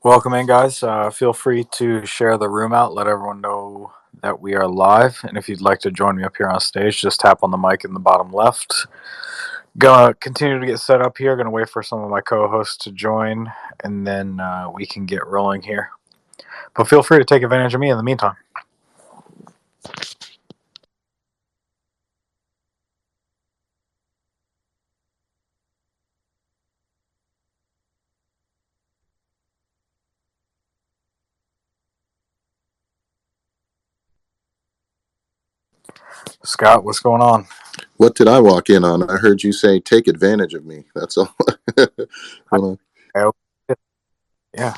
Welcome in, guys. Feel free to share the room out. Let everyone know that we are live. And if you'd like to join me up here on stage, just tap on the mic in the bottom left. Gonna continue to get set up here. Gonna wait for some of my co-hosts to join, and then we can get rolling here. But feel free to take advantage of me in the meantime. Scott, what's going on? What did I walk in on? I heard you say, take advantage of me. That's all. Yeah.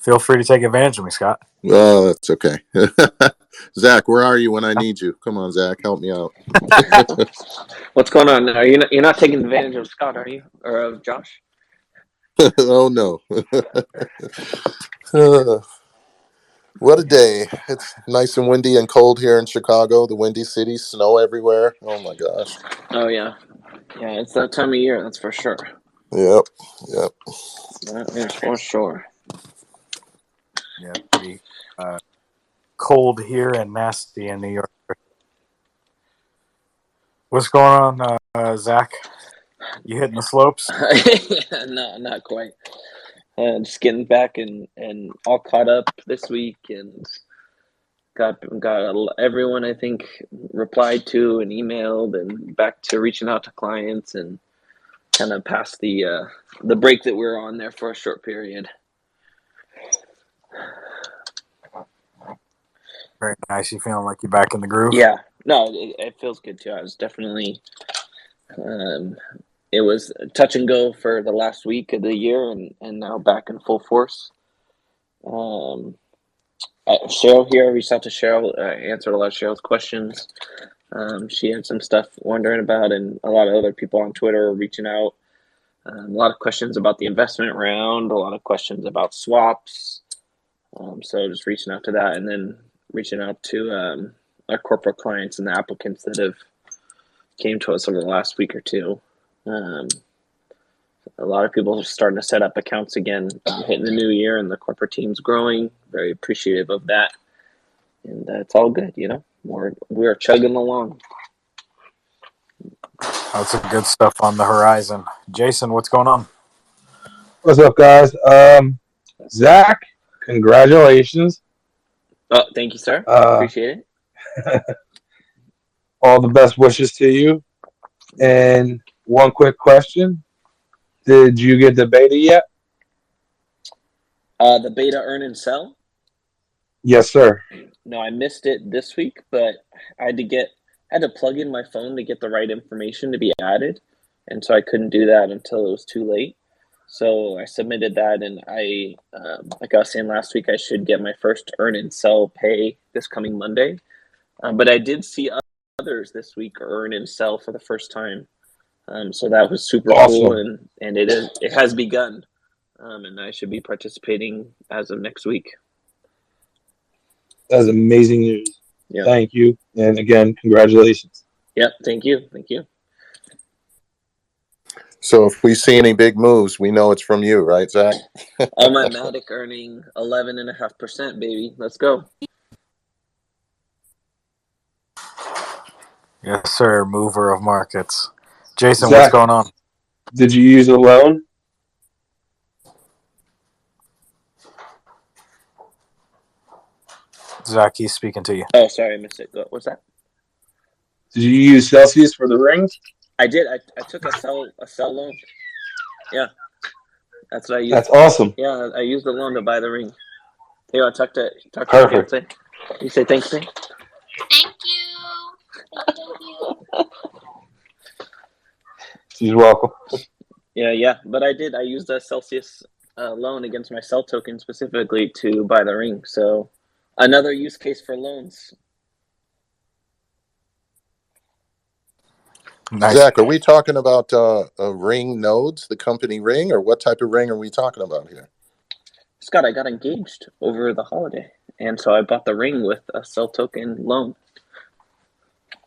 Feel free to take advantage of me, Scott. Well, that's okay. Zach, where are you when I need you? Come on, Zach, help me out. What's going on? You're not taking advantage of Scott, are you? Or of Josh? Oh, no. What a day. It's nice and windy and cold here in Chicago, the Windy City, snow everywhere. Oh, my gosh. Oh, yeah. Yeah, it's that time of year, that's for sure. Yep. That is for sure. Yeah, pretty cold here and nasty in New York. What's going on, Zach? You hitting the slopes? No, not quite. Just getting back and all caught up this week, and got everyone I think replied to and emailed, and back to reaching out to clients, and kind of past the break that we were on there for a short period. Very nice. You feeling like you're back in the groove? Yeah, no, it feels good too. I was definitely, it was touch and go for the last week of the year, and now back in full force. Cheryl here, I reached out to Cheryl, answered a lot of Cheryl's questions. She had some stuff wondering about, and a lot of other people on Twitter were reaching out. A lot of questions about the investment round, a lot of questions about swaps. So just reaching out to that, and then reaching out to our corporate clients and the applicants that have came to us over the last week or two. A lot of people are starting to set up accounts again, hitting the new year, and the corporate team's growing. Very appreciative of that, and it's all good. We're chugging along. That's some good stuff on the horizon. Jason, what's going on? What's up, guys? Zach, congratulations. Oh, thank you, sir. Appreciate it. All the best wishes to you. And one quick question. Did you get the beta yet? The beta earn and sell? Yes, sir. No, I missed it this week, but I had to plug in my phone to get the right information to be added, and so I couldn't do that until it was too late. So I submitted that, and I, like I was saying last week, I should get my first earn and sell pay this coming Monday. But I did see others this week earn and sell for the first time. So that was super cool, and it has begun. And I should be participating as of next week. That's amazing news. Yeah. Thank you. And again, congratulations. Yep. Thank you. Thank you. So if we see any big moves, we know it's from you, right, Zach? All my Matic earning 11.5%, baby. Let's go. Yes, sir. Mover of markets. Jason, Zach, what's going on? Did you use a loan? Zach, he's speaking to you. Oh, sorry, I missed it. What's that? Did you use Celsius for the rings? I did. I took a sell loan. Yeah, that's what I used. That's awesome. Yeah, I used the loan to buy the ring. Hey, I talk to Perfect. Fiance. You say thanks, man. Thank you. Thank you. She's welcome. Yeah. But I did. I used a Celsius loan against my Cell token specifically to buy the ring. So another use case for loans. Nice. Zach, are we talking about ring nodes, the company ring, or what type of ring are we talking about here? Scott, I got engaged over the holiday, and so I bought the ring with a Cell token loan.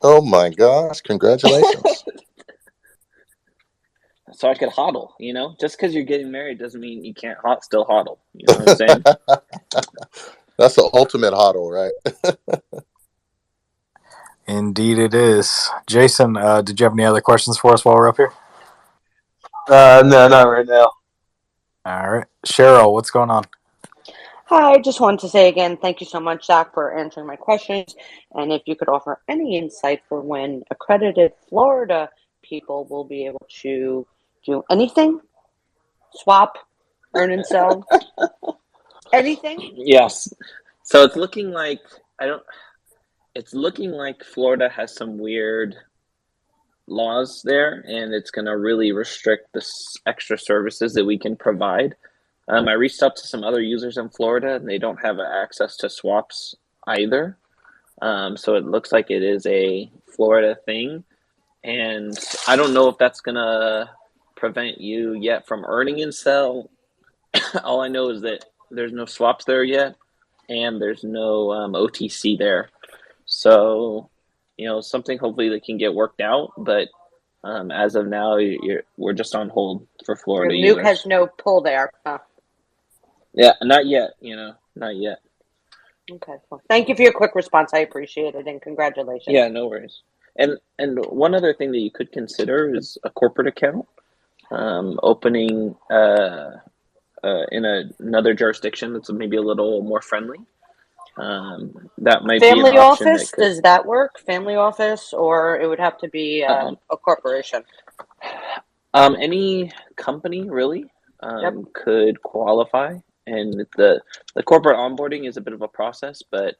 Oh my gosh, congratulations. so I could HODL. Just because you're getting married doesn't mean you can't still HODL. You know what I'm saying? That's the ultimate HODL, right? Indeed, it is. Jason, did you have any other questions for us while we're up here? No, not right now. All right, Cheryl, what's going on? Hi, I just wanted to say again, thank you so much, Zach, for answering my questions. And if you could offer any insight for when accredited Florida people will be able to do anything, swap, earn and sell, anything. Yes. So it's looking like It's looking like Florida has some weird laws there, and it's going to really restrict the extra services that we can provide. I reached out to some other users in Florida, and they don't have access to swaps either. So it looks like it is a Florida thing, and I don't know if that's going to prevent you yet from earning and sell. All I know is that there's no swaps there yet, and there's no OTC there. So, something hopefully that can get worked out. But as of now, we're just on hold for Florida Your nuke users. has no pull there. Huh? Yeah, not yet. Not yet. Okay. Well, thank you for your quick response. I appreciate it, and congratulations. Yeah, no worries. And one other thing that you could consider is a corporate account, opening in another jurisdiction that's maybe a little more friendly. That might Family be an option. office, does that work? Family office, or it would have to be a corporation? Any company really could qualify, and the corporate onboarding is a bit of a process, but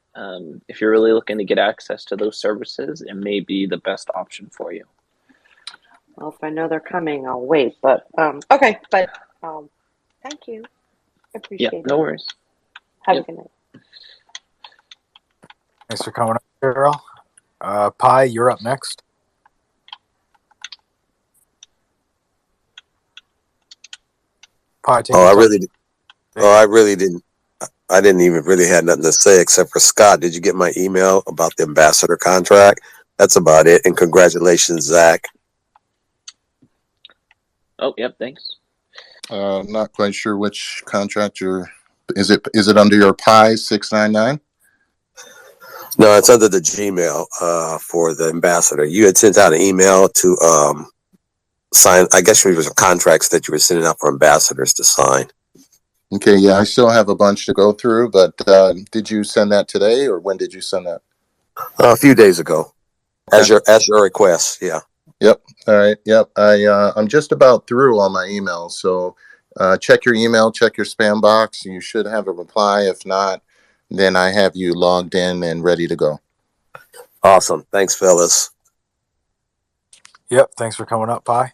if you're really looking to get access to those services, it may be the best option for you. Well, if I know they're coming, I'll wait. But okay, but thank you. Appreciate it. No worries. Have a good night. Thanks for coming up, Cheryl. Pi, you're up next. Pi, I really didn't. I didn't even really have nothing to say except for Scott. Did you get my email about the ambassador contract? That's about it. And congratulations, Zach. Oh, yep. Thanks. Not quite sure which contract is it under your Pi 699? No, it's under the Gmail for the ambassador. You had sent out an email to sign. I guess it was contracts that you were sending out for ambassadors to sign. Okay, yeah, I still have a bunch to go through, but did you send that today, or when did you send that? A few days ago, okay. as your request. Yeah. Yep. All right. Yep. I'm just about through all my emails, so check your email, check your spam box. You should have a reply. If not, then I have you logged in and ready to go. Awesome. Thanks, fellas. Yep. Thanks for coming up, Pi.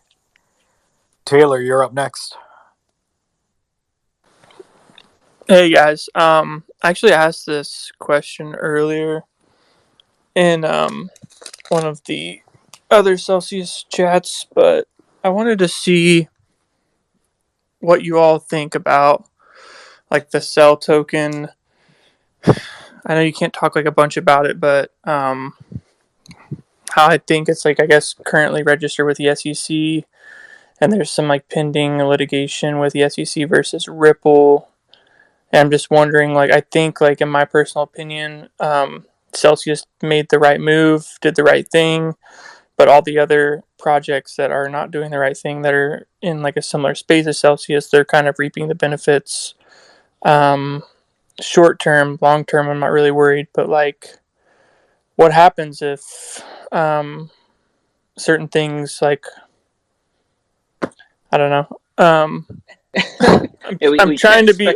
Taylor, you're up next. Hey guys, I actually asked this question earlier in one of the other Celsius chats, but I wanted to see what you all think about like the cell token. I know you can't talk like a bunch about it, but how I think it's like, I guess, currently registered with the SEC, and there's some like pending litigation with the SEC versus Ripple. And I'm just wondering, like, I think, like, in my personal opinion, Celsius made the right move, did the right thing, but all the other projects that are not doing the right thing, that are in, like, a similar space as Celsius, they're kind of reaping the benefits. Short term, long term, I'm not really worried, but, like, what happens if certain things, like, I don't know. I'm trying to be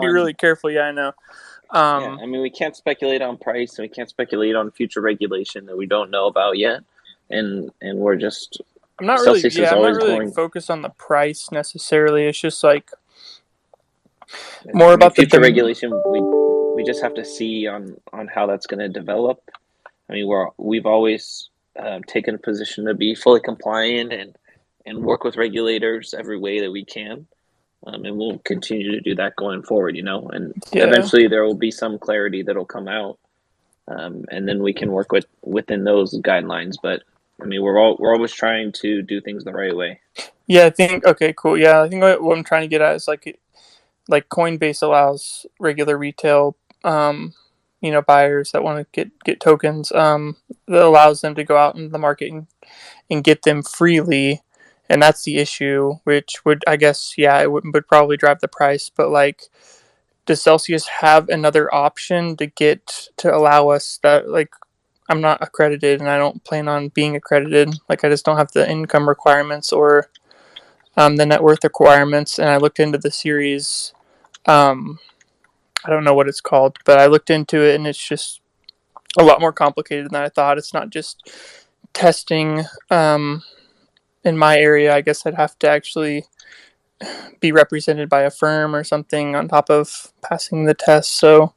really careful. Yeah, I know. I mean, we can't speculate on price, and we can't speculate on future regulation that we don't know about yet. And we're just. I'm not really like, focused on the price necessarily. It's just like more about the future regulation. We just have to see on how that's going to develop. I mean, we've always taken a position to be fully compliant and work with regulators every way that we can. And we'll continue to do that going forward, and eventually there will be some clarity that'll come out, and then we can work within those guidelines. But I mean, we're always trying to do things the right way. Yeah, I think okay, cool. Yeah, I think what I'm trying to get at is like Coinbase allows regular retail buyers that want to get tokens that allows them to go out into the market and get them freely, and that's the issue, which would, I guess, yeah, it would probably drive the price. But like, does Celsius have another option to allow us that, like, I'm not accredited and I don't plan on being accredited, like I just don't have the income requirements or the net worth requirements, and I looked into the series. I don't know what it's called, but I looked into it and it's just a lot more complicated than I thought. It's not just testing in my area. I guess I'd have to actually be represented by a firm or something on top of passing the test. So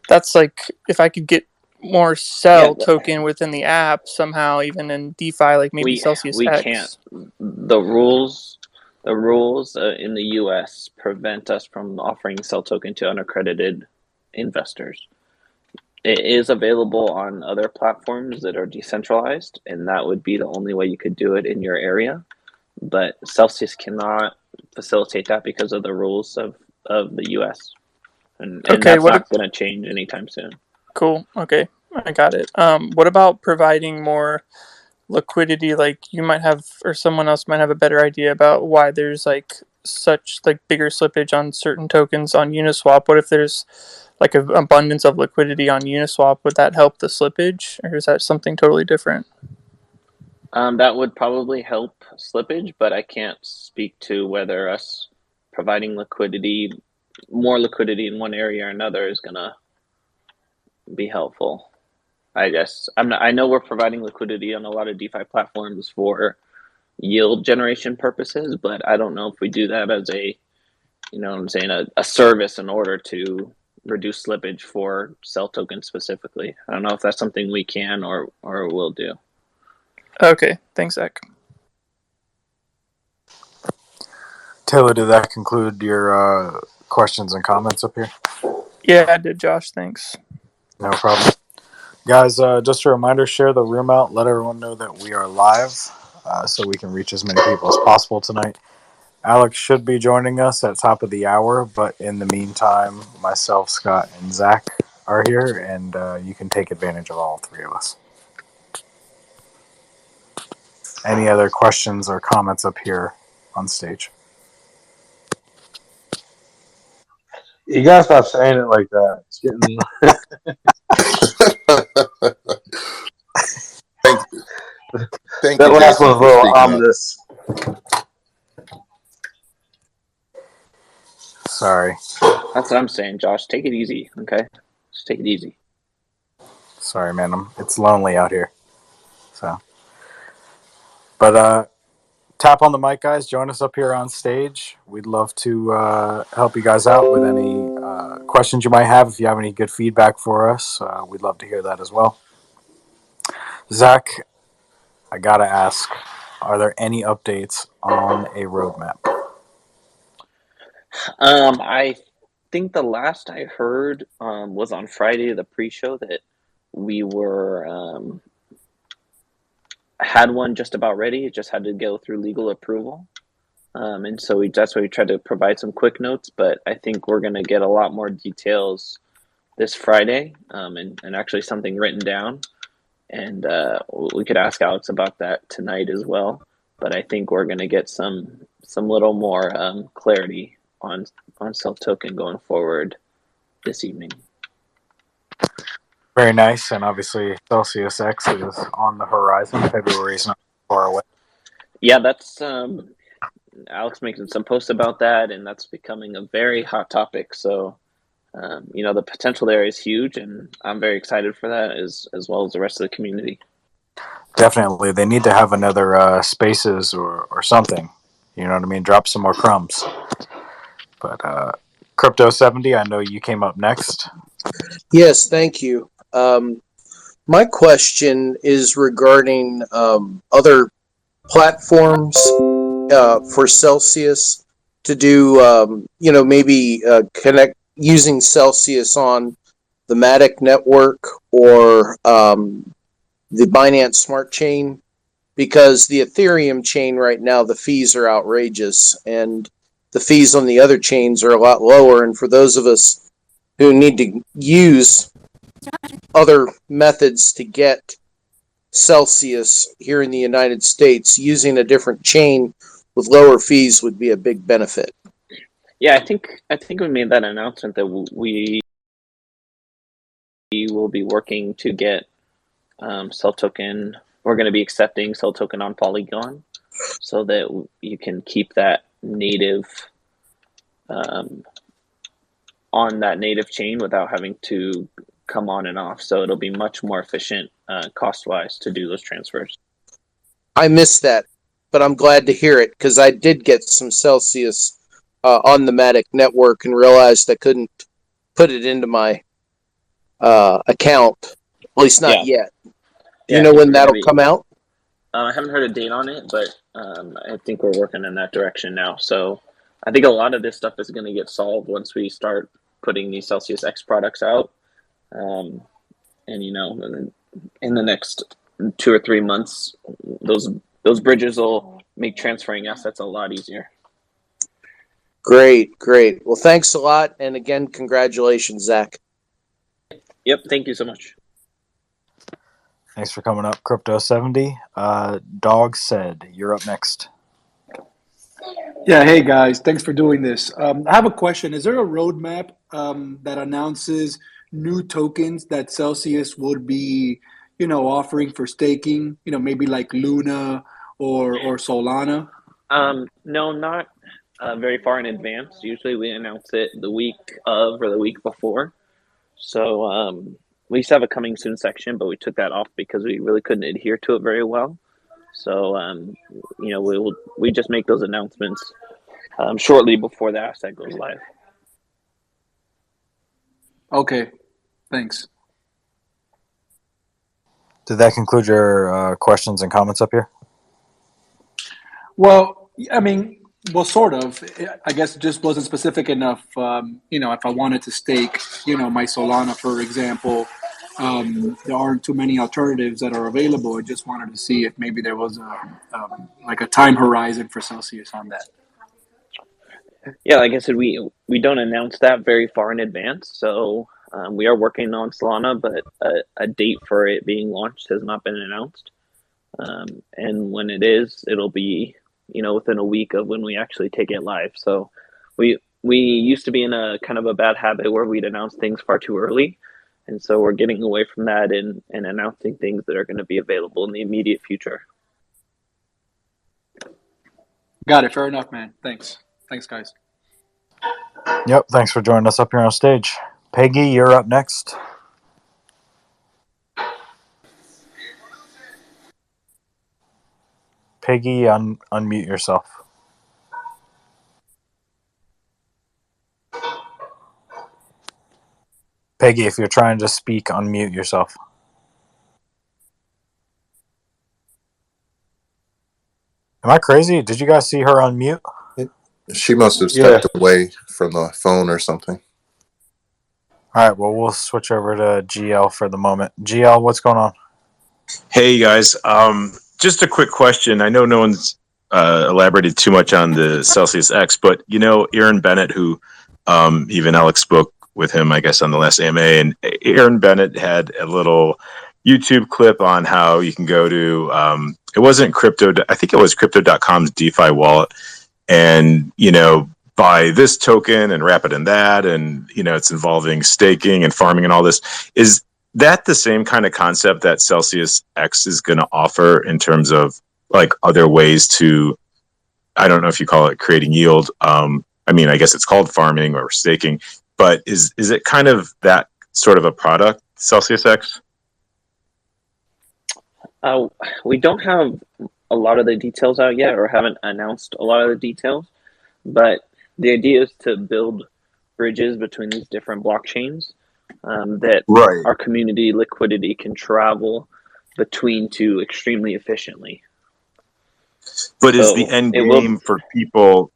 that's like, if I could get more Yeah, cell token within the app somehow, even in DeFi, like maybe Celsius we X. can't. The rules in the U.S. prevent us from offering cell token to unaccredited investors. It is available on other platforms that are decentralized, and that would be the only way you could do it in your area. But Celsius cannot facilitate that because of the rules of the U.S. And Okay, that's not going to change anytime soon. Cool. Okay, I got it. What about providing more liquidity? Like, you might have, or someone else might have a better idea about why there's like such like bigger slippage on certain tokens on Uniswap. What if there's like an abundance of liquidity on Uniswap? Would that help the slippage, or is that something totally different? That would probably help slippage, but I can't speak to whether us providing more liquidity in one area or another is gonna be helpful. I guess I know we're providing liquidity on a lot of DeFi platforms for yield generation purposes, but I don't know if we do that as a service in order to reduce slippage for cell tokens specifically. I don't know if that's something we can or will do. Okay, thanks, Zach. Taylor, did that conclude your questions and comments up here? Yeah, I did, Josh. Thanks. No problem. Guys, just a reminder, share the room out. Let everyone know that we are live so we can reach as many people as possible tonight. Alex should be joining us at top of the hour, but in the meantime, myself, Scott, and Zach are here, and you can take advantage of all three of us. Any other questions or comments up here on stage? You gotta stop saying it like that. It's getting. Thank That you, last Jason, one's a for little speaking up. ominous. Sorry. That's what I'm saying, Josh. Take it easy, okay? Just take it easy. Sorry, man. It's lonely out here. So, but tap on the mic, guys. Join us up here on stage. We'd love to help you guys out with any questions you might have. If you have any good feedback for us, we'd love to hear that as well. Zach, I gotta ask, are there any updates on a roadmap? I think the last I heard was on Friday, the pre-show, that we were had one just about ready. It just had to go through legal approval. And so that's why we tried to provide some quick notes, but I think we're going to get a lot more details this Friday, and actually something written down. And we could ask Alex about that tonight as well. But I think we're going to get some little more clarity on Cell Token going forward this evening. Very nice, and obviously Celsius X is on the horizon. February is not far away. Yeah, that's Alex making some posts about that, and that's becoming a very hot topic. So, the potential there is huge, and I'm very excited for that as well as the rest of the community. Definitely, they need to have another Spaces or something. You know what I mean? Drop some more crumbs. But Crypto 70, I know you came up next. Yes, thank you. My question is regarding other platforms for Celsius to do, maybe connect using Celsius on the Matic network or the Binance Smart Chain because the Ethereum chain right now, the fees are outrageous, and the fees on the other chains are a lot lower. And for those of us who need to use other methods to get Celsius here in the United States, using a different chain with lower fees would be a big benefit. Yeah, I think we made that announcement that we will be working to get Cell Token. We're going to be accepting Cell Token on Polygon, so that you can keep that native on that native chain without having to come on and off. So it'll be much more efficient cost-wise to do those transfers. I missed that, but I'm glad to hear it, because I did get some Celsius on the Matic network and realized I couldn't put it into my account, at least not yet. Do you know when that'll come out? I haven't heard a date on it, but I think we're working in that direction now. So I think a lot of this stuff is going to get solved once we start putting these Celsius X products out. And, you know, in the next 2 or 3 months, those bridges will make transferring assets a lot easier. Great, great. Well, thanks a lot. And again, congratulations, Zach. Yep, thank you so much. Thanks for coming up, Crypto70. Dog said, you're up next. Yeah, hey guys, thanks for doing this. I have a question. Is there a roadmap that announces new tokens that Celsius would be, you know, offering for staking? You know, maybe like Luna or Solana? No, not very far in advance. Usually we announce it the week of or the week before. So we used to have a coming soon section, but we took that off because we really couldn't adhere to it very well. So, you know, we just make those announcements shortly before the asset goes live. Okay, thanks. Did that conclude your questions and comments up here? Well, I mean, well, sort of. I guess it just wasn't specific enough. You know, if I wanted to stake, you know, my Solana, for example, there aren't too many alternatives that are available. I just wanted to see if maybe there was like a time horizon for Celsius on that. Yeah, like I said, we don't announce that very far in advance. So we are working on Solana, but a date for it being launched has not been announced. And when it is, it'll be, you know, within a week of when we actually take it live. So we used to be in a kind of a bad habit where we'd announce things far too early. And so we're getting away from that and announcing things that are going to be available in the immediate future. Got it. Fair enough, man. Thanks. Thanks, guys. Yep, thanks for joining us up here on stage. Peggy, you're up next. Peggy, unmute yourself. Peggy, if you're trying to speak, unmute yourself. Am I crazy? Did you guys see her unmute? She must have stepped away from the phone or something. All right, well, we'll switch over to GL for the moment. GL, what's going on? Hey, guys. Just a quick question. I know no one's elaborated too much on the Celsius X, but, you know, Aaron Bennett, who even Alex spoke with him, I guess, on the last AMA, and Aaron Bennett had a little YouTube clip on how you can go to, it wasn't crypto, I think it was crypto.com's DeFi wallet, and, you know, buy this token and wrap it in that, and, you know, it's involving staking and farming and all this. Is that the same kind of concept that Celsius X is going to offer in terms of like other ways to, I don't know if you call it creating yield. I mean, I guess it's called farming or staking, but is it kind of that sort of a product, Celsius X? We don't have a lot of the details out yet, or haven't announced a lot of the details, but the idea is to build bridges between these different blockchains that our community liquidity can travel between two extremely efficiently. But is the end game for people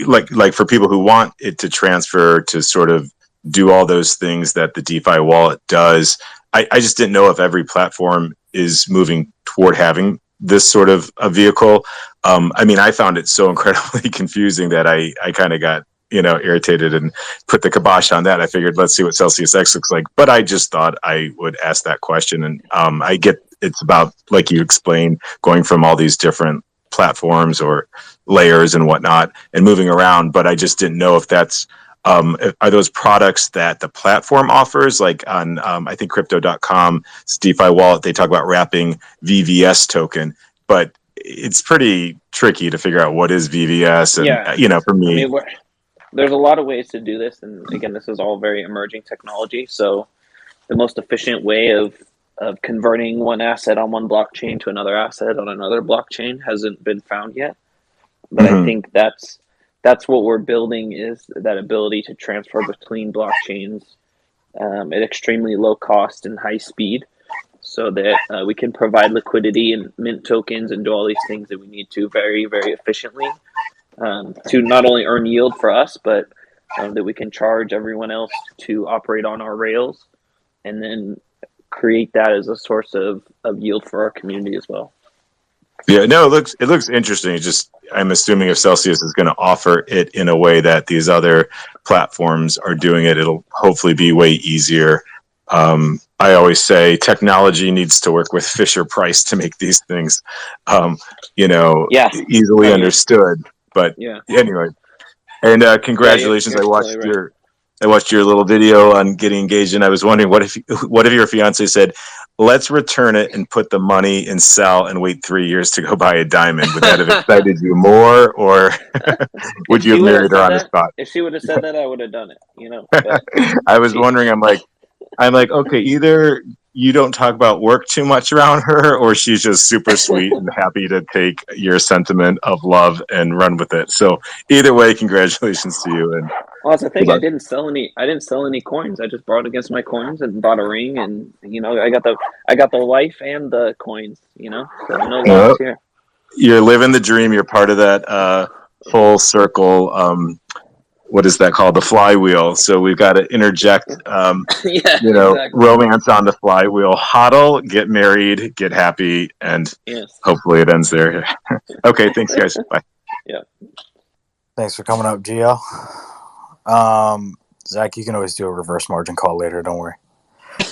like for people who want it to transfer to sort of do all those things that the DeFi wallet does? I just didn't know if every platform is moving toward having this sort of a vehicle. I mean, I found it so incredibly confusing that I kind of got, irritated and put the kibosh on that. I figured, let's see what Celsius X looks like. But I just thought I would ask that question. And I get it's about, like you explained, going from all these different platforms or layers and whatnot and moving around. But I just didn't know if that's, are those products that the platform offers? Like on, I think crypto.com, DeFi wallet, they talk about wrapping VVS token, but it's pretty tricky to figure out what is VVS. And, Yeah. For me, I mean, there's a lot of ways to do this. And again, this is all very emerging technology. So the most efficient way of converting one asset on one blockchain to another asset on another blockchain hasn't been found yet. But I think that's what we're building, is that ability to transfer between blockchains at extremely low cost and high speed, so that we can provide liquidity and mint tokens and do all these things that we need to very, very efficiently to not only earn yield for us, but that we can charge everyone else to operate on our rails, and then create that as a source of yield for our community as well. Yeah, no, it looks interesting. It's just, I'm assuming if Celsius is going to offer it in a way that these other platforms are doing it, it'll hopefully be way easier. I always say technology needs to work with Fisher Price to make these things, easily understood. But anyway, and congratulations! I watched your little video on getting engaged, and I was wondering what if your fiance said, "Let's return it and put the money in Sal and wait 3 years to go buy a diamond." Would that have excited you more, or would you have married her on the spot? If she would have said that, I would have done it. But I was wondering. I'm like, okay, either you don't talk about work too much around her, or she's just super sweet and happy to take your sentiment of love and run with it. So either way, congratulations to you. And well, that's the thing. I didn't sell any coins. I just borrowed against my coins and bought a ring, and I got the wife and the coins. So no loss here. You're living the dream. You're part of that full circle. What is that called? The flywheel. So we've got to interject, exactly. Romance on the flywheel. HODL, get married, get happy, and hopefully it ends there. Okay, thanks, guys. Bye. Yeah. Thanks for coming up, Gio. Zach, you can always do a reverse margin call later. Don't worry.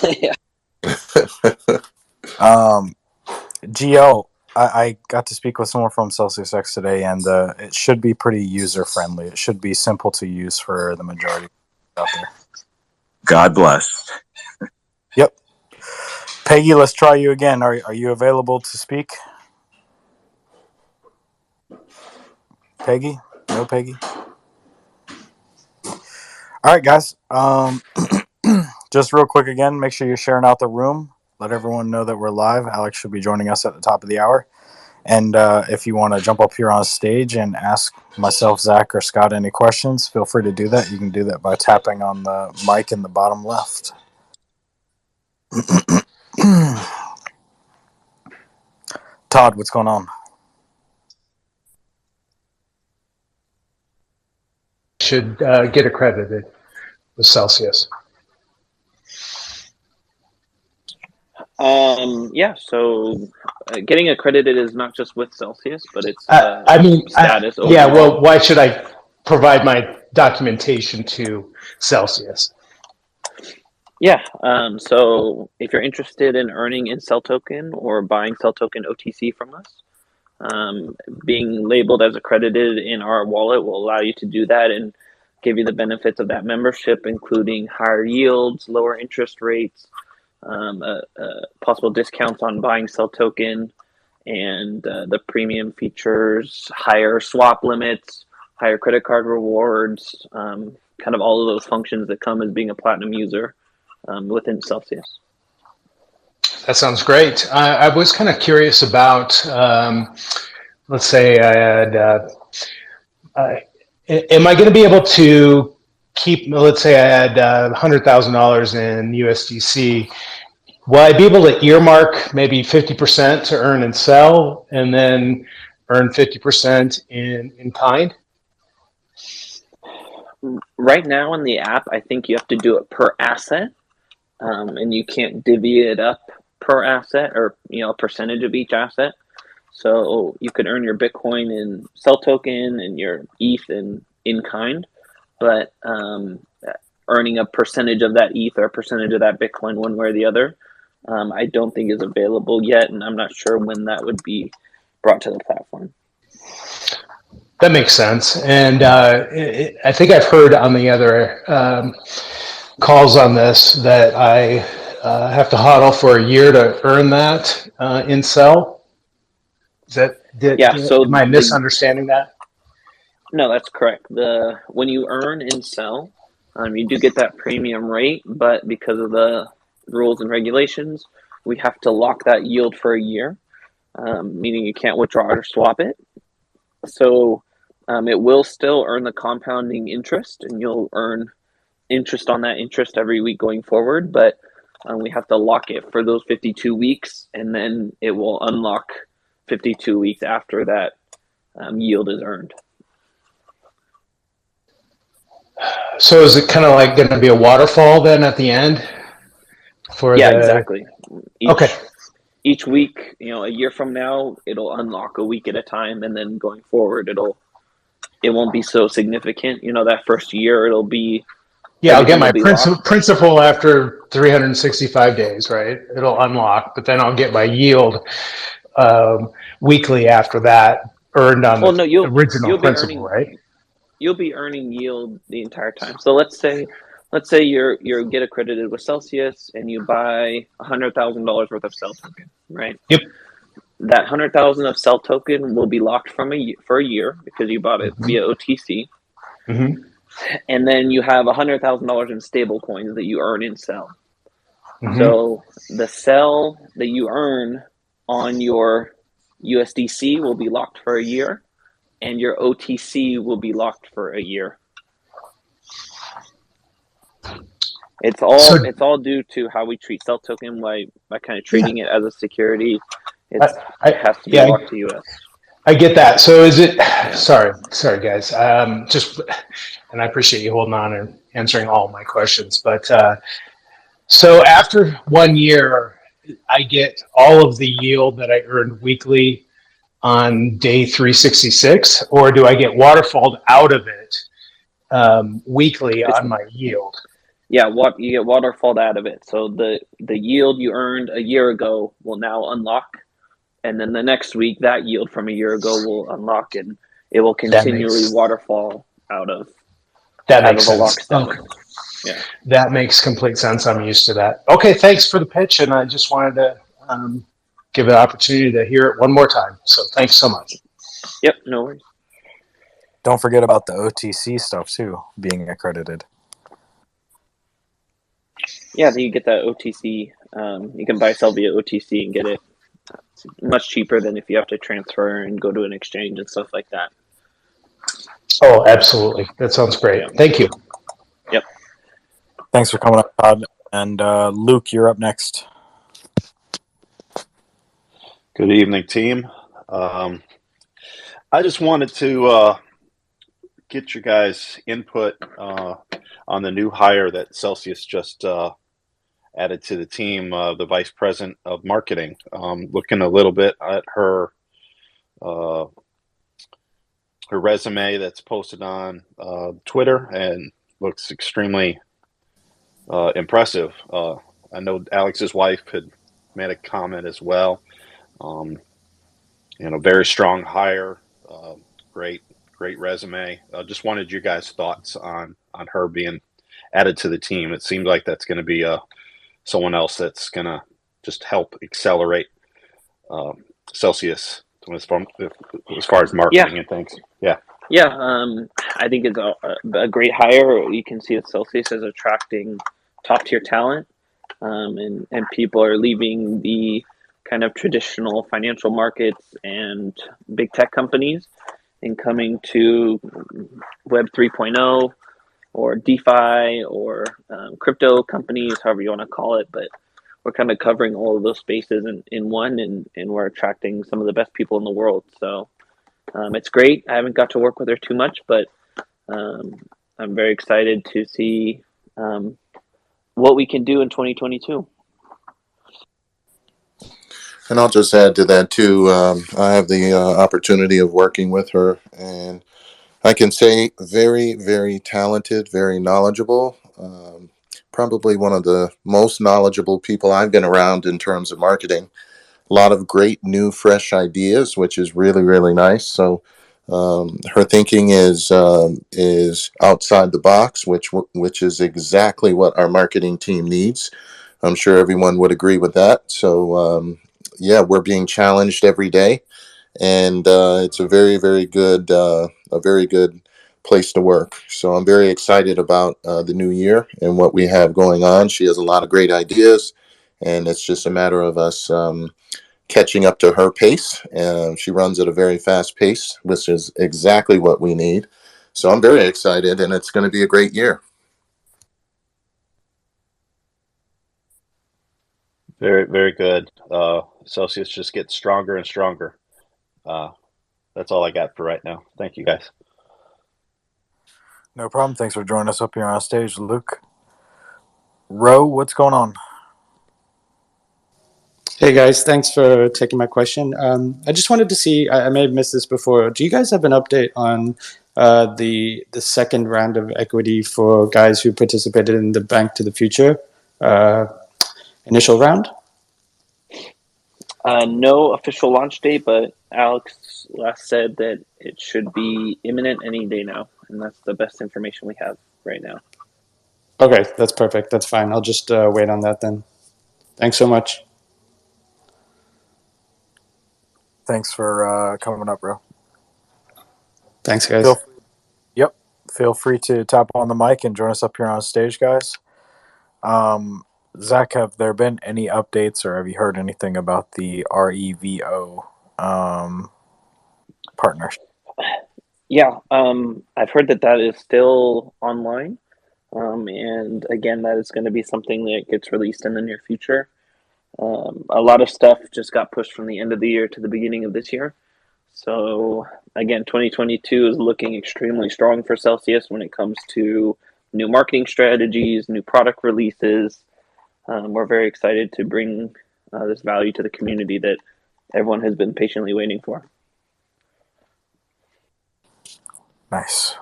Yeah. Gio, I got to speak with someone from Celsius X today, and it should be pretty user-friendly. It should be simple to use for the majority out there. God bless. Yep. Peggy, let's try you again. Are you available to speak? Peggy? No, Peggy? All right, guys. Just real quick again, make sure you're sharing out the room. Let everyone know that we're live. Alex should be joining us at the top of the hour. And if you want to jump up here on stage and ask myself, Zach, or Scott any questions, feel free to do that. You can do that by tapping on the mic in the bottom left. Todd, what's going on? Should get accredited with Celsius. So getting accredited is not just with Celsius, but it's status. Well, why should I provide my documentation to Celsius? Yeah. So if you're interested in earning in Cell Token or buying Cell Token OTC from us, being labeled as accredited in our wallet will allow you to do that and give you the benefits of that membership, including higher yields, lower interest rates, possible discounts on buying Cell Token, and the premium features, higher swap limits, higher credit card rewards, kind of all of those functions that come as being a platinum user within Celsius. That sounds great. I was kind of curious about, let's say I had, am I going to be able to keep, let's say I had $100,000 in USDC. Will I be able to earmark maybe 50% to earn and sell, and then earn 50% in kind? Right now in the app, I think you have to do it per asset, and you can't divvy it up per asset or a percentage of each asset. So you could earn your Bitcoin in Cell token and your ETH in kind, but earning a percentage of that ETH or a percentage of that Bitcoin one way or the other, I don't think is available yet, and I'm not sure when that would be brought to the platform. That makes sense. And I think I've heard on the other calls on this that I have to hodl for a year to earn that in Cell. Is that, Yeah, so am I misunderstanding that? No, that's correct. When you earn in Cell, you do get that premium rate, but because of the rules and regulations, we have to lock that yield for a year, meaning you can't withdraw it or swap it. So it will still earn the compounding interest, and you'll earn interest on that interest every week going forward, but we have to lock it for those 52 weeks, and then it will unlock 52 weeks after that yield is earned. So is it kind of like going to be a waterfall then at the end? Exactly. Okay. Each week, a year from now, it'll unlock a week at a time, and then going forward, it won't be so significant. That first year, it'll be I'll get my principal after 365 days, right? It'll unlock, but then I'll get my yield weekly after that, earned on the original principal, right? You'll be earning yield the entire time. So let's say you get accredited with Celsius and you buy $100,000 worth of Cell token, right? Yep. That $100,000 of Cell token will be locked for a year because you bought it via OTC. Mm-hmm. And then you have $100,000 in stable coins that you earn in Cell. Mm-hmm. So the Cell that you earn on your USDC will be locked for a year, and your OTC will be locked for a year. It's all due to how we treat Cell token by kind of treating it as a security. It has to be locked to US. I get that. So is it? Sorry, guys. And I appreciate you holding on and answering all my questions. But so after 1 year, I get all of the yield that I earned weekly on day 366, or do I get waterfalled out of it weekly on my yield? Yeah, you get waterfalled out of it. So the yield you earned a year ago will now unlock, and then the next week that yield from a year ago will unlock, and it will continually waterfall out of. That makes sense. Okay. Yeah, that makes complete sense. I'm used to that. Okay, thanks for the pitch, and I just wanted to give an opportunity to hear it one more time. So thanks so much. Yep, no worries. Don't forget about the OTC stuff too, being accredited. Yeah, then you get that OTC. You can buy Cell via OTC and get it much cheaper than if you have to transfer and go to an exchange and stuff like that. Oh, absolutely. That sounds great. Yeah. Thank you. Yep. Thanks for coming up, Todd. And Luke, you're up next. Good evening, team. I just wanted to get your guys' input on the new hire that Celsius just added to the team, the vice president of marketing. Looking a little bit at her resume that's posted on Twitter, and looks extremely impressive. I know Alex's wife had made a comment as well. Very strong hire, great resume. Just wanted you guys' thoughts on her being added to the team. It seems like that's going to be someone else that's going to just help accelerate Celsius as far as marketing and things. Yeah. I think it's a great hire. You can see that Celsius is attracting top tier talent, and people are leaving the kind of traditional financial markets and big tech companies and coming to Web 3.0 or DeFi or crypto companies, however you want to call it. But we're kind of covering all of those spaces in one, and we're attracting some of the best people in the world. So it's great. I haven't got to work with her too much, but I'm very excited to see what we can do in 2022. And I'll just add to that too. I have the opportunity of working with her, and I can say very, very talented, very knowledgeable. Probably one of the most knowledgeable people I've been around in terms of marketing. A lot of great new, fresh ideas, which is really, really nice. So her thinking is outside the box, which is exactly what our marketing team needs. I'm sure everyone would agree with that. So yeah, we're being challenged every day, and it's a very good place to work. So I'm very excited about the new year and what we have going on. She has a lot of great ideas, and it's just a matter of us catching up to her pace. She runs at a very fast pace, which is exactly what we need. So I'm very excited, and it's going to be a great year. Very, very good. Celsius just gets stronger and stronger. That's all I got for right now. Thank you, guys. No problem. Thanks for joining us up here on stage, Luke. Ro, what's going on? Hey guys, thanks for taking my question. I just wanted to see, I may have missed this before. Do you guys have an update on the second round of equity for guys who participated in the Bank to the Future initial round? No official launch date, but Alex last said that it should be imminent any day now, and that's the best information we have right now. Okay, that's perfect. That's fine. I'll just wait on that then. Thanks so much. Thanks for coming up, bro. Thanks, guys. Feel free to tap on the mic and join us up here on stage, guys. Zach, have there been any updates, or have you heard anything about the REVO partnership? Yeah, I've heard that is still online, and again, that is going to be something that gets released in the near future. A lot of stuff just got pushed from the end of the year to the beginning of this year. So again, 2022 is looking extremely strong for Celsius when it comes to new marketing strategies, new product releases. We're very excited to bring this value to the community that everyone has been patiently waiting for. Nice.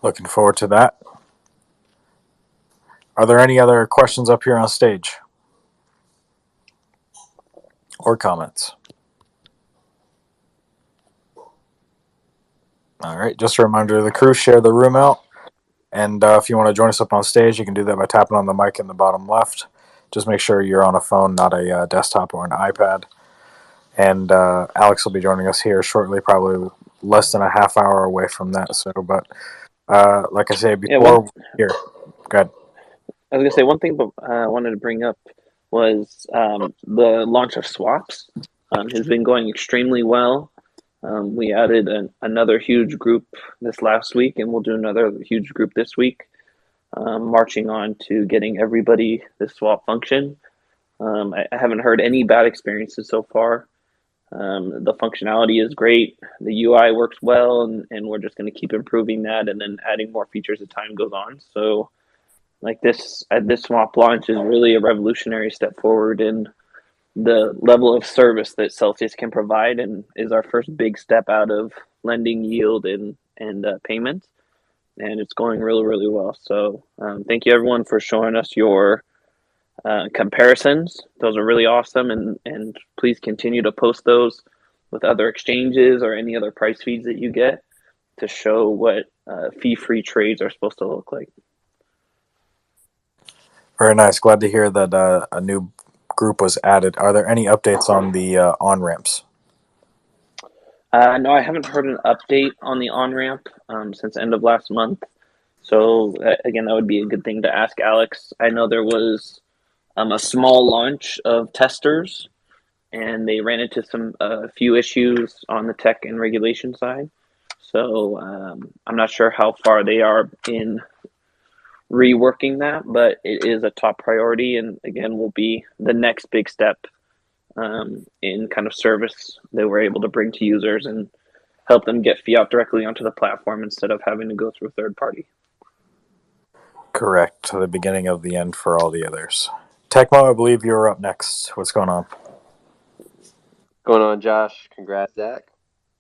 Looking forward to that. Are there any other questions up here on stage? Or comments? All right, just a reminder to the crew, share the room out. And if you want to join us up on stage, you can do that by tapping on the mic in the bottom left. Just make sure you're on a phone, not a desktop or an iPad. And Alex will be joining us here shortly, probably less than a half hour away from that. So, but like I say before, here, go ahead. I was going to say one thing, but I wanted to bring up was the launch of swaps has been going extremely well. We added another huge group this last week, and we'll do another huge group this week, marching on to getting everybody the swap function. I haven't heard any bad experiences so far. The functionality is great. The UI works well, and we're just going to keep improving that and then adding more features as time goes on. So like this swap launch is really a revolutionary step forward in the level of service that Celsius can provide, and is our first big step out of lending yield and payments, and it's going really, really well. So thank you everyone for showing us your comparisons. Those are really awesome, and please continue to post those with other exchanges or any other price feeds that you get to show what fee-free trades are supposed to look like. Very nice. Glad to hear that a new group was added. Are there any updates on the Onramps? No, I haven't heard an update on the on-ramp since end of last month. So again, that would be a good thing to ask Alex. I know there was a small launch of testers, and they ran into a few issues on the tech and regulation side. So I'm not sure how far they are in reworking that, but it is a top priority, and again will be the next big step in kind of service that we're able to bring to users and help them get fiat directly onto the platform instead of having to go through a third party. Correct. The beginning of the end for all the others. Tecmo, I believe you're up next. What's going on? Going on, Josh? Congrats, Zach.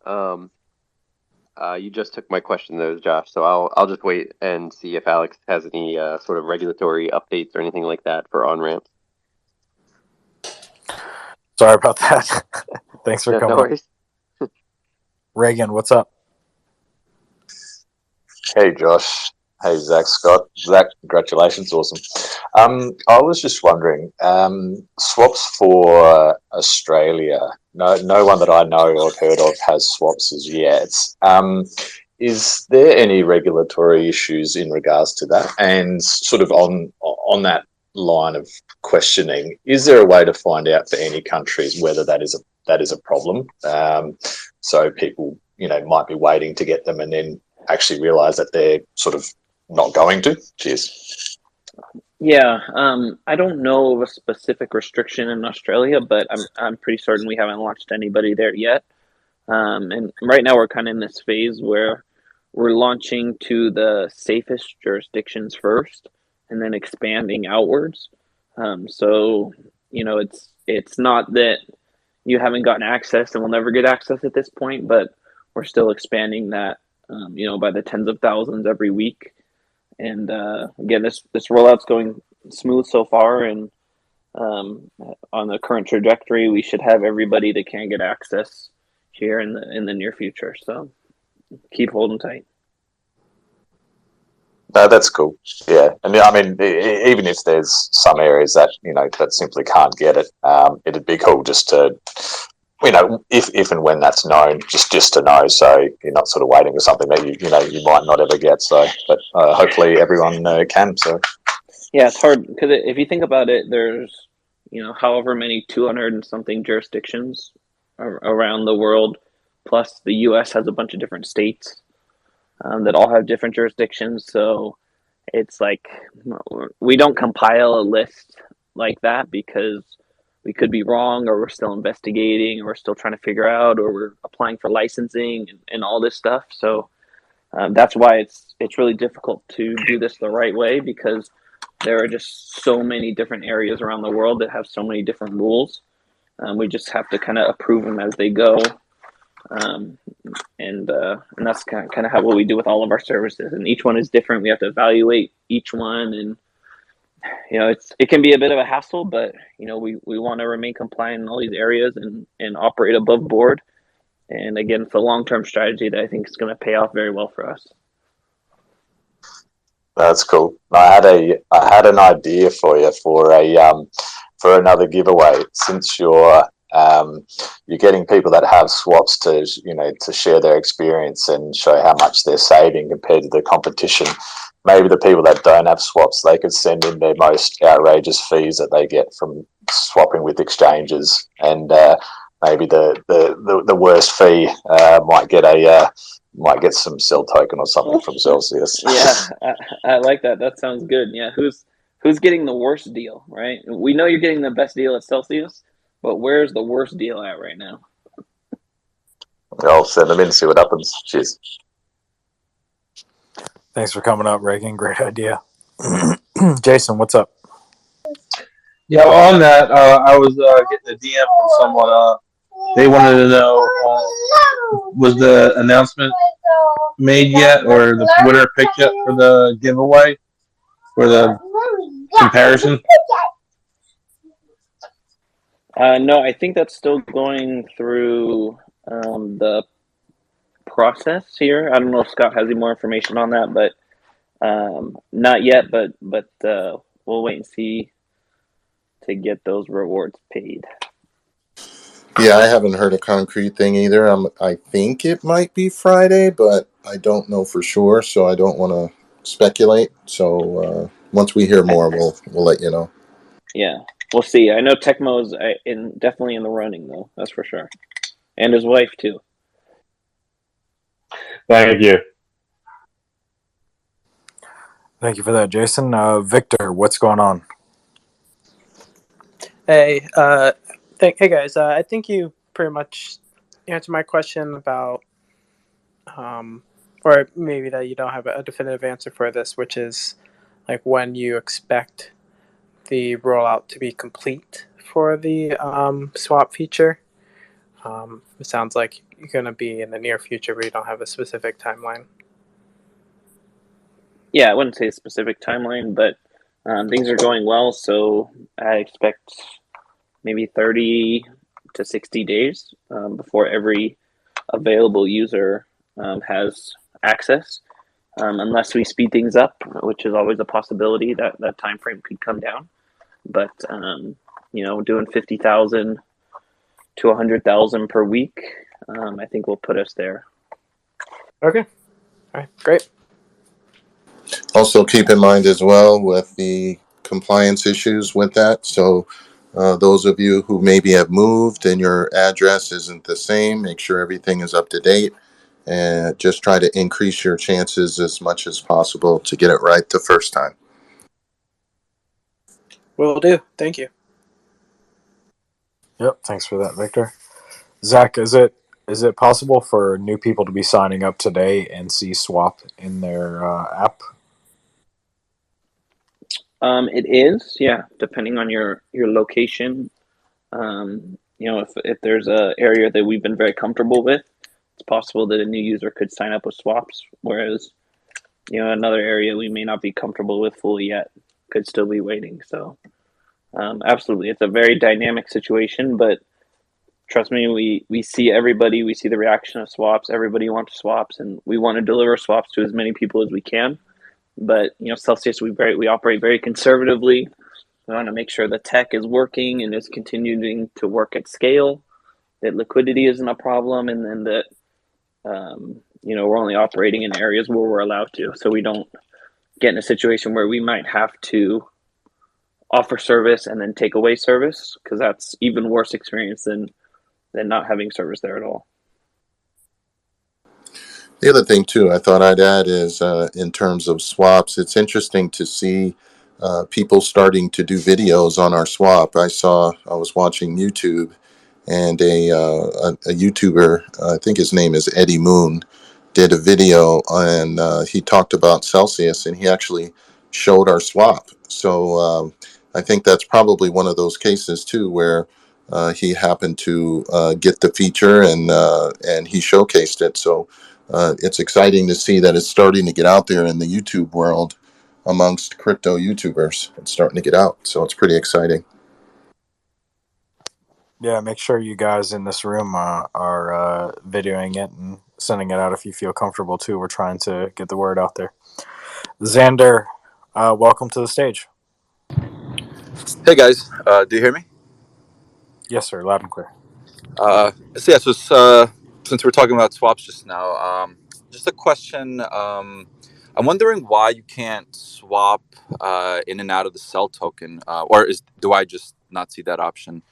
You just took my question there, Josh. So I'll just wait and see if Alex has any sort of regulatory updates or anything like that for Onramps. Sorry about that. Thanks for coming. No worries. Reagan, what's up? Hey, Josh. Hey, Zach, Scott. Zach, congratulations. Awesome. I was just wondering, swaps for Australia. No one that I know or have heard of has swaps as yet. Is there any regulatory issues in regards to that? And sort of on that line of questioning, is there a way to find out for any countries whether that is a problem? So people, might be waiting to get them and then actually realize that they're sort of not going to. Cheers. Yeah, I don't know of a specific restriction in Australia, but I'm pretty certain we haven't launched anybody there yet. And right now we're kind of in this phase where we're launching to the safest jurisdictions first, and then expanding outwards. So it's not that you haven't gotten access and will never get access at this point, but we're still expanding that, by the tens of thousands every week. And again, this rollout's going smooth so far, and on the current trajectory, we should have everybody that can get access here in the near future. So keep holding tight. No, that's cool. Yeah, and I mean, even if there's some areas that that simply can't get it, it'd be cool just to, if and when that's known, just to know, so you're not sort of waiting for something that you might not ever get. So, but hopefully everyone can. So. Yeah, it's hard because if you think about it, there's however many 200 and something jurisdictions around the world, plus the U.S. has a bunch of different states that all have different jurisdictions. So it's like we don't compile a list like that because we could be wrong, or we're still investigating, or we're still trying to figure out, or we're applying for licensing and all this stuff. So that's why it's really difficult to do this the right way, because there are just so many different areas around the world that have so many different rules. We just have to kind of approve them as they go. And that's kind of what we do with all of our services, and each one is different. We have to evaluate each one, and it can be a bit of a hassle, but we want to remain compliant in all these areas and operate above board. And again, it's a long-term strategy that I think is going to pay off very well for us. That's cool. I had an idea for you for another giveaway, since you're getting people that have swaps to share their experience and show how much they're saving compared to the competition. Maybe the people that don't have swaps, they could send in their most outrageous fees that they get from swapping with exchanges, and maybe the worst fee might get some Cell token or something from Celsius. Yeah, I like that. That sounds good. Yeah, who's getting the worst deal, right? We know you're getting the best deal at Celsius, but where's the worst deal at right now? I'll send them in and see what happens. Cheers. Thanks for coming up, Reagan. Great idea. Jason, what's up? Yeah, on that, I was getting a DM from someone. They wanted to know, was the announcement made yet, or the winner picked yet for the giveaway, for the comparison? No, I think that's still going through the process here. I don't know if Scott has any more information on that, but not yet. But we'll wait and see to get those rewards paid. Yeah, I haven't heard a concrete thing either. I think it might be Friday, but I don't know for sure, so I don't want to speculate. So once we hear more, we'll let you know. Yeah, we'll see. I know Tecmo's definitely in the running, though. That's for sure, and his wife too. Thank you. Thank you for that, Jason. Victor, what's going on? Hey, hey guys. I think you pretty much answered my question about, or maybe that you don't have a definitive answer for this, which is like when you expect the rollout to be complete for the swap feature? It sounds like you're going to be in the near future, but you don't have a specific timeline. Yeah, I wouldn't say a specific timeline, but things are going well. So I expect maybe 30 to 60 days before every available user has access. Unless we speed things up, which is always a possibility that time frame could come down. But doing 50,000 to 100,000 per week, I think will put us there. Okay. All right. Great. Also, keep in mind as well with the compliance issues with that. So, those of you who maybe have moved and your address isn't the same, make sure everything is up to date, and just try to increase your chances as much as possible to get it right the first time. Will do. Thank you. Yep, thanks for that, Victor. Zach, is it possible for new people to be signing up today and see Swap in their app? It is, yeah, depending on your location. If there's a area that we've been very comfortable with, it's possible that a new user could sign up with swaps, whereas another area we may not be comfortable with fully yet could still be waiting. So absolutely, it's a very dynamic situation, but trust me, we see everybody, we see the reaction of swaps. Everybody wants swaps, and we want to deliver swaps to as many people as we can. But Celsius, we operate very conservatively. We want to make sure the tech is working and is continuing to work at scale, that liquidity isn't a problem, and then that we're only operating in areas where we're allowed to, so we don't get in a situation where we might have to offer service and then take away service, because that's even worse experience than not having service there at all. The other thing too, I thought I'd add is in terms of swaps, it's interesting to see people starting to do videos on our swap. I was watching YouTube, and a YouTuber, I think his name is Eddie Moon, did a video, and he talked about Celsius, and he actually showed our swap. So I think that's probably one of those cases too where he happened to get the feature, and he showcased it. So it's exciting to see that it's starting to get out there in the YouTube world amongst crypto YouTubers. It's starting to get out, so it's pretty exciting. Yeah, make sure you guys in this room are videoing it and sending it out if you feel comfortable too. We're trying to get the word out there. Xander, welcome to the stage. Hey guys, do you hear me? Yes, sir, loud and clear. Since we're talking about swaps just now, just a question. I'm wondering why you can't swap in and out of the cell token, do I just not see that option?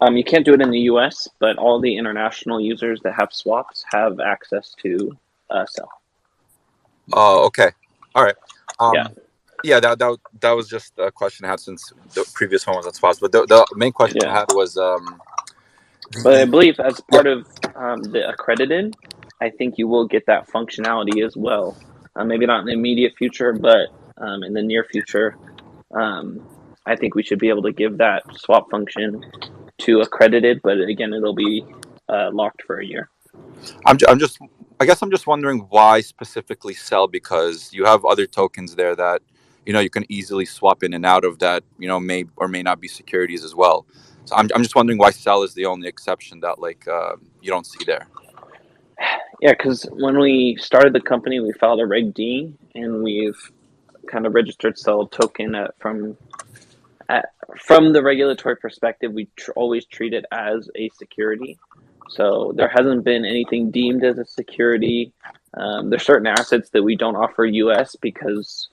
You can't do it in the U.S., but all the international users that have swaps have access to Cell. Oh, okay, all right. Yeah. Yeah, that was just a question I had since the previous one was on swaps. But the main question I had was, but I believe as part of the Accredited, I think you will get that functionality as well. Maybe not in the immediate future, but in the near future, I think we should be able to give that swap function to Accredited. But again, it'll be locked for a year. I guess I'm just wondering why specifically Cell, because you have other tokens there that you can easily swap in and out of that may or may not be securities as well. So I'm just wondering why Cell is the only exception that you don't see there. Yeah, because when we started the company, we filed a Reg D, and we've kind of registered Cell token from the regulatory perspective. We always treat it as a security. So there hasn't been anything deemed as a security. There's certain assets that we don't offer US because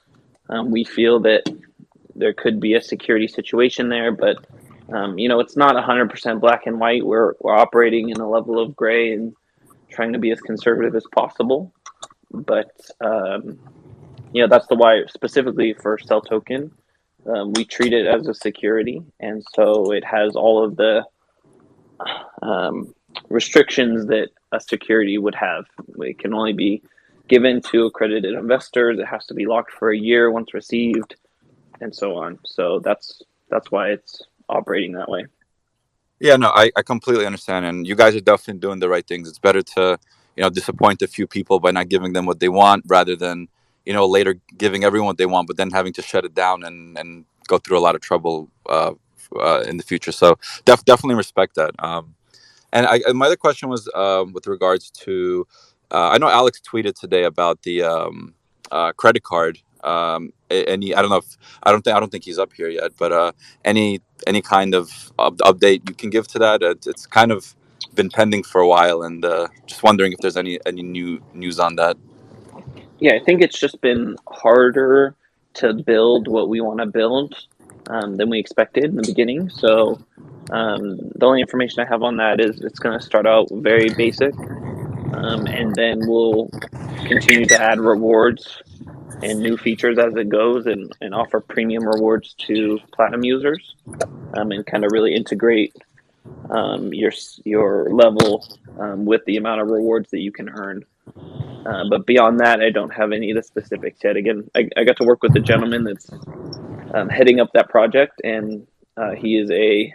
we feel that there could be a security situation there, but it's not 100% black and white. We're operating in a level of gray and trying to be as conservative as possible. But that's the why specifically for Cell token, we treat it as a security, and so it has all of the restrictions that a security would have. It can only be given to accredited investors. It has to be locked for a year once received. and so on. So that's why it's operating that way. Yeah, no, I completely understand, and you guys are definitely doing the right things. It's better to, disappoint a few people by not giving them what they want, rather than, later giving everyone what they want, but then having to shut it down and go through a lot of trouble in the future. So definitely respect that. And my other question was with regards to, I know Alex tweeted today about the credit card. Any, I don't know if I don't think he's up here yet, but any kind of update you can give to that? It's kind of been pending for a while, and just wondering if there's any new news on that. Yeah, I think it's just been harder to build what we want to build than we expected in the beginning. So the only information I have on that is it's going to start out very basic, and then we'll continue to add rewards and new features as it goes, and offer premium rewards to platinum users, and kind of really integrate your level with the amount of rewards that you can earn. But beyond that, I don't have any of the specifics yet. Again, I got to work with the gentleman that's heading up that project, and he is a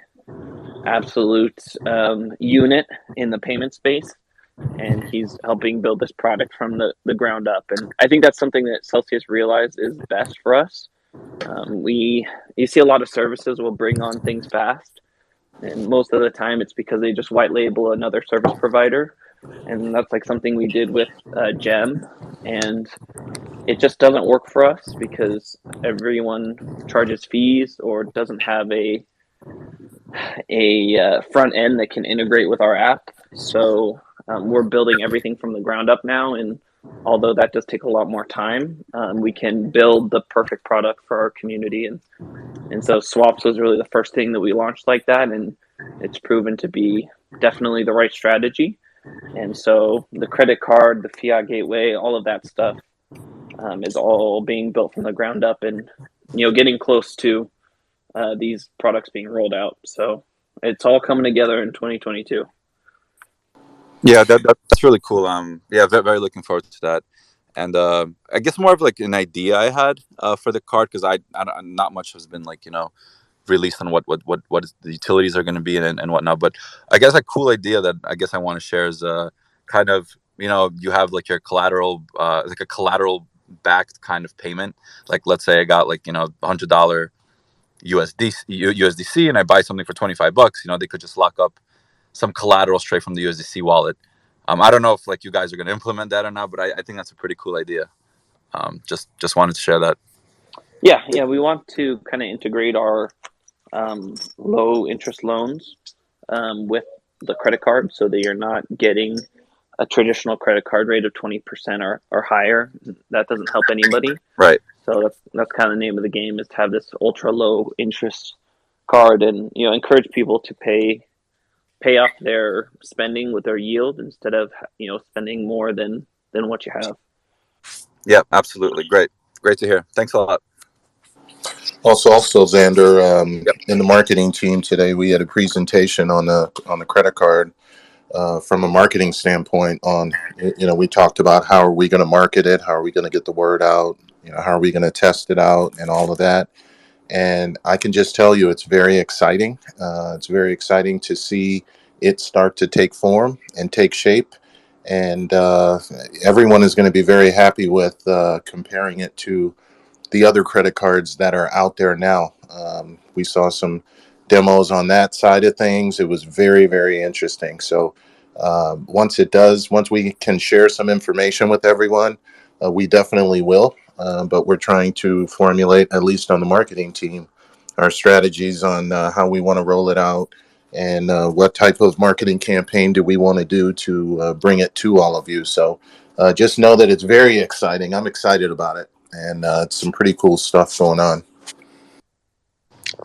absolute unit in the payment space, and he's helping build this product from the ground up. And I think that's something that Celsius realized is best for us. You see a lot of services will bring on things fast, and most of the time it's because they just white label another service provider, and that's like something we did with Gem, and it just doesn't work for us because everyone charges fees or doesn't have a front end that can integrate with our app. So we're building everything from the ground up now, and although that does take a lot more time, we can build the perfect product for our community. And so swaps was really the first thing that we launched like that, and it's proven to be definitely the right strategy. And so the credit card, the fiat gateway, all of that stuff is all being built from the ground up, and getting close to these products being rolled out. So it's all coming together in 2022. Yeah, that's really cool. Yeah, very looking forward to that. And I guess more of like an idea I had for the card, because not much has been like released on what the utilities are going to be and whatnot. But I guess a cool idea that I guess I want to share is kind of you have like your collateral, like a collateral backed kind of payment. Like let's say I got like $100 USDC and I buy something for $25. They could just lock up some collateral straight from the USDC wallet. I don't know if like you guys are going to implement that or not, but I think that's a pretty cool idea. Just wanted to share that. Yeah, we want to kind of integrate our low interest loans with the credit card, so that you're not getting a traditional credit card rate of 20% or higher. That doesn't help anybody. Right. So that's kind of the name of the game, is to have this ultra low interest card, and encourage people to pay off their spending with their yield instead of spending more than what you have. Yeah, absolutely. Great to hear. Thanks a lot. Also, Xander, in the marketing team today, we had a presentation on the credit card from a marketing standpoint. On we talked about how are we going to market it, how are we going to get the word out, how are we going to test it out, and all of that. And I can just tell you, it's very exciting. It's very exciting to see it start to take form and take shape. And everyone is going to be very happy with comparing it to the other credit cards that are out there now. We saw some demos on that side of things. It was very, very interesting. So once we can share some information with everyone, we definitely will. But we're trying to formulate, at least on the marketing team, our strategies on how we want to roll it out, and what type of marketing campaign do we want to do to bring it to all of you. So just know that it's very exciting. I'm excited about it, and it's some pretty cool stuff going on.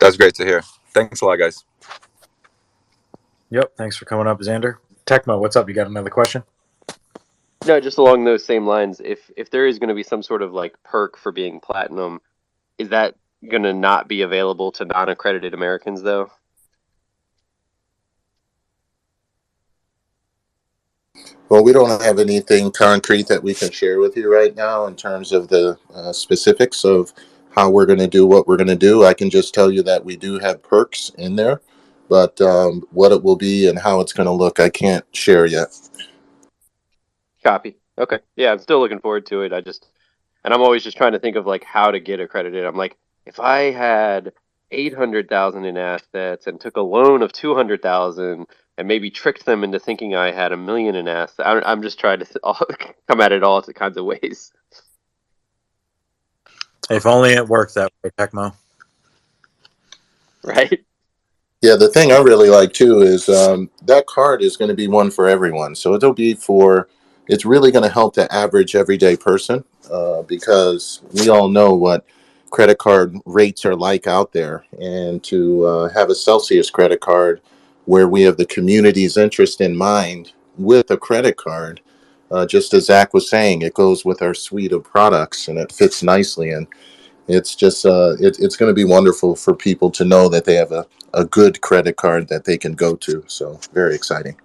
That's great to hear. Thanks a lot, guys. Yep. Thanks for coming up, Xander. Tecmo, what's up? You got another question? No, just along those same lines. If there is going to be some sort of like perk for being platinum, is that going to not be available to non-accredited Americans though? Well, we don't have anything concrete that we can share with you right now in terms of the specifics of how we're going to do what we're going to do. I can just tell you that we do have perks in there, but what it will be and how it's going to look, I can't share yet. Copy. Okay. Yeah, I'm still looking forward to it. And I'm always just trying to think of like how to get accredited. I'm like, if I had 800,000 in assets and took a loan of 200,000 and maybe tricked them into thinking I had $1 million in assets, I'm just trying to come at it all kinds of ways. If only it worked that way, Tecmo. Right? Yeah, the thing I really like too is that card is going to be one for everyone. So it's really going to help the average everyday person because we all know what credit card rates are like out there. And to have a Celsius credit card where we have the community's interest in mind with a credit card, just as Zach was saying, it goes with our suite of products and it fits nicely. And it's just it's going to be wonderful for people to know that they have a good credit card that they can go to. So very exciting.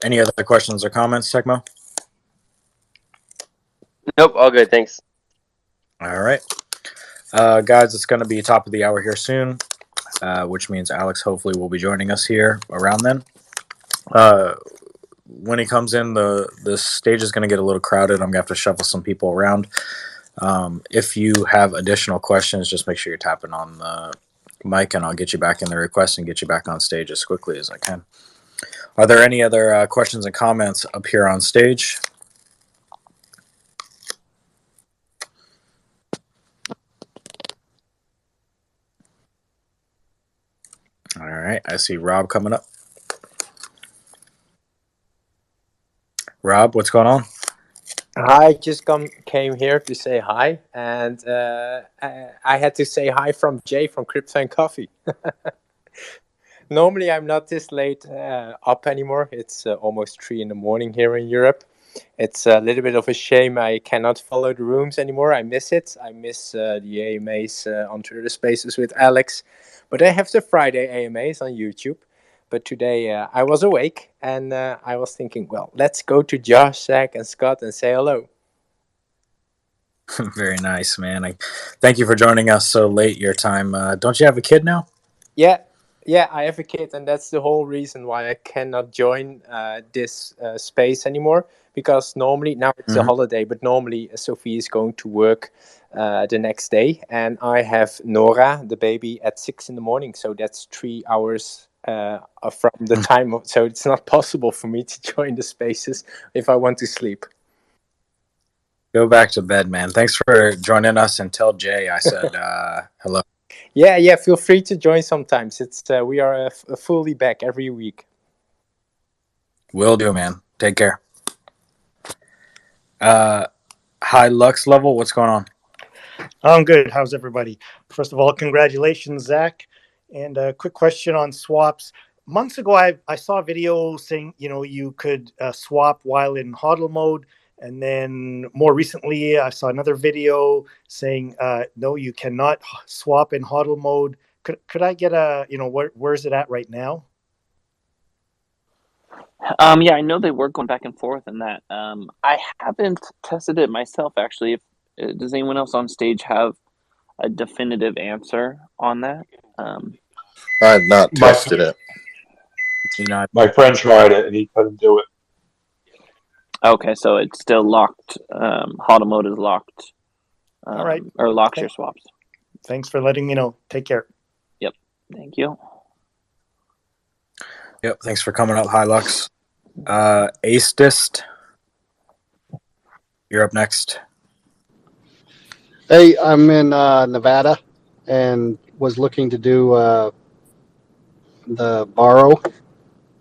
Any other questions or comments, Tecmo? Nope, all good. Thanks. All right. Guys, it's going to be top of the hour here soon, which means Alex hopefully will be joining us here around then. When he comes in, the stage is going to get a little crowded. I'm going to have to shuffle some people around. If you have additional questions, just make sure you're tapping on the mic, and I'll get you back in the request and get you back on stage as quickly as I can. Are there any other questions and comments up here on stage? All right, I see Rob coming up. Rob, what's going on? I just came here to say hi, and I had to say hi from Jay from Crypto and Coffee. Normally, I'm not this late up anymore. It's almost 3 in the morning here in Europe. It's a little bit of a shame I cannot follow the rooms anymore. I miss it. I miss the AMAs on Twitter Spaces with Alex. But I have the Friday AMAs on YouTube. But today I was awake and I was thinking, well, let's go to Josh, Zach, and Scott and say hello. Very nice, man. Thank you for joining us so late your time. Don't you have a kid now? Yeah, I have a kid, and that's the whole reason why I cannot join this space anymore. Because normally, now it's a holiday, but normally Sophie is going to work the next day, and I have Nora, the baby, at 6 in the morning. So that's 3 hours from the time. So it's not possible for me to join the spaces if I want to sleep. Go back to bed, man. Thanks for joining us, and tell Jay I said hello. Yeah. Feel free to join sometimes. It's we are fully back every week. Will do, man. Take care. High Lux level, what's going on? I'm good. How's everybody? First of all, congratulations, Zach. And a quick question on swaps. Months ago, I saw a video saying, you could swap while in HODL mode. And then more recently, I saw another video saying, no, you cannot swap in HODL mode. Could I get where's it at right now? Yeah, I know they were going back and forth in that. I haven't tested it myself, actually. Does anyone else on stage have a definitive answer on that? I have not tested it. My friend tried it and he couldn't do it. Okay, so it's still locked. HODL mode is locked. All right. Or locks your swaps. Thanks for letting me know. Take care. Yep. Thank you. Yep. Thanks for coming up, Hilux. Acedist, you're up next. Hey, I'm in Nevada and was looking to do the borrow,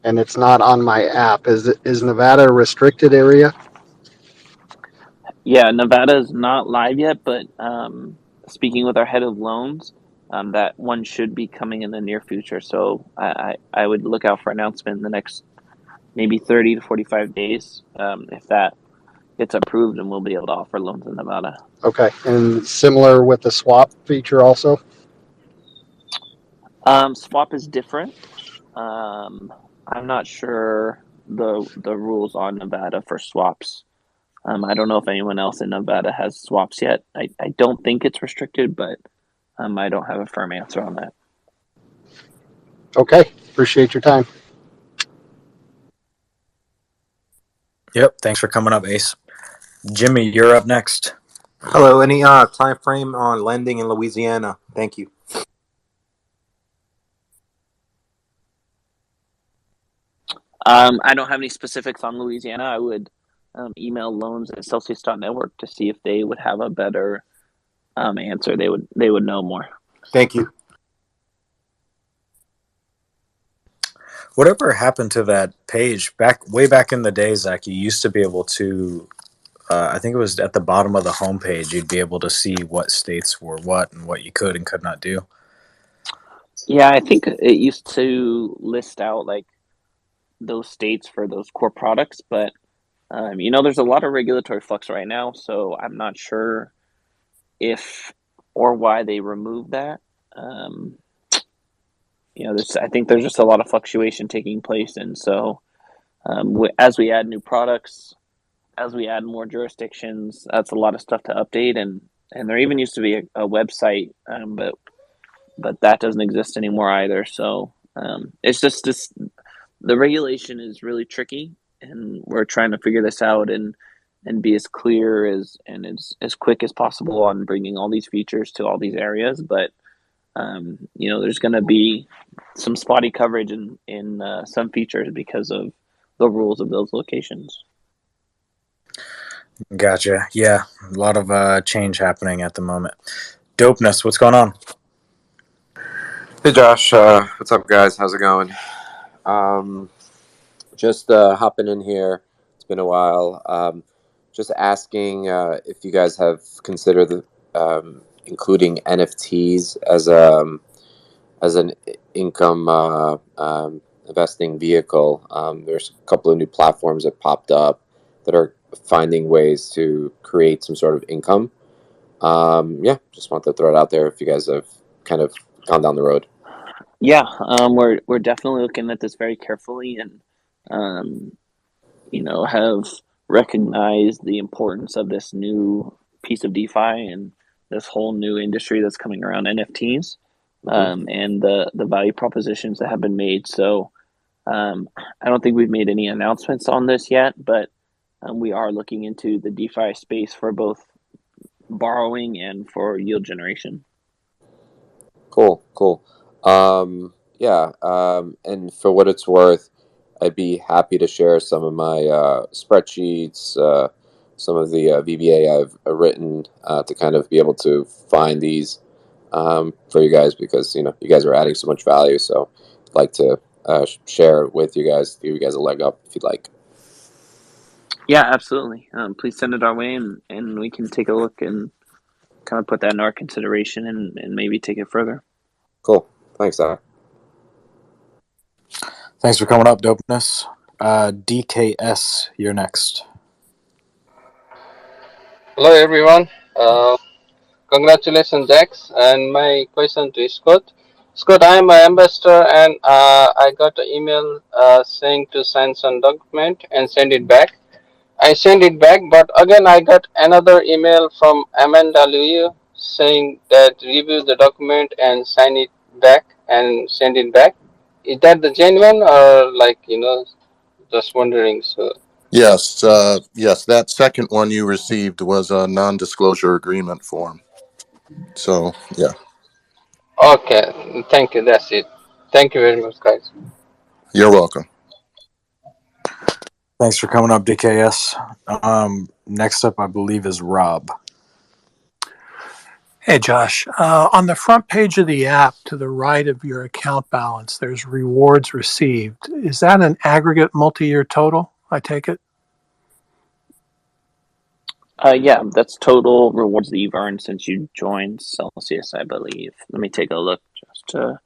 and it's not on my app. Is Nevada a restricted area? Yeah, Nevada is not live yet, but speaking with our head of loans, that one should be coming in the near future. So I would look out for announcement in the next maybe 30 to 45 days. If that gets approved, and we'll be able to offer loans in Nevada. Okay, and similar with the swap feature also? Swap is different. I'm not sure the rules on Nevada for swaps. I don't know if anyone else in Nevada has swaps yet. I don't think it's restricted, but I don't have a firm answer on that. Okay, appreciate your time. Yep. Thanks for coming up, Ace. Jimmy, you're up next. Hello. Any time frame on lending in Louisiana? Thank you. I don't have any specifics on Louisiana. I would email loans@celsius.network to see if they would have a better answer. They would know more. Thank you. Whatever happened to that page way back in the day, Zach? You used to be able to. I think it was at the bottom of the homepage. You'd be able to see what states were what and what you could and could not do. Yeah, I think it used to list out like those states for those core products, but there's a lot of regulatory flux right now, so I'm not sure if or why they removed that. I think there's just a lot of fluctuation taking place, and so as we add new products, as we add more jurisdictions, that's a lot of stuff to update, and there even used to be a website, but that doesn't exist anymore either. So it's just this. The regulation is really tricky, and we're trying to figure this out and be as clear as quick as possible on bringing all these features to all these areas. But there's going to be some spotty coverage in some features because of the rules of those locations. Gotcha. Yeah, a lot of change happening at the moment. Dopeness, what's going on? Hey Josh, what's up guys? How's it going? Just hopping in here. It's been a while. Just asking if you guys have considered including NFTs as an income investing vehicle. There's a couple of new platforms that popped up that are finding ways to create some sort of income. Just want to throw it out there if you guys have kind of gone down the road. Yeah, we're definitely looking at this very carefully, and have recognized the importance of this new piece of DeFi and this whole new industry that's coming around NFTs, and the value propositions that have been made. So I don't think we've made any announcements on this yet, but we are looking into the DeFi space for both borrowing and for yield generation. Cool. And for what it's worth, I'd be happy to share some of my spreadsheets, some of the VBA I've written to kind of be able to find these for you guys, because you guys are adding so much value. So I'd like to share with you guys, give you guys a leg up if you'd like. Yeah, absolutely. Please send it our way, and we can take a look and kind of put that in our consideration and maybe take it further. Cool. Thanks, Doc. Thanks for coming up, Dopeness. DKS, you're next. Hello, everyone. Congratulations, Jax. And my question to Scott. Scott, I am an ambassador, and I got an email saying to sign some document and send it back. I sent it back, but again I got another email from Amanda Louis saying that review the document and sign it back and send it back. Is that the genuine, or just wondering? So Yes, that second one you received was a non-disclosure agreement form. So, yeah. okay, thank you. That's it. Thank you very much, guys. You're welcome. Thanks for coming up, DKS. Next up, I believe, is Rob. Hey, Josh. On the front page of the app to the right of your account balance, there's rewards received. Is that an aggregate multi-year total, I take it? Yeah, that's total rewards that you've earned since you joined Celsius, I believe. Let me take a look just to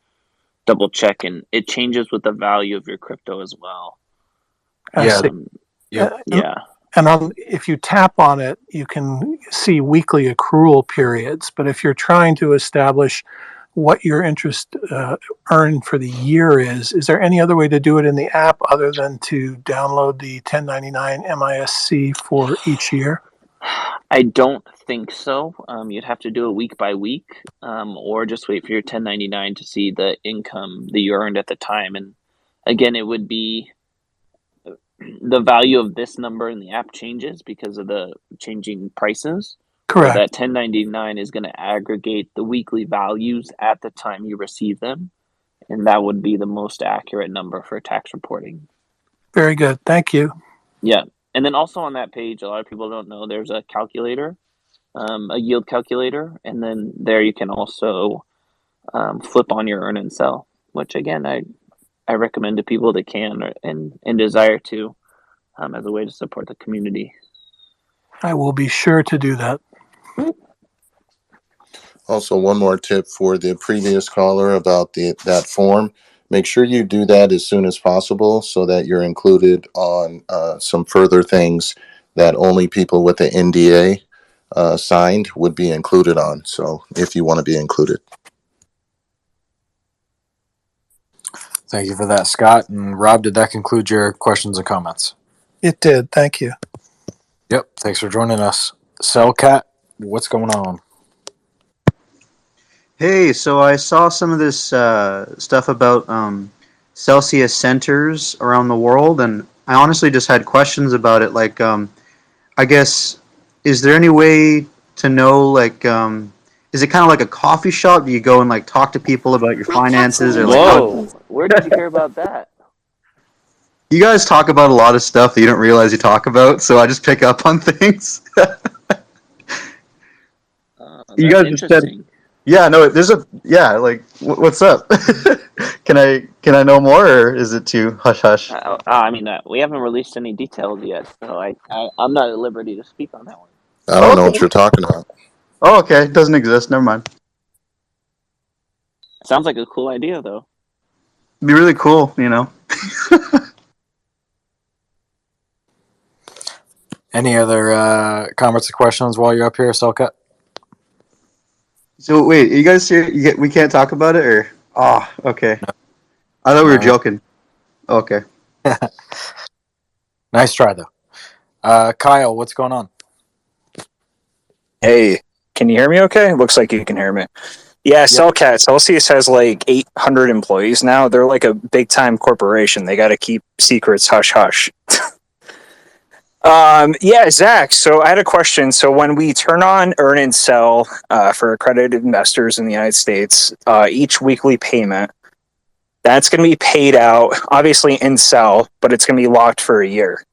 double check, and it changes with the value of your crypto as well. Yeah. And if you tap on it, you can see weekly accrual periods. But if you're trying to establish what your interest earned for the year is. Is there any other way to do it in the app other than to download the 1099 MISC for each year? I don't think so. You'd have to do it week by week, or just wait for your 1099 to see the income that you earned at the time. And again, it would be the value of this number in the app changes because of the changing prices. Correct. So that 1099 is going to aggregate the weekly values at the time you receive them, and that would be the most accurate number for tax reporting. Very good. Thank you. Yeah. And then also on that page, a lot of people don't know there's a calculator, a yield calculator, and then there you can also flip on your earn and sell, which again, I recommend to people that can and desire to, as a way to support the community. I will be sure to do that. Also, one more tip for the previous caller about that form. Make sure you do that as soon as possible so that you're included on some further things that only people with the NDA signed would be included on. So if you want to be included. Thank you for that, Scott. And Rob, did that conclude your questions and comments? It did. Thank you. Yep. Thanks for joining us. Cellcat, what's going on? Hey, so I saw some of this stuff about Celsius centers around the world, and I honestly just had questions about it. Like, I guess, is there any way to know, like, is it kind of like a coffee shop? Do you go and like talk to people about your finances, or like? Whoa, where did you hear about that? You guys talk about a lot of stuff that you don't realize you talk about, so I just pick up on things. You guys just said. Yeah, no, there's a, yeah, like, what's up? Can I know more, or is it too hush-hush? I mean, we haven't released any details yet, so I'm not at liberty to speak on that one. I don't know what you're talking about. Oh, okay, it doesn't exist, never mind. Sounds like a cool idea, though. It'd be really cool, you know? Any other comments or questions while you're up here, Cellcat? So, wait, you guys here, we can't talk about it, or? Oh, okay. I thought we were joking. Okay. Nice try, though. Kyle, what's going on? Hey, can you hear me okay? Looks like you can hear me. Yeah, Cellcat. Celsius has like 800 employees now. They're like a big time corporation. They got to keep secrets hush hush. Yeah, Zach. So I had a question. So when we turn on Earn and Sell for accredited investors in the United States, each weekly payment, that's going to be paid out, obviously in Sell, but it's going to be locked for a year.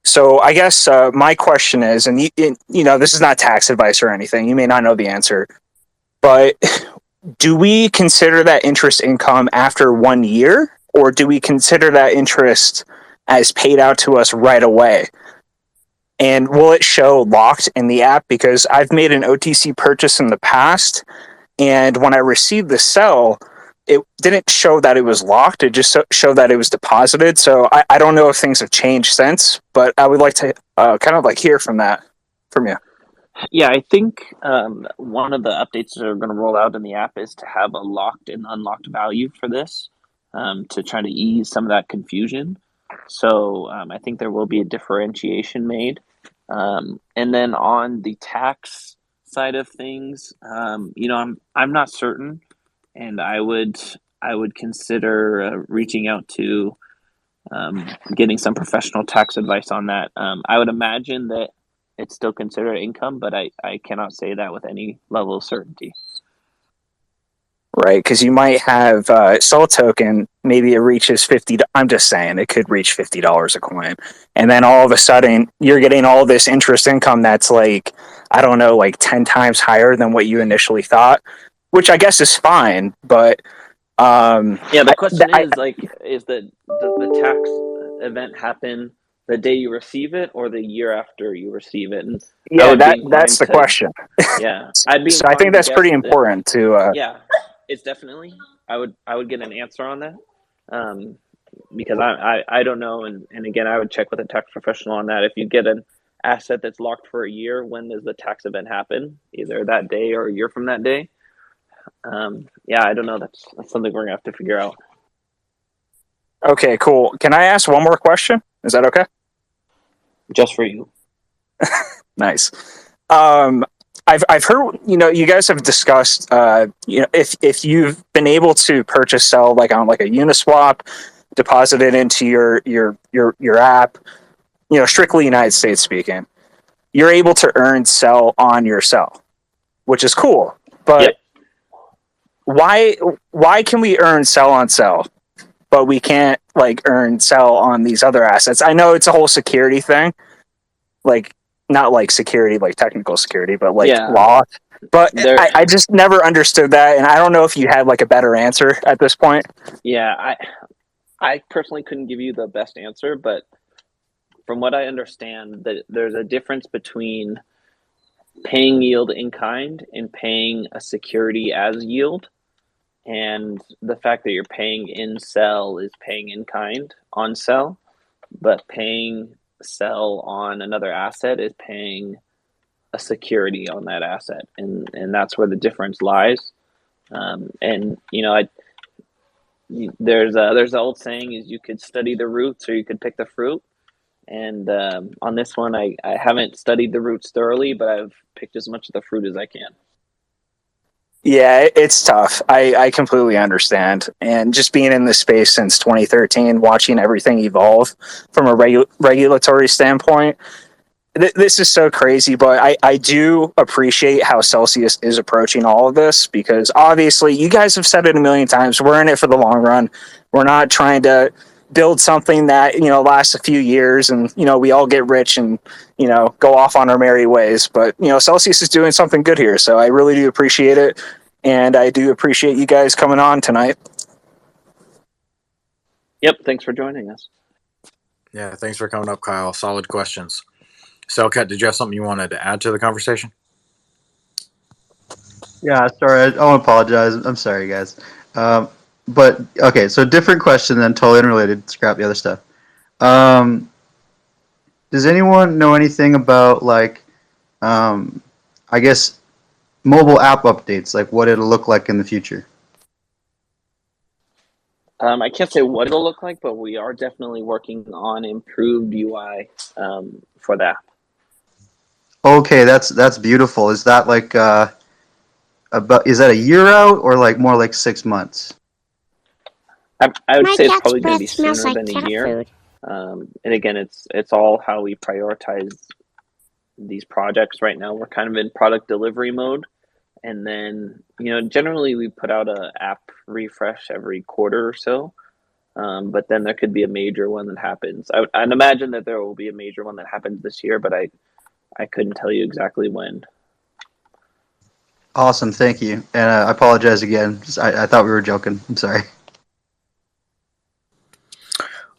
So I guess my question is, and you know, this is not tax advice or anything. You may not know the answer, but do we consider that interest income after 1 year, or do we consider that interest as paid out to us right away? And will it show locked in the app? Because I've made an OTC purchase in the past, and when I received the sell, it didn't show that it was locked. It just showed that it was deposited. So I don't know if things have changed since, but I would like to kind of like hear from you. Yeah, I think one of the updates that are going to roll out in the app is to have a locked and unlocked value for this, to try to ease some of that confusion. So I think there will be a differentiation made. And then on the tax side of things, you know, I'm not certain, and I would consider reaching out to getting some professional tax advice on that. I would imagine that it's still considered income, but I cannot say that with any level of certainty. Right, because you might have sell token, maybe it reaches $50. I'm just saying it could reach $50 a coin, and then all of a sudden you're getting all this interest income that's like, I don't know, like 10 times higher than what you initially thought, which I guess is fine. But yeah, the question is that does the tax event happen the day you receive it or the year after you receive it? And yeah, that's the question. Yeah, I'd be. So I think that's pretty important to. Yeah, it's definitely. I would get an answer on that, because I don't know, and again I would check with a tax professional on that. If you get an asset that's locked for a year, when does the tax event happen? Either that day or a year from that day. Yeah, I don't know. That's something we're gonna have to figure out. Okay, cool. Can I ask one more question? Is that okay? Just for you. Nice. I've heard, you guys have discussed, if you've been able to purchase Cell like on like a Uniswap, deposit it into your app, strictly United States speaking, you're able to earn Cell on your Cell, which is cool. But why can we earn Cell on Cell, but we can't like earn Cell on these other assets? I know it's a whole security thing, like not like security, like technical security, but like law. But I just never understood that, and I don't know if you had like a better answer at this point. Yeah, I personally couldn't give you the best answer, but from what I understand, that there's a difference between paying yield in kind and paying a security as yield. And the fact that you're paying in Cell is paying in kind on Cell, but paying Cell on another asset is paying a security on that asset, and that's where the difference lies. And there's the old saying is you could study the roots or you could pick the fruit. And on this one, I haven't studied the roots thoroughly, but I've picked as much of the fruit as I can. Yeah, it's tough. I completely understand. And just being in this space since 2013, watching everything evolve from a regulatory standpoint, this is so crazy. But I do appreciate how Celsius is approaching all of this, because obviously you guys have said it a million times. We're in it for the long run. We're not trying to build something that lasts a few years and we all get rich and go off on our merry ways. But Celsius is doing something good here, so I really do appreciate it, and I do appreciate you guys coming on tonight. Yep, thanks for joining us. Yeah, thanks for coming up, Kyle. Solid questions. Cellcat, did you have something you wanted to add to the conversation? Yeah, sorry. I want to apologize. I'm sorry, guys. But okay, so different question then, totally unrelated. Scrap the other stuff. Does anyone know anything about I guess mobile app updates, like what it'll look like in the future? I can't say what it'll look like, but we are definitely working on improved UI for that. Okay, that's beautiful. Is that like is that a year out or like more like 6 months? I would say it's probably going to be sooner than a year. And again, it's all how we prioritize these projects right now. We're kind of in product delivery mode, and then generally we put out a app refresh every quarter or so. But then there could be a major one that happens. I'd imagine that there will be a major one that happens this year, but I couldn't tell you exactly when. Awesome, thank you. And I apologize again. I thought we were joking. I'm sorry.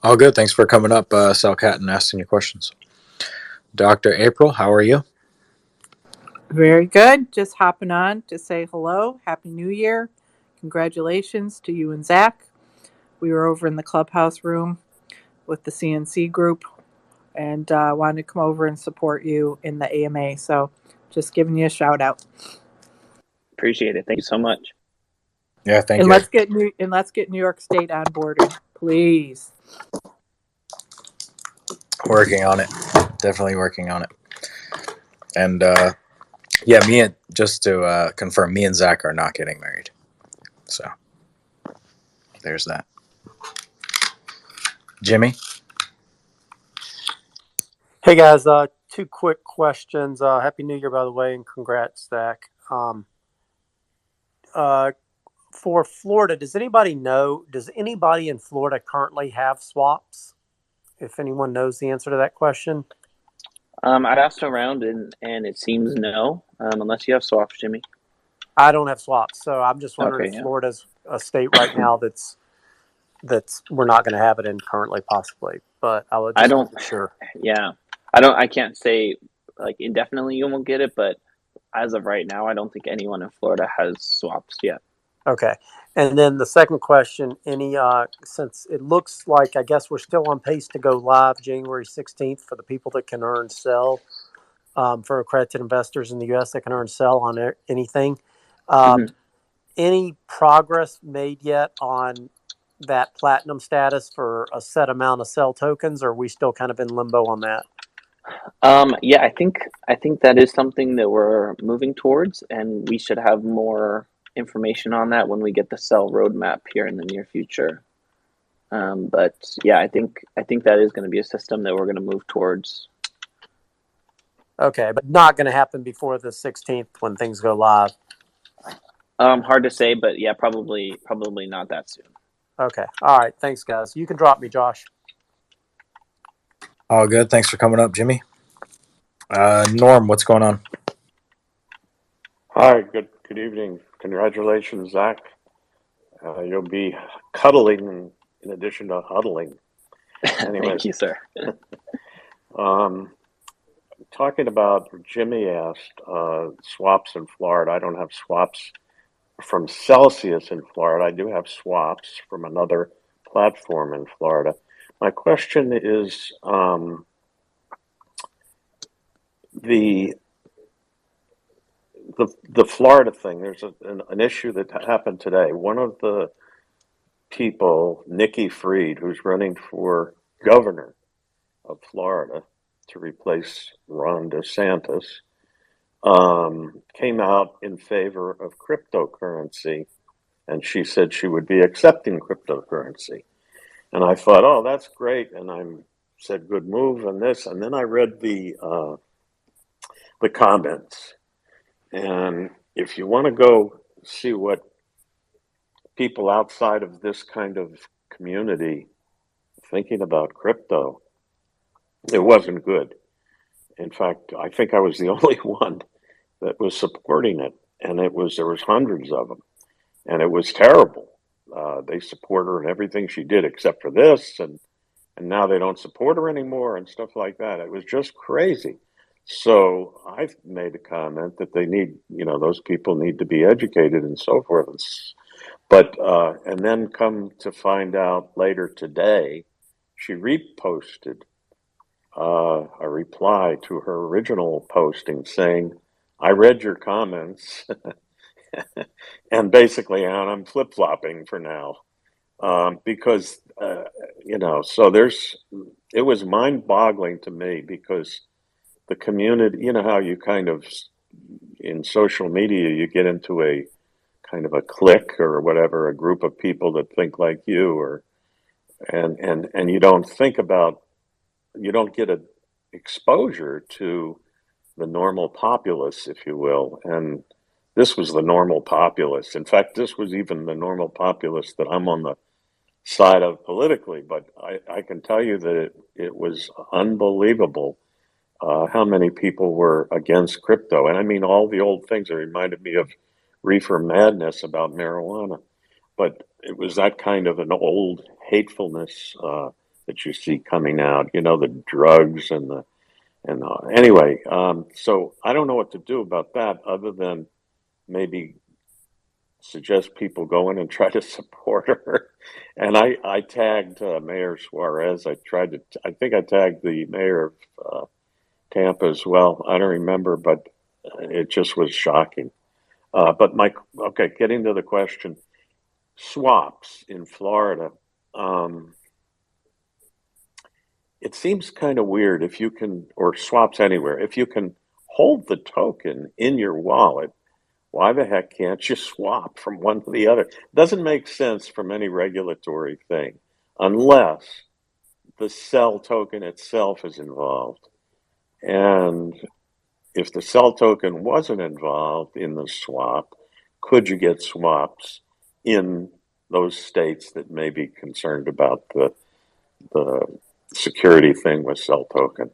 All good. Thanks for coming up, Cellcat, and asking your questions. Dr. April, how are you? Very good. Just hopping on to say hello. Happy New Year. Congratulations to you and Zach. We were over in the clubhouse room with the CNC group and wanted to come over and support you in the AMA. So just giving you a shout out. Appreciate it. Thank you so much. Yeah, thank and you. Let's get New York State on board, please. Working on it. Definitely working on it. And yeah, just to confirm, me and Zach are not getting married. So there's that. Jimmy? Hey guys, two quick questions. Happy New Year, by the way, and congrats, Zach. For Florida, does anybody in Florida currently have swaps? If anyone knows the answer to that question. I'd asked around and it seems no, unless you have swaps, Jimmy. I don't have swaps, so I'm just wondering Okay, if Florida's a state right now that's we're not going to have it in currently, possibly. But I don't be sure. Yeah, I can't say like indefinitely you won't get it, but as of right now, I don't think anyone in Florida has swaps yet. Okay. And then the second question, since it looks like, I guess we're still on pace to go live January 16th for the people that can earn Cell, for accredited investors in the U.S. that can earn Cell on anything. any progress made yet on that platinum status for a set amount of cell tokens, or are we still kind of in limbo on that? Yeah, I think that is something that we're moving towards, and we should have more information on that when we get the cell roadmap here in the near future. But yeah, I think that is going to be a system that we're going to move towards. Okay, but not going to happen before the 16th when things go live. Hard to say, but yeah, probably not that soon. Okay, all right. Thanks, guys. You can drop me, Josh. All good. Thanks for coming up, Jimmy. Norm, what's going on? Hi, good evening. Congratulations, Zach. You'll be cuddling in addition to huddling. Anyway, Thank you, sir. Talking about, Jimmy asked, swaps in Florida. I don't have swaps from Celsius in Florida. I do have swaps from another platform in Florida. My question is, the Florida thing, there's an issue that happened today. One of the people, Nikki Fried, who's running for governor of Florida to replace Ron DeSantis, came out in favor of cryptocurrency, and she said she would be accepting cryptocurrency. And I thought, oh, that's great, and I said, good move and this, and then I read the comments. And if you want to go see what people outside of this kind of community thinking about crypto, it wasn't good. In fact, I think I was the only one that was supporting it, and there was hundreds of them, and it was terrible. They support her in everything she did except for this, and now they don't support her anymore and stuff like that. It was just crazy. So I made a comment that they need, those people need to be educated and so forth. But and then come to find out later today, she reposted a reply to her original posting saying, I read your comments and basically I'm flip-flopping for now. Because, so it was mind-boggling to me because the community, you know how you kind of, in social media, you get into a kind of a clique or whatever, a group of people that think like you, and you don't think about, you don't get an exposure to the normal populace, if you will. And this was the normal populace. In fact, this was even the normal populace that I'm on the side of politically, but I can tell you that it was unbelievable how many people were against crypto. And I mean, all the old things. It reminded me of reefer madness about marijuana. But it was that kind of an old hatefulness that you see coming out, the drugs anyway, so I don't know what to do about that other than maybe suggest people go in and try to support her. And I tagged Mayor Suarez. I think I tagged the mayor of Tampa as well. I don't remember, but it just was shocking. But getting to the question, swaps in Florida. It seems kind of weird if you can, or swaps anywhere, if you can hold the token in your wallet, why the heck can't you swap from one to the other? Doesn't make sense from any regulatory thing unless the cell token itself is involved. And if the cell token wasn't involved in the swap, could you get swaps in those states that may be concerned about the security thing with cell token?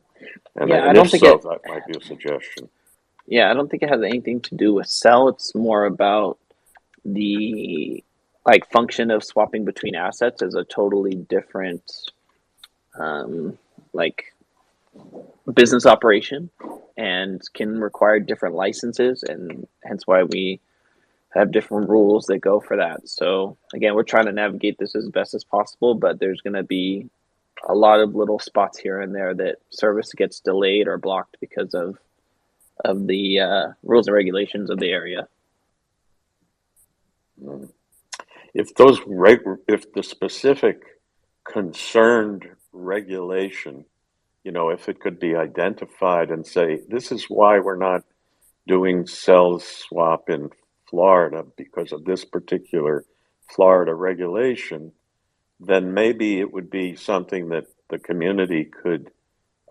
And if so, that might be a suggestion. Yeah, I don't think it has anything to do with cell. It's more about the function of swapping between assets as a totally different business operation, and can require different licenses, and hence why we have different rules that go for that. So again, we're trying to navigate this as best as possible, but there's going to be a lot of little spots here and there that service gets delayed or blocked because of the rules and regulations of the area. Mm. If the specific concerned regulation, if it could be identified and say, this is why we're not doing cells swap in Florida because of this particular Florida regulation, then maybe it would be something that the community could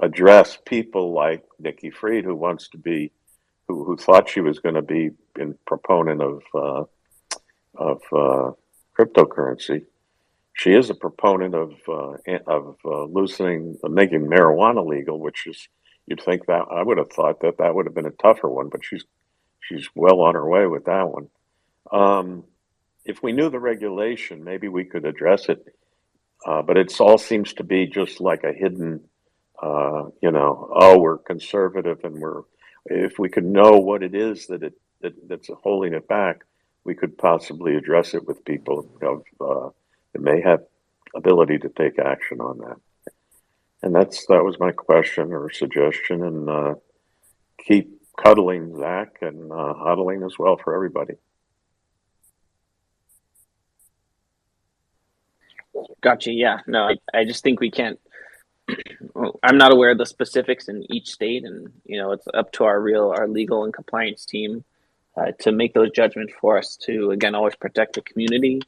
address. People like Nikki Fried, who thought she was going to be a proponent of cryptocurrency. She is a proponent of making marijuana legal, which is, you'd think that I would have thought that would have been a tougher one, but she's well on her way with that one. If we knew the regulation, maybe we could address it, but it all seems to be just like a hidden, we're conservative and if we could know what it is that's holding it back, we could possibly address it with people that may have ability to take action on that. And that was my question or suggestion, and keep cuddling, Zach, and HODLing as well for everybody. Gotcha. Yeah. No, I just think we can't. I'm not aware of the specifics in each state, and it's up to our legal and compliance team to make those judgments for us to, again, always protect the community,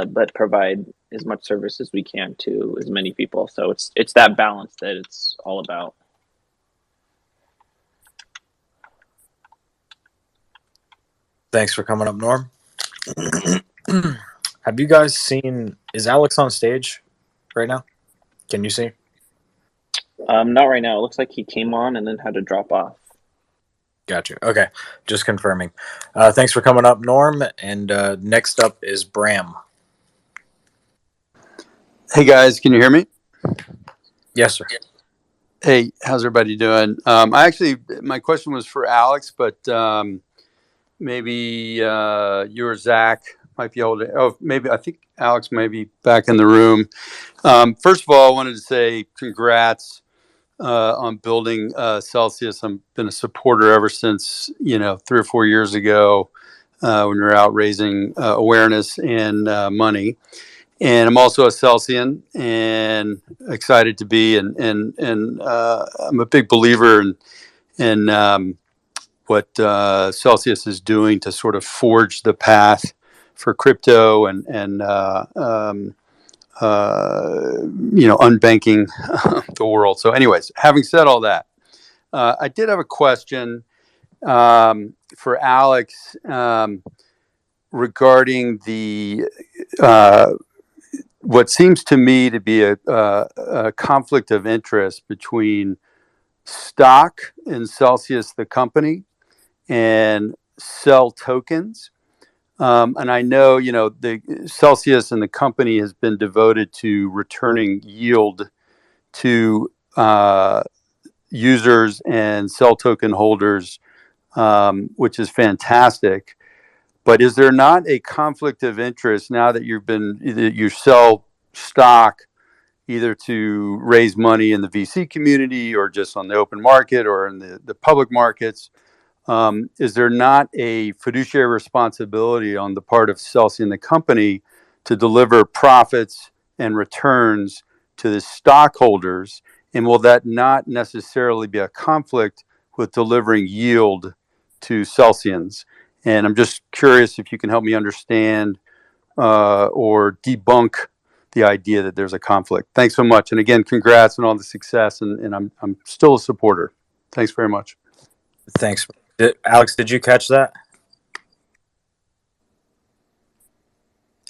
but provide as much service as we can to as many people. So it's that balance that it's all about. Thanks for coming up, Norm. Have you guys seen? Is Alex on stage right now? Can you see? Not right now. It looks like he came on and then had to drop off. Gotcha. Okay, just confirming. Thanks for coming up, Norm. And next up is Bram. Hey guys, can you hear me? Yes, sir. Hey, how's everybody doing? My question was for Alex, but maybe you or Zach might be able to. Oh, maybe I think Alex may be back in the room. First of all, I wanted to say congrats on building Celsius. I've been a supporter ever since 3 or 4 years ago when we were out raising awareness and money. And I'm also a Celsian and excited to be, and I'm a big believer in what Celsius is doing to sort of forge the path for crypto and unbanking the world. So, anyways, having said all that, I did have a question for Alex regarding the what seems to me to be a conflict of interest between stock in Celsius, the company, and Cell tokens. And I know, the Celsius and the company has been devoted to returning yield to users and Cell token holders, which is fantastic. But is there not a conflict of interest now that you sell stock either to raise money in the VC community or just on the open market or in the public markets? Is there not a fiduciary responsibility on the part of Celsius and the company to deliver profits and returns to the stockholders? And will that not necessarily be a conflict with delivering yield to Celsians? And I'm just curious if you can help me understand or debunk the idea that there's a conflict. Thanks so much. And again, congrats on all the success. And I'm still a supporter. Thanks very much. Thanks. Alex, did you catch that?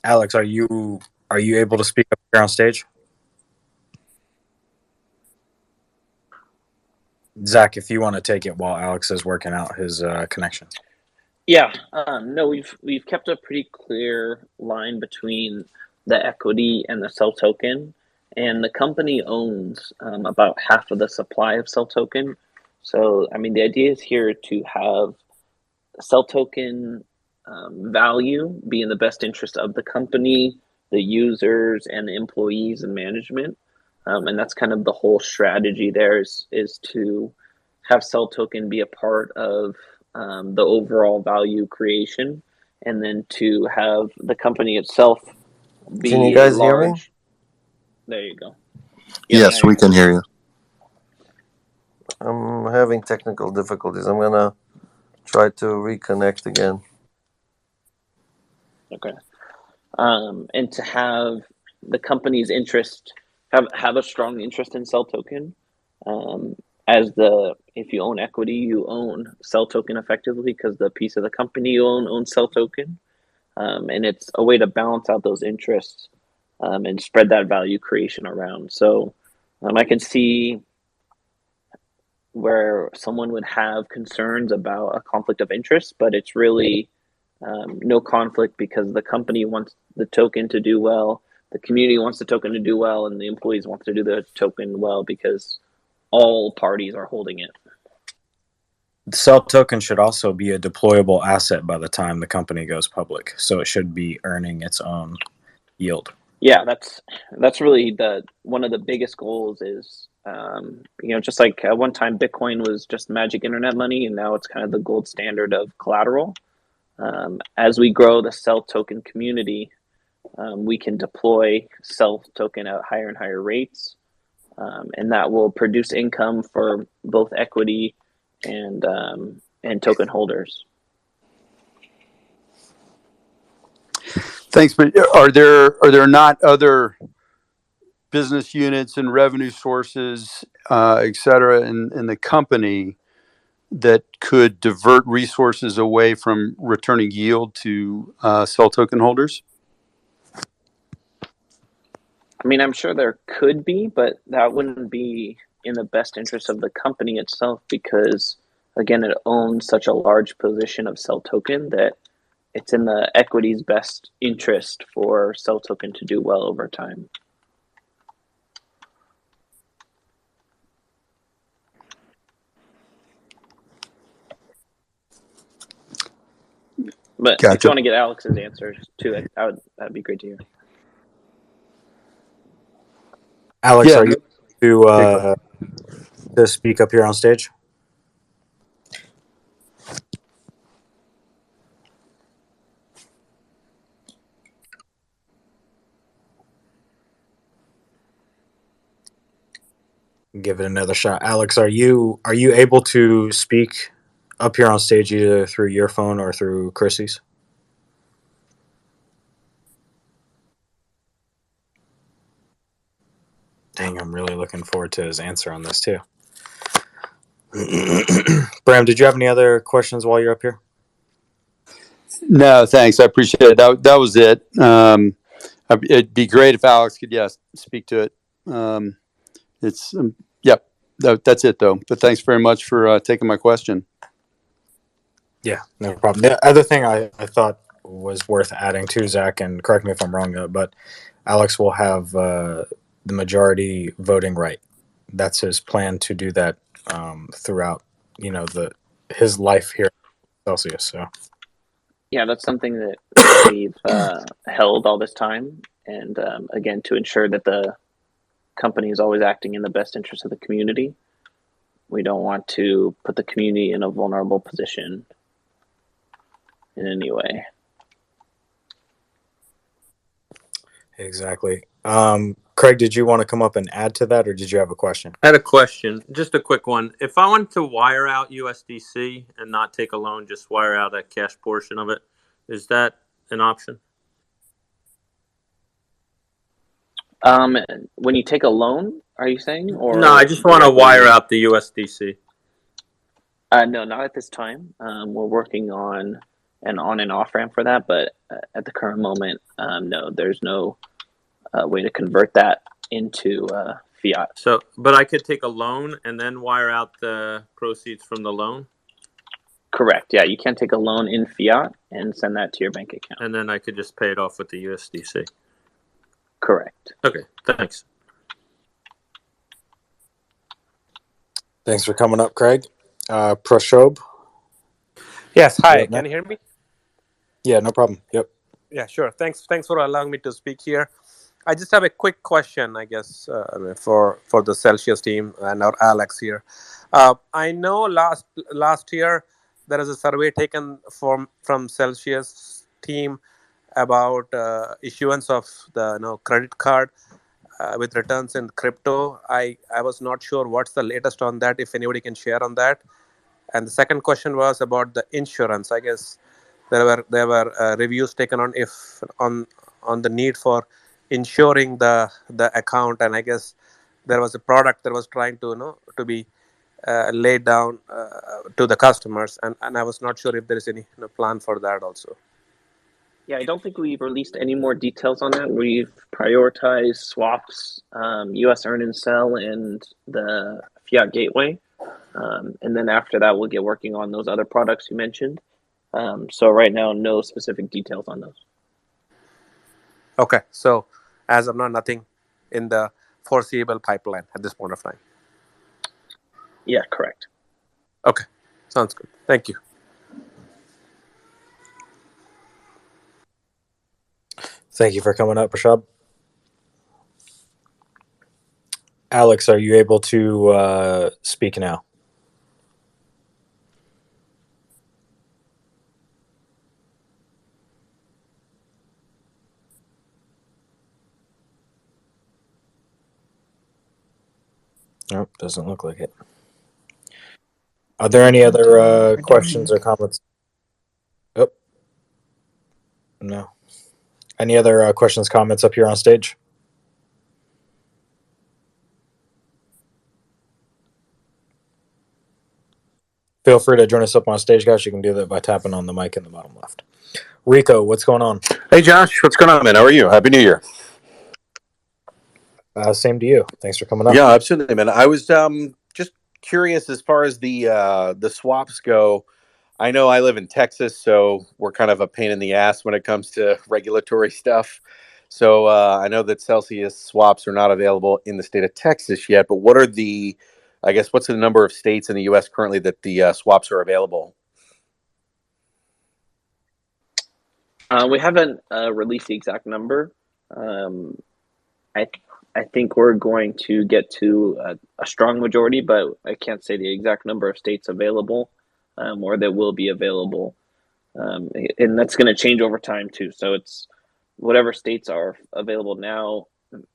Alex, are you able to speak up here on stage? Zach, if you want to take it while Alex is working out his connection. Yeah, no, we've kept a pretty clear line between the equity and the Cell token, and the company owns about half of the supply of Cell token. So, I mean, the idea is here to have Cell token value be in the best interest of the company, the users, and the employees and management. And that's kind of the whole strategy there is to have Cell token be a part of the overall value creation and then to have the company itself be Can you a guys hear me? large. There you go. Yep, Yes, now we you're can good. hear you. I'm having technical difficulties. I'm gonna try to reconnect again. Okay. And to have the company's interest have a strong interest in Cell Token. As if you own equity, you own Cell Token effectively because the piece of the company you own owns Cell Token. And it's a way to balance out those interests and spread that value creation around. So I can see where someone would have concerns about a conflict of interest, but it's really no conflict because the company wants the token to do well, the community wants the token to do well, and the employees want to do the token well because all parties are holding it. The Cell Token should also be a deployable asset by the time the company goes public, so it should be earning its own yield. Yeah, that's really one of the biggest goals is just like at one time Bitcoin was just magic internet money, and now it's kind of the gold standard of collateral. As we grow the Cell Token community, we can deploy Cell Token at higher and higher rates, and that will produce income for both equity and token holders. Thanks, but are there not other business units and revenue sources, et cetera, in the company that could divert resources away from returning yield to Cell Token holders? I mean, I'm sure there could be, but that wouldn't be in the best interest of the company itself because, again, it owns such a large position of Cell Token that it's in the equity's best interest for Cell Token to do well over time. But Gotcha. if you want to get Alex's answers too, that'd be great to hear. Alex, are you to speak up here on stage? Give it another shot. Alex, are you able to speak up here on stage either through your phone or through Chrissy's? Dang, I'm really looking forward to his answer on this too. Bram, did you have any other questions while you're up here? No, thanks. I appreciate it. That was it. It'd be great if Alex could, speak to it. That's it though. But thanks very much for taking my question. Yeah, no problem. The other thing I thought was worth adding to, Zach, and correct me if I'm wrong, but Alex will have the majority voting right. That's his plan to do that throughout, his life here at Celsius. So yeah, that's something that we've held all this time, and again, to ensure that the company is always acting in the best interest of the community. We don't want to put the community in a vulnerable position in any way. exactly. Craig, did you want to come up and add to that, or did you have a question? I had a question, just a quick one. If I want to wire out USDC and not take a loan, just wire out a cash portion of it, is that an option? When you take a loan, are you saying? Or no, I just want to wire out the USDC. No, not at this time. We're working on an on and off ramp for that, but at the current moment, no, there's no way to convert that into fiat. So, but I could take a loan and then wire out the proceeds from the loan? Correct. Yeah, you can take a loan in fiat and send that to your bank account. And then I could just pay it off with the USDC? Correct. Okay, thanks. Thanks for coming up, Craig. Prashob? Yes, hi. Can you hear me? Yeah, no problem. Yep. Yeah, sure. Thanks for allowing me to speak here. I just have a quick question, I guess, for the Celsius team and our Alex here. I know last year there is a survey taken from Celsius team about issuance of the credit card with returns in crypto. I was not sure what's the latest on that, if anybody can share on that. And the second question was about the insurance. I guess there were reviews taken on the need for insuring the account, and I guess there was a product that was trying to to be laid down to the customers, and I was not sure if there is any plan for that also. Yeah, I don't think we've released any more details on that. We've prioritized swaps, US earn and sell, and the fiat gateway. And then after that, we'll get working on those other products you mentioned. So right now, no specific details on those. Okay, so as of now, nothing in the foreseeable pipeline at this point of time. Yeah, correct. Okay, sounds good. Thank you. Thank you for coming up, Rashab. Alex, are you able to speak now? Nope, doesn't look like it. Are there any other questions or comments? Oh, no. Any other questions, comments up here on stage? Feel free to join us up on stage, guys. You can do that by tapping on the mic in the bottom left. Rico, what's going on? Hey, Josh, what's going on, man? How are you? Happy New Year. Same to you. Thanks for coming up. Yeah, absolutely, man. I was just curious as far as the swaps go. I know I live in Texas, so we're kind of a pain in the ass when it comes to regulatory stuff. So I know that Celsius swaps are not available in the state of Texas yet, but what's the number of states in the U.S. currently that the swaps are available? We haven't released the exact number. I think we're going to get to a strong majority, but I can't say the exact number of states available or that will be available. And that's going to change over time too. So it's whatever states are available now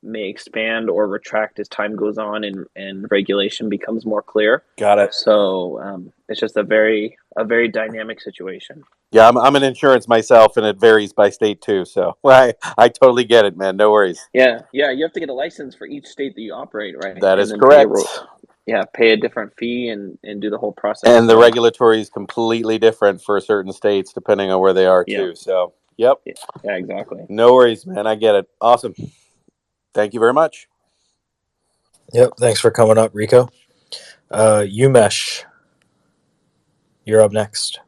may expand or retract as time goes on and regulation becomes more clear. Got it. So it's just a very dynamic situation. Yeah, I'm an insurance myself, and it varies by state too. So I totally get it, man. No worries. Yeah. You have to get a license for each state that you operate, right? That is correct. Pay a different fee and do the whole process. And the regulatory is completely different for certain states depending on where they are too. So, yep. Yeah, exactly. No worries, man. I get it. Awesome. Thank you very much. Yep. Thanks for coming up, Rico. Umesh, you're up next.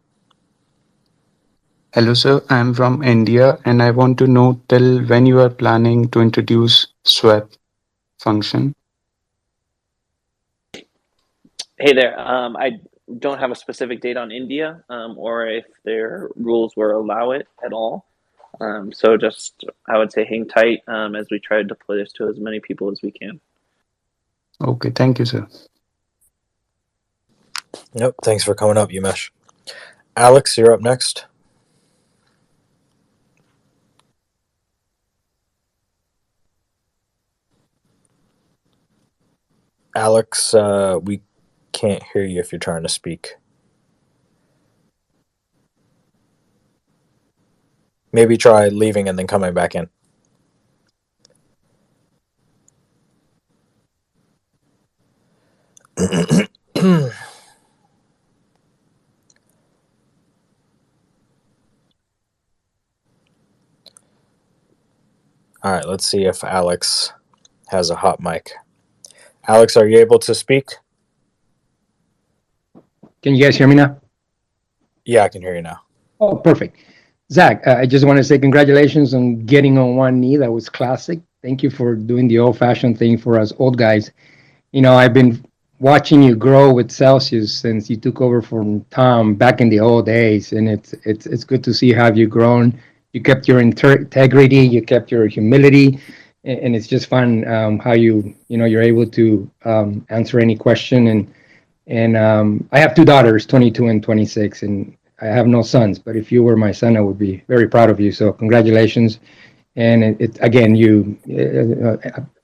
Hello, sir. I'm from India, and I want to know till when you are planning to introduce swap function. Hey there. I don't have a specific date on India or if their rules will allow it at all. So just, I would say hang tight as we try to deploy this to as many people as we can. Okay, thank you, sir. Yep, thanks for coming up, Umesh. Alex, you're up next. Alex, we can't hear you if you're trying to speak. Maybe try leaving and then coming back in. All right, let's see if Alex has a hot mic. Alex, are you able to speak? Can you guys hear me now? Yeah, I can hear you now. Oh, perfect. Zach, I just want to say congratulations on getting on one knee. That was classic. Thank you for doing the old-fashioned thing for us old guys. You know, I've been watching you grow with Celsius since you took over from Tom back in the old days, and it's good to see how you've grown. You kept your integrity, you kept your humility, and it's just fun how you're able to answer any question. And I have two daughters, 22 and 26, and I have no sons, but if you were my son, I would be very proud of you. So congratulations. And again,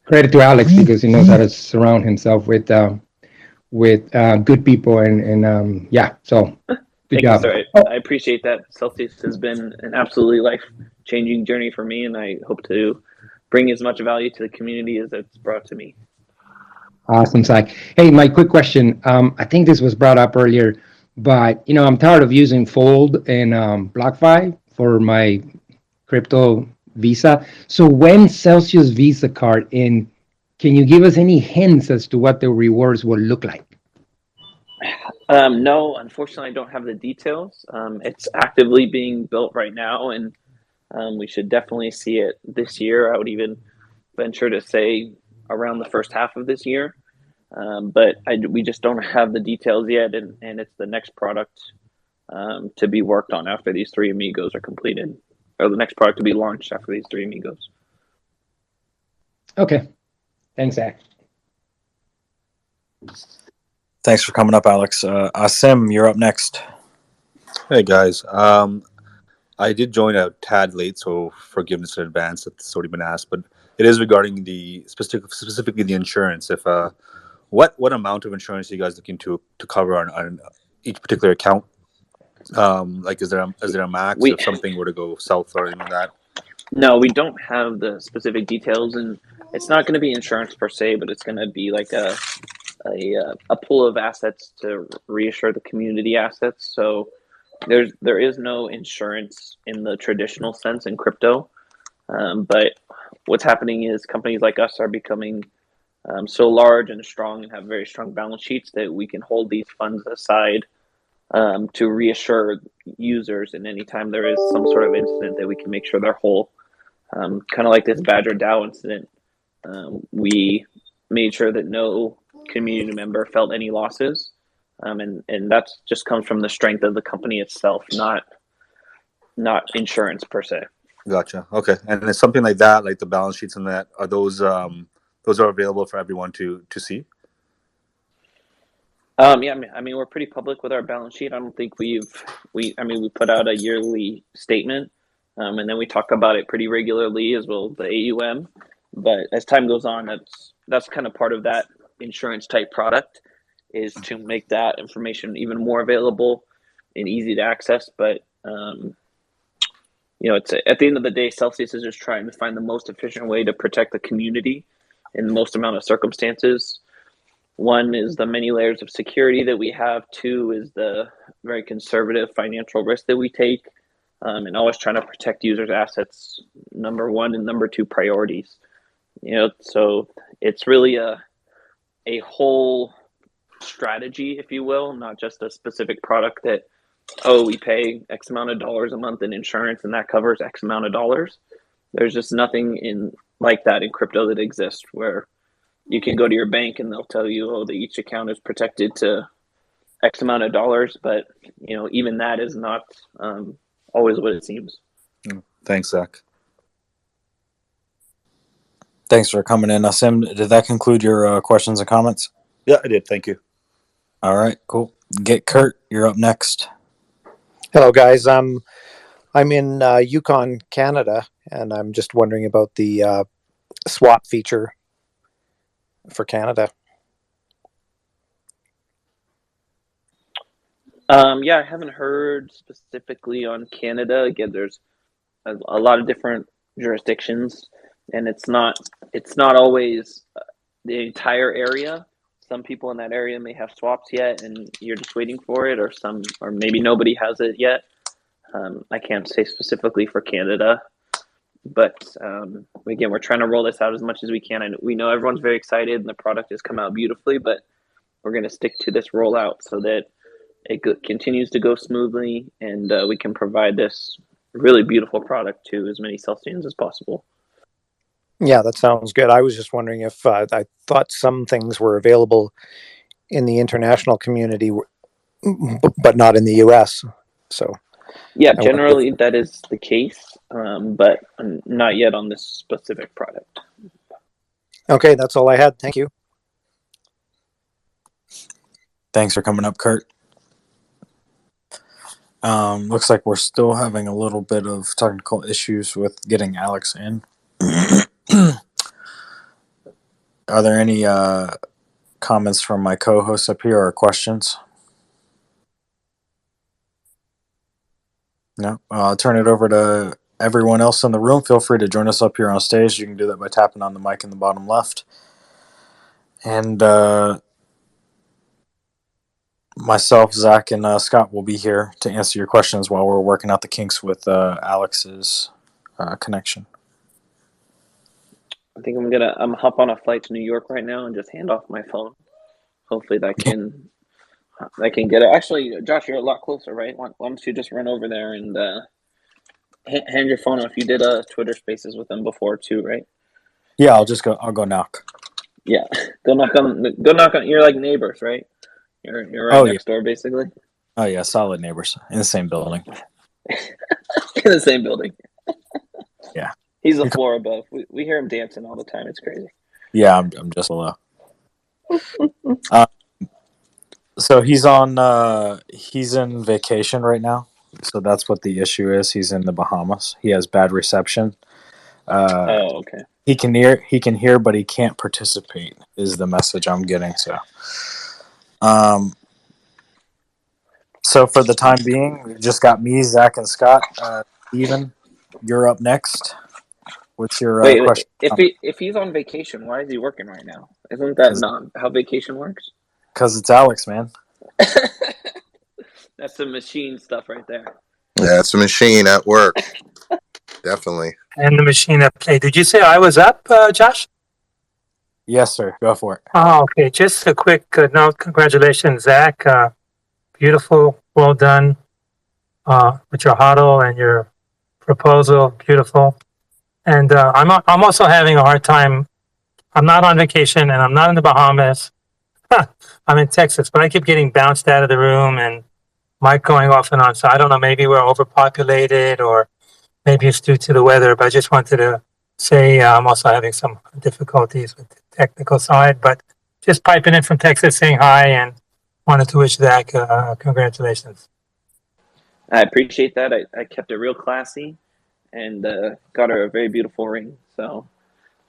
credit to Alex because he knows how to surround himself with good people and yeah. So good Thank job. you, sir. I appreciate that. Celsius has been an absolutely life-changing journey for me, and I hope to bring as much value to the community as it's brought to me. Awesome, Sai. Hey, my quick question. I think this was brought up earlier, but I'm tired of using Fold and BlockFi for my crypto Visa. So when Celsius Visa card in, can you give us any hints as to what the rewards will look like? No, unfortunately, I don't have the details. It's actively being built right now, and we should definitely see it this year. I would even venture to say around the first half of this year. But we just don't have the details yet, and it's the next product to be worked on after these three amigos are completed, or the next product to be launched after these three amigos. Okay. Thanks, Zach. Thanks for coming up, Alex. Asim, you're up next. Hey guys, I did join a tad late, so forgiveness in advance. That's already been asked, but it is regarding the specifically the insurance. If what amount of insurance are you guys looking to cover on each particular account? Like, is there a max if something were to go south or anything like that? No, we don't have the specific details, and it's not going to be insurance per se, but it's going to be like a pool of assets to reassure the community assets. So there is no insurance in the traditional sense in crypto, but what's happening is companies like us are becoming so large and strong and have very strong balance sheets that we can hold these funds aside to reassure users, and anytime there is some sort of incident that we can make sure they're whole. Kind of like this Badger DAO incident, we made sure that no community member felt any losses, and that just comes from the strength of the company itself, not insurance per se. Gotcha. Okay, and it's something like that, like the balance sheets and that. Are those are available for everyone to see? Yeah, I mean we're pretty public with our balance sheet. I don't think we put out a yearly statement, and then we talk about it pretty regularly as well, the AUM. But as time goes on, that's kind of part of that insurance type product, is to make that information even more available and easy to access. But it's at the end of the day, Celsius is just trying to find the most efficient way to protect the community in the most amount of circumstances. One is the many layers of security that we have. Two is the very conservative financial risk that we take, and always trying to protect users' assets. Number one and number two priorities. So it's really a whole strategy, if you will, not just a specific product that, we pay X amount of dollars a month in insurance and that covers X amount of dollars. There's just nothing like that in crypto that exists, where you can go to your bank and they'll tell you, that each account is protected to X amount of dollars, but even that is not always what it seems. Thanks, Zach. Thanks for coming in, Asim. Did that conclude your questions and comments? Yeah, I did. Thank you. All right, cool. Get Kurt. You're up next. Hello, guys. I'm in Yukon, Canada, and I'm just wondering about the swap feature for Canada. Yeah, I haven't heard specifically on Canada. Again, there's a lot of different jurisdictions, and it's not always the entire area. Some people in that area may have swaps yet, and you're just waiting for it, or maybe nobody has it yet. I can't say specifically for Canada, but again, we're trying to roll this out as much as we can. And we know everyone's very excited, and the product has come out beautifully, but we're going to stick to this rollout so that it continues to go smoothly, and we can provide this really beautiful product to as many Celsians as possible. Yeah, that sounds good. I was just wondering if I thought some things were available in the international community, but not in the U.S. So yeah, generally that is the case, but not yet on this specific product. Okay, that's all I had. Thank you. Thanks for coming up, Kurt. Looks like we're still having a little bit of technical issues with getting Alex in. Are there any comments from my co-hosts up here or questions? No. I'll turn it over to everyone else in the room. Feel free to join us up here on stage. You can do that by tapping on the mic in the bottom left. And myself, Zach, and Scott will be here to answer your questions while we're working out the kinks with Alex's connection. I think I'm hop on a flight to New York right now and just hand off my phone. Hopefully that can get it. Actually, Josh, you're a lot closer, right? Why don't you just run over there and hand your phone off? You did Twitter Spaces with them before too, right? Yeah, I'll go knock. Yeah, go knock on. You're like neighbors, right? You're right next door, basically. Oh yeah, solid neighbors in the same building. In the same building. Yeah, he's a floor above. We hear him dancing all the time. It's crazy. Yeah, I'm just below. So he's in vacation right now. So that's what the issue is. He's in the Bahamas. He has bad reception. Oh, okay. He can hear, but he can't participate. Is the message I'm getting? So for the time being, we just got me, Zach, and Scott. Steven, you're up next. What's your question? If he's on vacation, why is he working right now? Isn't that not how vacation works? Because it's Alex, man. That's some machine stuff right there. Yeah, it's a machine at work. Definitely. And the machine at play. Did you say I was up, Josh? Yes, sir. Go for it. Oh, okay. Just a quick note. Congratulations, Zach. Beautiful. Well done with your HODL and your proposal. Beautiful. And I'm also having a hard time. I'm not on vacation and I'm not in the Bahamas. I'm in Texas, but I keep getting bounced out of the room and mic going off and on. So I don't know, maybe we're overpopulated or maybe it's due to the weather, but I just wanted to say I'm also having some difficulties with the technical side, but just piping in from Texas saying hi and wanted to wish Zach congratulations. I appreciate that. I kept it real classy and got her a very beautiful ring. So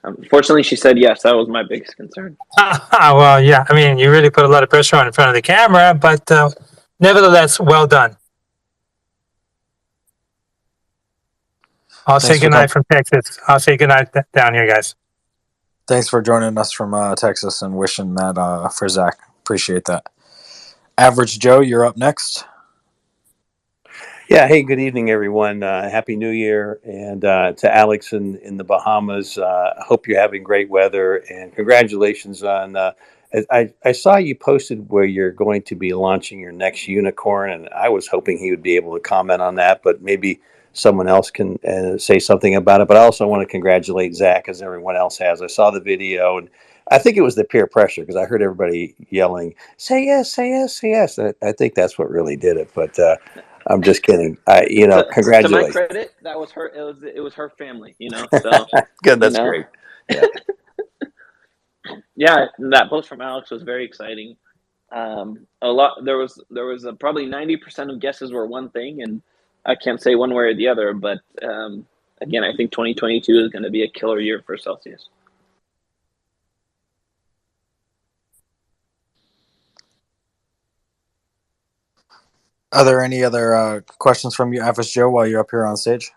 unfortunately, she said yes. That was my biggest concern. Well, yeah. I mean, you really put a lot of pressure on in front of the camera, but nevertheless, well done. I'll say goodnight from Texas. I'll say goodnight down here, guys. Thanks for joining us from Texas and wishing that for Zach. Appreciate that. Average Joe, you're up next. Yeah. Hey, good evening, everyone. Happy New Year. And to Alex in the Bahamas, I hope you're having great weather and congratulations on. I saw you posted where you're going to be launching your next unicorn, and I was hoping he would be able to comment on that, but maybe someone else can say something about it. But I also want to congratulate Zach, as everyone else has. I saw the video, and I think it was the peer pressure because I heard everybody yelling, "Say yes, say yes, say yes." And I think that's what really did it. But I'm just kidding. Congratulations. To my credit, that was her. It was her family. So good. That's great. Yeah. Yeah, that post from Alex was very exciting. A lot. There was probably 90% of guesses were one thing, and I can't say one way or the other. But again, I think 2022 is going to be a killer year for Celsius. Are there any other questions from you, Average Joe, while you're up here on stage?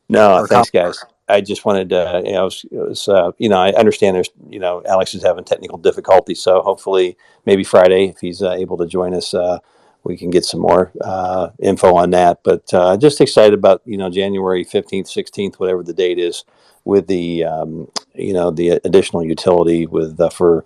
No, thanks, guys. I just wanted to, I understand there's, Alex is having technical difficulties, so hopefully maybe Friday, if he's able to join us, we can get some more info on that. But just excited about, January 15th, 16th, whatever the date is, with the, the additional utility for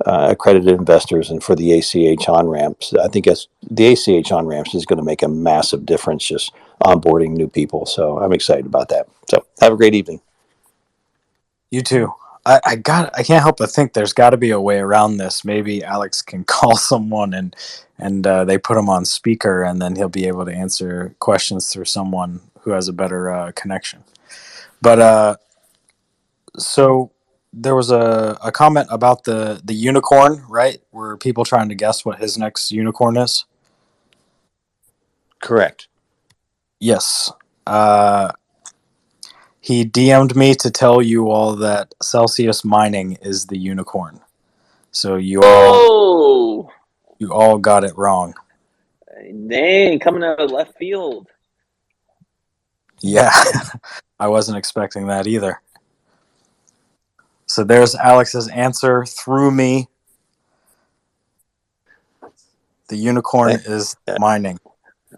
accredited investors and for the ACH Onramps. I think the ACH Onramps is going to make a massive difference just onboarding new people. So I'm excited about that. So have a great evening. You too. I can't help but think there's got to be a way around this. Maybe Alex can call someone and they put him on speaker, and then he'll be able to answer questions through someone who has a better connection. But so there was a comment about the unicorn, right? Were people trying to guess what his next unicorn is? Correct. Yes. He DM'd me to tell you all that Celsius Mining is the unicorn. So you all got it wrong. Dang, coming out of left field. Yeah, I wasn't expecting that either. So there's Alex's answer through me. The unicorn is mining.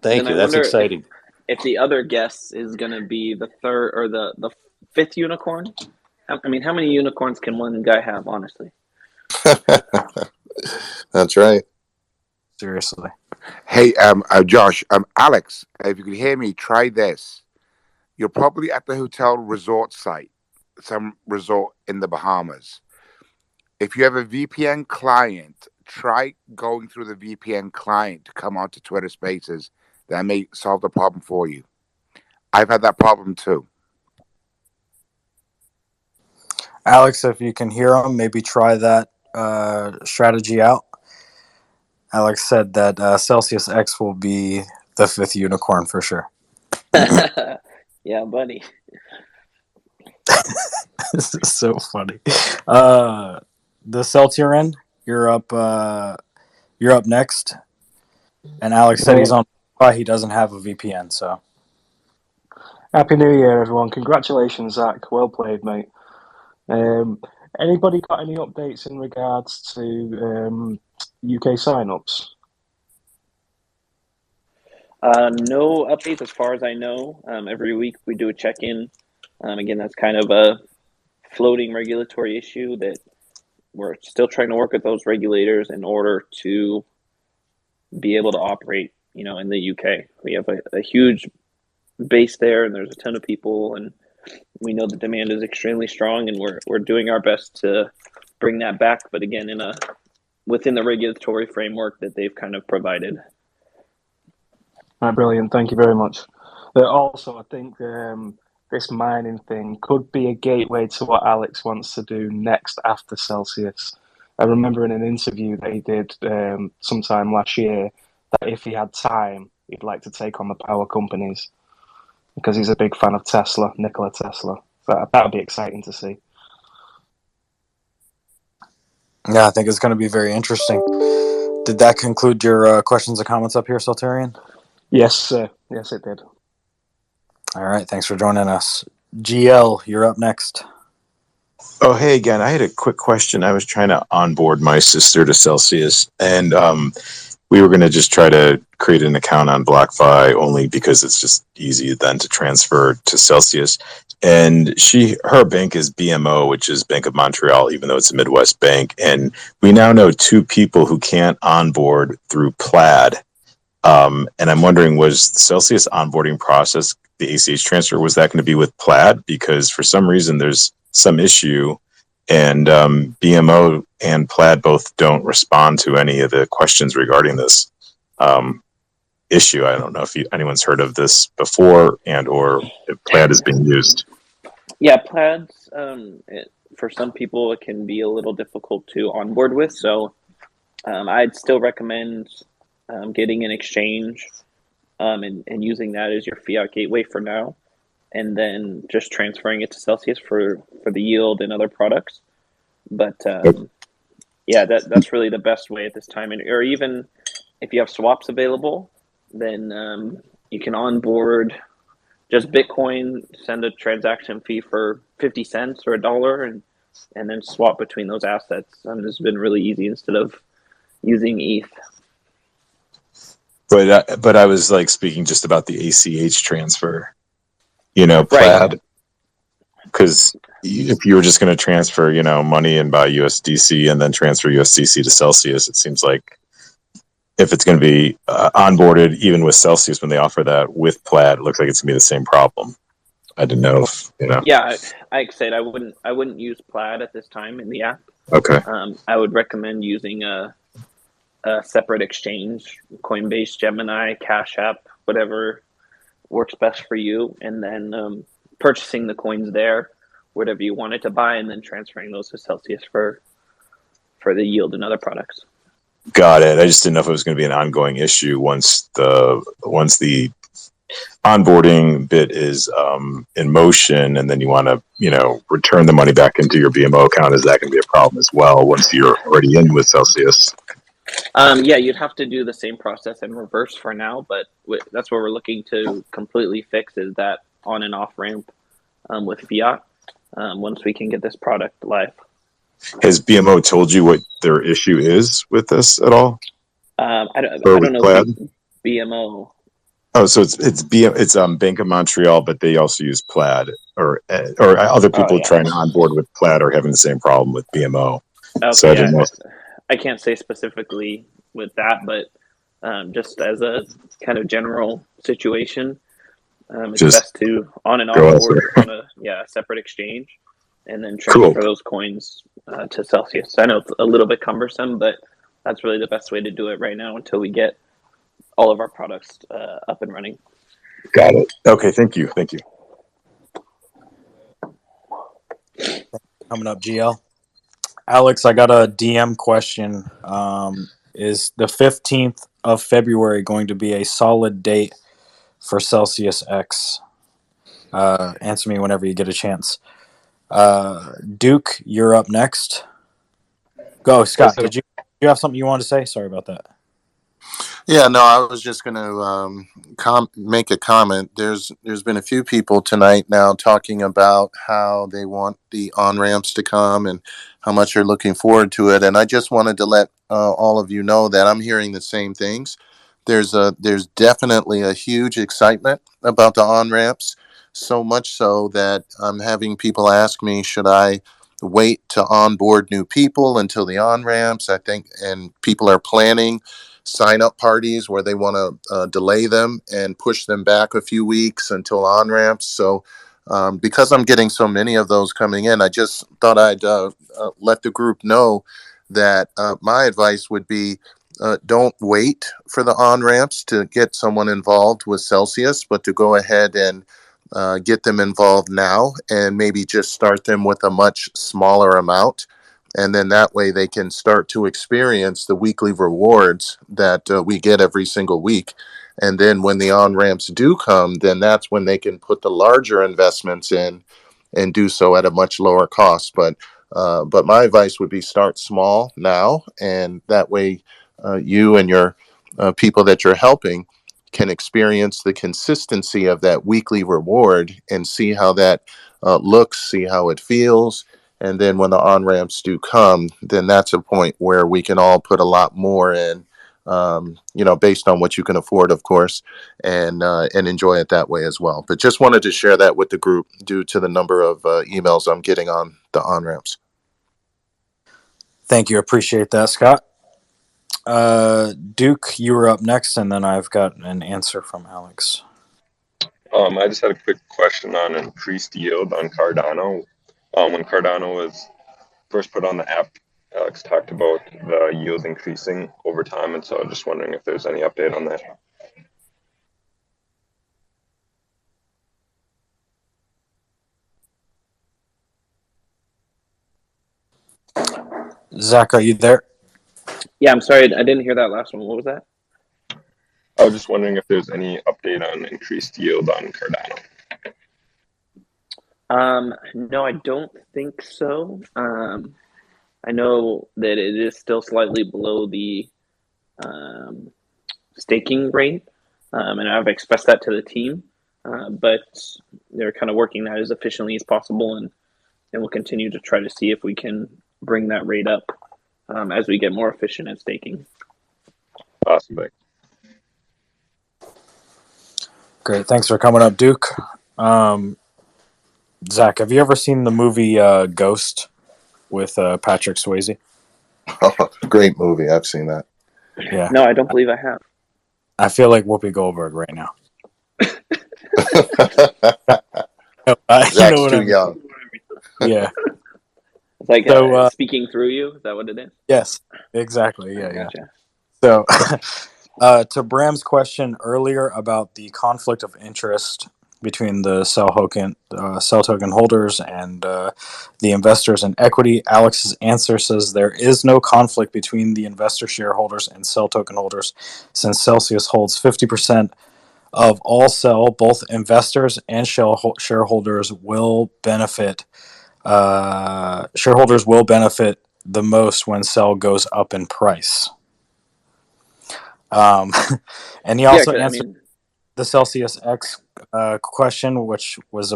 Thank you. That's exciting. If the other guess is going to be the third or the fifth unicorn. I mean, how many unicorns can one guy have, honestly? That's right. Seriously. Hey, Josh, Alex, if you could hear me, try this. You're probably at the hotel resort site, some resort in the Bahamas. If you have a VPN client, try going through the VPN client to come onto Twitter Spaces. That may solve the problem for you. I've had that problem too. Alex, if you can hear him, maybe try that strategy out. Alex said that Celsius X will be the fifth unicorn for sure. Yeah, buddy. This is so funny. The Celtiran, you're up next. And Alex said he's on. He doesn't have a VPN, so. Happy New Year, everyone! Congratulations, Zach. Well played, mate. Anybody got any updates in regards to UK sign-ups? No updates as far as I know. Every week we do a check-in. Again, that's kind of a floating regulatory issue that we're still trying to work with those regulators in order to be able to operate, in the UK. We have a huge base there, and there's a ton of people, and we know the demand is extremely strong, and we're doing our best to bring that back. But again, within the regulatory framework that they've kind of provided. Brilliant. Thank you very much. Also, I think this mining thing could be a gateway to what Alex wants to do next after Celsius. I remember in an interview that he did sometime last year that if he had time, he'd like to take on the power companies because he's a big fan of Tesla, Nikola Tesla. So that would be exciting to see. Yeah, I think it's going to be very interesting. Did that conclude your questions and comments up here, Soltarian? Yes, sir. Yes, it did. All right. Thanks for joining us. GL, you're up next. Oh, hey again. I had a quick question. I was trying to onboard my sister to Celsius, and we were going to just try to create an account on BlockFi only because it's just easy then to transfer to Celsius. And her bank is BMO, which is Bank of Montreal, even though it's a Midwest bank. And we now know two people who can't onboard through PLAD. And I'm wondering, was the Celsius onboarding process, the ACH transfer, was that going to be with PLAD? Because for some reason there's some issue, and BMO and PLAD both don't respond to any of the questions regarding this issue. I don't know if anyone's heard of this before, and or if PLAD is being used. Yeah, PLADs, for some people, it can be a little difficult to onboard with. So I'd still recommend getting an exchange and using that as your fiat gateway for now, and then just transferring it to Celsius for the yield and other products. But yeah, that's really the best way at this time. Or even if you have swaps available, then you can onboard just Bitcoin, send a transaction fee for 50 cents or $1, and then swap between those assets. It's been really easy instead of using ETH. But I was like speaking just about the ACH transfer, PLAD. Because if you were just going to transfer, money and buy USDC and then transfer USDC to Celsius, it seems like if it's going to be onboarded, even with Celsius, when they offer that with PLAD, it looks like it's going to be the same problem. I didn't know if, Yeah, like I said, I wouldn't use PLAD at this time in the app. Okay. I would recommend using a separate exchange, Coinbase, Gemini, Cash App, whatever works best for you, and then purchasing the coins there, whatever you wanted to buy, and then transferring those to Celsius for the yield and other products. Got it. I just didn't know if it was going to be an ongoing issue once the onboarding bit is in motion, and then you want to, return the money back into your BMO account, is that going to be a problem as well once you're already in with Celsius? Yeah, you'd have to do the same process in reverse for now, but that's what we're looking to completely fix, is that on and off ramp with fiat once we can get this product live. Has BMO told you what their issue is with this at all? I don't know PLAD? BMO. Oh, so it's Bank of Montreal, but they also use PLAD, or other people trying to onboard with PLAD are having the same problem with BMO. Okay, so I didn't know. I can't say specifically with that, but just as a kind of general situation, it's Just best to on and go off elsewhere. board on a separate exchange, and then transfer those coins to Celsius. I know it's a little bit cumbersome, but that's really the best way to do it right now until we get all of our products up and running. Got it. Okay, thank you. Thank you. Coming up, GL. Alex, I got a DM question. Is the 15th of February going to be a solid date for Celsius X? Answer me whenever you get a chance. Duke, you're up next. Go, Scott. Did you have something you wanted to say? Sorry about that. Yeah, no, I was just going to make a comment. There's been a few people tonight now talking about how they want the on-ramps to come and how much they're looking forward to it. And I just wanted to let all of you know that I'm hearing the same things. There's definitely a huge excitement about the on-ramps, so much so that I'm having people ask me, should I wait to onboard new people until the on-ramps? I think, and people are planning sign-up parties where they want to delay them and push them back a few weeks until on-ramps. So because I'm getting so many of those coming in, I just thought I'd let the group know that my advice would be don't wait for the on-ramps to get someone involved with Celsius, but to go ahead and get them involved now and maybe just start them with a much smaller amount. And then that way they can start to experience the weekly rewards that we get every single week. And then when the on-ramps do come, then that's when they can put the larger investments in and do so at a much lower cost. But my advice would be start small now. And that way you and your people that you're helping can experience the consistency of that weekly reward and see how that looks, see how it feels. And then when the on-ramps do come, then that's a point where we can all put a lot more in, based on what you can afford, of course, and enjoy it that way as well. But just wanted to share that with the group due to the number of emails I'm getting on the on-ramps. Thank you. Appreciate that, Scott. Duke, you were up next, and then I've got an answer from Alex. I just had a quick question on increased yield on Cardano. When Cardano was first put on the app, Alex talked about the yield increasing over time, and so I'm just wondering if there's any update on that. Zach, are you there? Yeah, I'm sorry, I didn't hear that last one. What was that? I was just wondering if there's any update on increased yield on Cardano. No, I don't think so. I know that it is still slightly below the staking rate, and I've expressed that to the team, but they're kind of working that as efficiently as possible, and we'll continue to try to see if we can bring that rate up as we get more efficient at staking. Awesome. Great. Thanks for coming up, Duke. Zach, have you ever seen the movie Ghost with Patrick Swayze? Great movie. I've seen that. Yeah. No, I don't believe I have. I feel like Whoopi Goldberg right now. Zach's too young. Yeah. It's like So, speaking through you. Is that what it is? Yes, exactly. Yeah, Gotcha. So, to Bram's question earlier about the conflict of interest between the cell token holders and the investors in equity, Alex's answer says there is no conflict between the investor shareholders and cell token holders, since Celsius holds 50% of all sell, both investors and shareholders will benefit. Shareholders will benefit the most when sell goes up in price. Um, and he also answered the Celsius X question, which was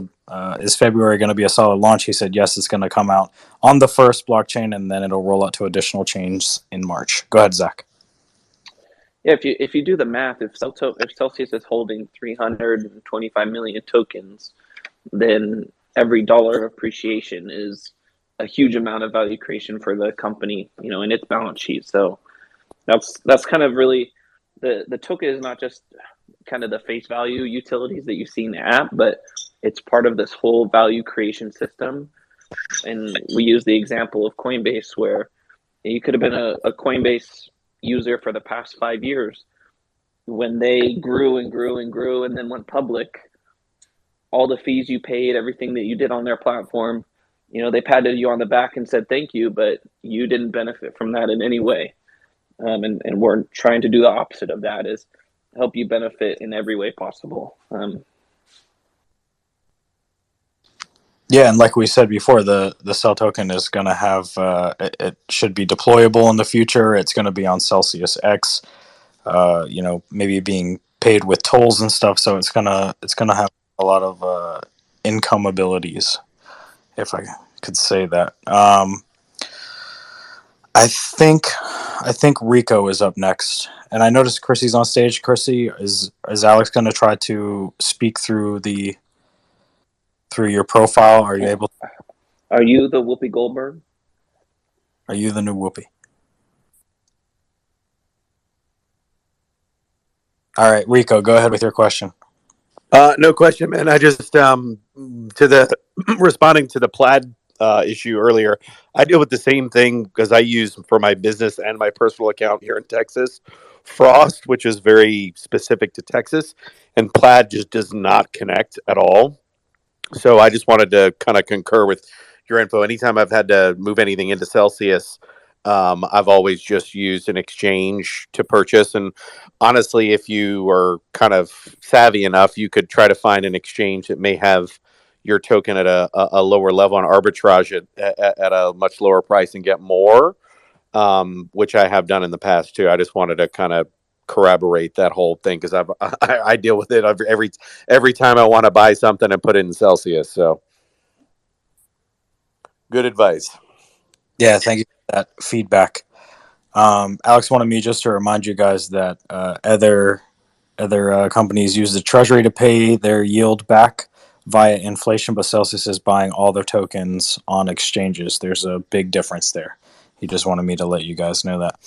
is February going to be a solid launch? He said yes, it's going to come out on the first blockchain, and then it'll roll out to additional chains in March. Go ahead, Zach. Yeah, if you do the math, if Celsius is holding 325 million tokens, then every dollar of appreciation is a huge amount of value creation for the company, in its balance sheet. So that's kind of really the token is not just kind of the face value utilities that you see in the app, but it's part of this whole value creation system. And we use the example of Coinbase, where you could have been a Coinbase user for the past 5 years. When they grew and grew and grew and then went public, all the fees you paid, everything that you did on their platform, they patted you on the back and said thank you, but you didn't benefit from that in any way. And we're trying to do the opposite of that, is help you benefit in every way possible. Yeah, and like we said before, the Cell token is going to have it should be deployable in the future. It's going to be on Celsius X, maybe being paid with tolls and stuff. So it's gonna have a lot of income abilities, if I could say that. I think Rico is up next, and I noticed Chrissy's on stage. Chrissy, is Alex going to try to speak through your profile? Are you able? Are you the Whoopi Goldberg? Are you the new Whoopi? All right, Rico, go ahead with your question. No question, man. I just to the responding to the PLAD issue earlier. I deal with the same thing because I use for my business and my personal account here in Texas, Frost, which is very specific to Texas, and PLAD just does not connect at all. So I just wanted to kind of concur with your info. Anytime I've had to move anything into Celsius, I've always just used an exchange to purchase. And honestly, if you are kind of savvy enough, you could try to find an exchange that may have your token at a lower level and arbitrage it at a much lower price and get more, which I have done in the past too. I just wanted to kind of corroborate that whole thing because I deal with it every time I want to buy something and put it in Celsius. So good advice. Yeah, thank you for that feedback. Alex wanted me just to remind you guys that other companies use the treasury to pay their yield back via inflation, but Celsius is buying all their tokens on exchanges. There's a big difference there. He just wanted me to let you guys know that.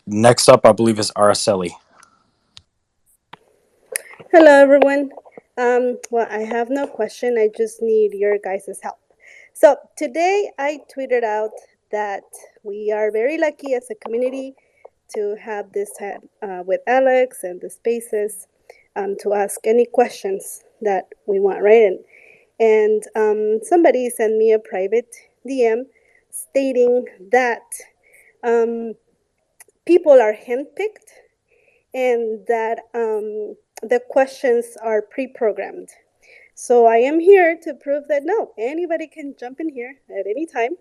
Next up, I believe, is Araceli. Hello, everyone. Well, I have no question. I just need your guys' help. So today I tweeted out that we are very lucky as a community to have this time with Alex and the spaces to ask any questions that we want, right? And somebody sent me a private DM stating that people are handpicked and that the questions are pre-programmed. So I am here to prove that no, anybody can jump in here at any time.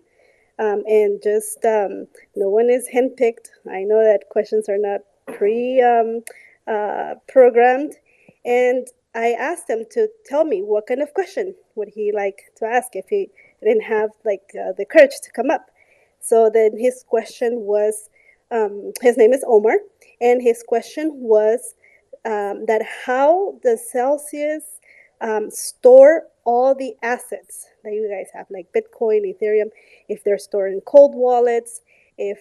And just no one is handpicked. I know that questions are not programmed. And I asked him to tell me what kind of question would he like to ask if he didn't have the courage to come up. So then his question was, his name is Omar, and his question was that how does Celsius store all the assets that you guys have, like Bitcoin, Ethereum, if they're stored in cold wallets, and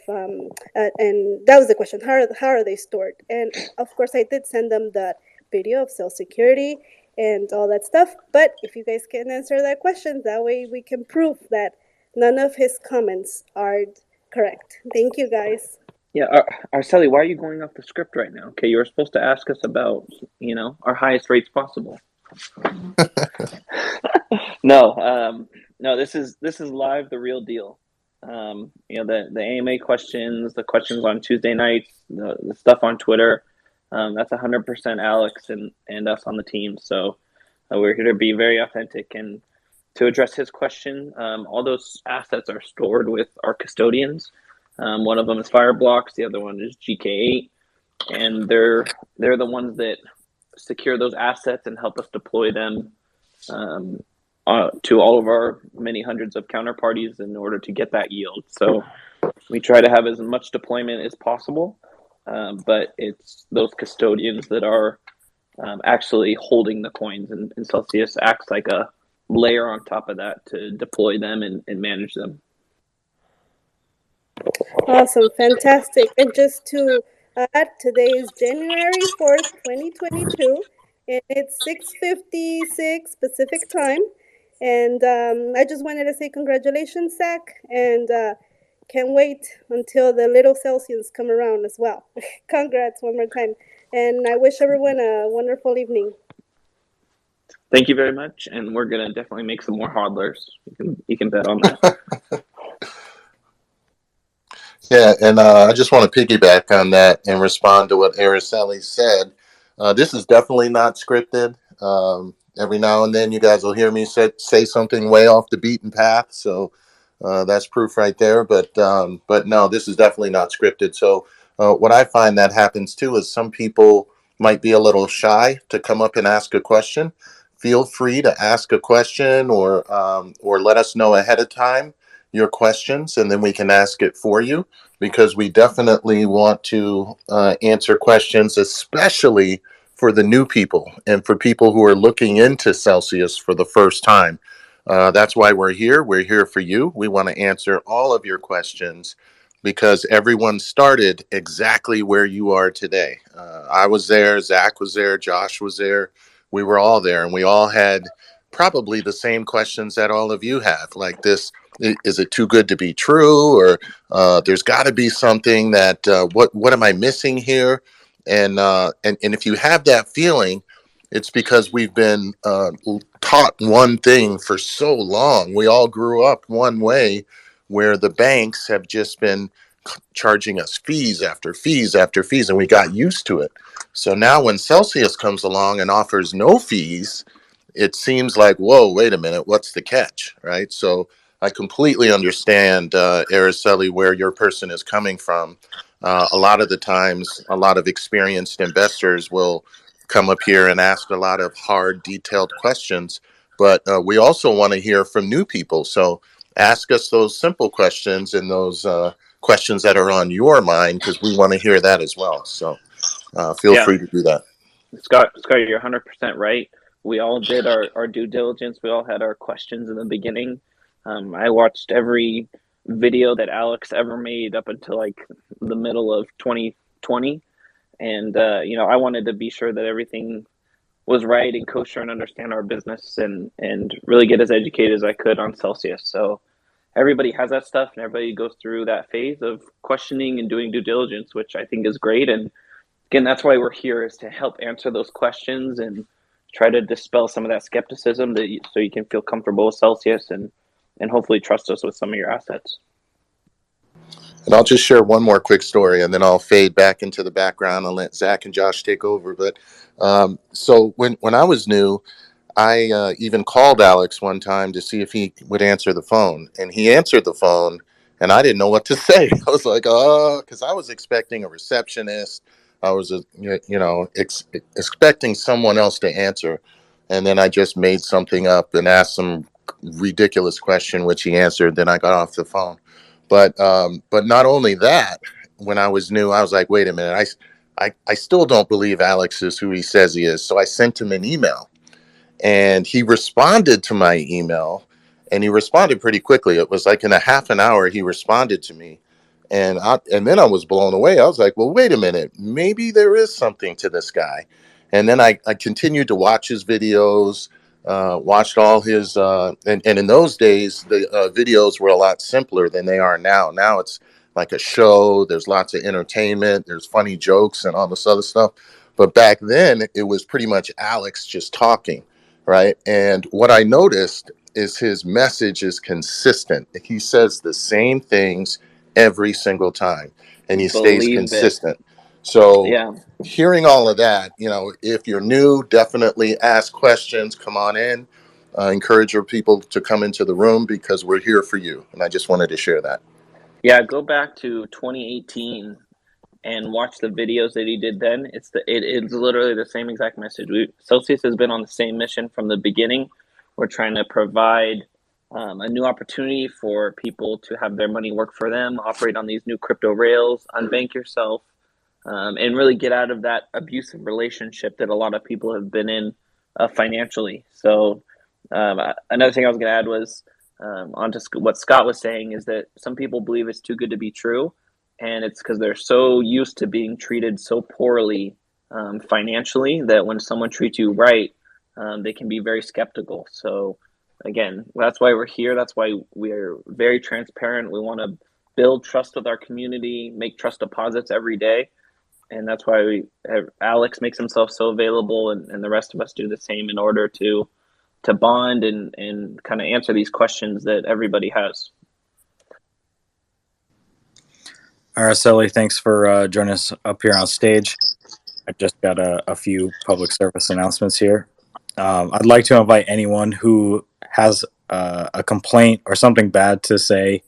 that was the question, how are they stored? And of course I did send them that video of self-security and all that stuff, but if you guys can answer that question, that way we can prove that none of his comments are correct. Thank you, guys. Yeah, Araceli, why are you going off the script right now? Okay, you were supposed to ask us about, our highest rates possible. No, this is live, the real deal. The AMA questions, the questions on Tuesday nights, the stuff on Twitter. That's 100% Alex and us on the team. So we're here to be very authentic. And to address his question, all those assets are stored with our custodians. One of them is Fireblocks, the other one is GK8, and they're the ones that secure those assets and help us deploy them to all of our many hundreds of counterparties in order to get that yield. So we try to have as much deployment as possible, but it's those custodians that are actually holding the coins, and Celsius acts like a layer on top of that to deploy them and manage them. Awesome, fantastic. And just to add, today is January 4th, 2022, and it's 6:56 Pacific time. And I just wanted to say congratulations, Zach, and can't wait until the little Celsius come around as well. Congrats one more time. And I wish everyone a wonderful evening. Thank you very much, and we're gonna definitely make some more hodlers. You can bet on that. Yeah, and I just want to piggyback on that and respond to what Araceli said. This is definitely not scripted. Every now and then you guys will hear me say something way off the beaten path, so that's proof right there. But no, this is definitely not scripted. So what I find that happens too is some people might be a little shy to come up and ask a question. Feel free to ask a question or let us know ahead of time your questions, and then we can ask it for you, because we definitely want to answer questions, especially for the new people and for people who are looking into Celsius for the first time. That's why we're here. We're here for you. We want to answer all of your questions because everyone started exactly where you are today. I was there, Zach was there, Josh was there. We were all there, and we all had probably the same questions that all of you have, like this. Is it too good to be true? Or there's got to be something that what am I missing here? And if you have that feeling, it's because we've been taught one thing for so long. We all grew up one way, where the banks have just been charging us fees after fees after fees, and we got used to it. So now when Celsius comes along and offers no fees, it seems like, whoa, wait a minute, what's the catch, right? So I completely understand, Araceli, where your person is coming from. A lot of the times, a lot of experienced investors will come up here and ask a lot of hard, detailed questions, but we also want to hear from new people. So ask us those simple questions and those questions that are on your mind, because we want to hear that as well. So feel free to do that. Scott, you're 100% right. We all did our due diligence. We all had our questions in the beginning. I watched every video that Alex ever made up until like the middle of 2020. And, I wanted to be sure that everything was right and kosher and understand our business and really get as educated as I could on Celsius. So everybody has that stuff, and everybody goes through that phase of questioning and doing due diligence, which I think is great. And again, that's why we're here, is to help answer those questions and try to dispel some of that skepticism so you can feel comfortable with Celsius and hopefully trust us with some of your assets. And I'll just share one more quick story, and then I'll fade back into the background and let Zach and Josh take over. But so when I was new, I even called Alex one time to see if he would answer the phone, and he answered the phone, and I didn't know what to say. I was like, oh, because I was expecting a receptionist. I was, expecting someone else to answer, and then I just made something up and asked some ridiculous question, which he answered. Then I got off the phone. But not only that, when I was new, I was like, wait a minute, I still don't believe Alex is who he says he is. So I sent him an email, and he responded to my email, and he responded pretty quickly. It was like in a half an hour, he responded to me. And then I was blown away. I was like, well, wait a minute, maybe there is something to this guy. And then I continued to watch his videos, watched all his, and in those days, the videos were a lot simpler than they are now. Now it's like a show. There's lots of entertainment. There's funny jokes and all this other stuff. But back then, it was pretty much Alex just talking, right? And what I noticed is his message is consistent. He says the same things every single time, and he stays consistent. So Yeah. hearing all of that, if you're new, definitely ask questions, come on in, encourage your people to come into the room because we're here for you. And I just wanted to share that. Yeah, go back to 2018 and watch the videos that he did then. It's literally the same exact message. Celsius has been on the same mission from the beginning. We're trying to provide a new opportunity for people to have their money work for them, operate on these new crypto rails, unbank yourself, and really get out of that abusive relationship that a lot of people have been in financially. So another thing I was going to add was onto what Scott was saying is that some people believe it's too good to be true, and it's because they're so used to being treated so poorly financially that when someone treats you right, they can be very skeptical. So again, that's why we're here. That's why we're very transparent. We want to build trust with our community, make trust deposits every day. And that's why Alex makes himself so available, and the rest of us do the same in order to bond and kind of answer these questions that everybody has. Araceli, thanks for joining us up here on stage. I just got a few public service announcements here. I'd like to invite anyone who has a complaint or something bad to say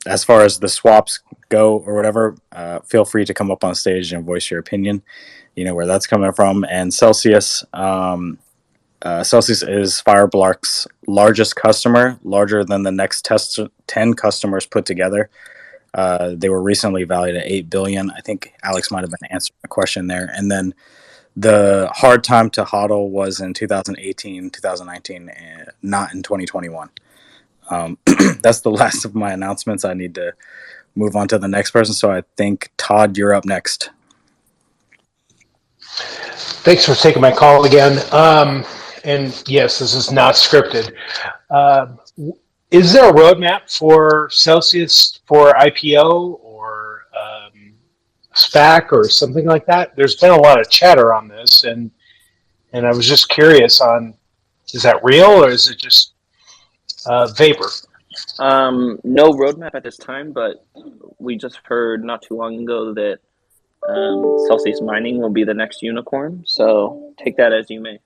as far as the swaps go or whatever. Feel free to come up on stage and voice your opinion. You know where that's coming from. And Celsius, Celsius is Fireblock's largest customer, larger than the next 10 customers put together. They were recently valued at $8 billion. I think Alex might have been answering a question there. And then the hard time to HODL was in 2018, 2019, and not in 2021. That's the last of my announcements. I need to move on to the next person. So I think, Todd, you're up next. Thanks for taking my call again. And yes, this is not scripted. Is there a roadmap for Celsius for IPO or Spack or something like that? There's been a lot of chatter on this, and I was just curious on, is that real or is it just vapor? No roadmap at this time, but we just heard not too long ago that Celsius Mining will be the next unicorn. So take that as you may.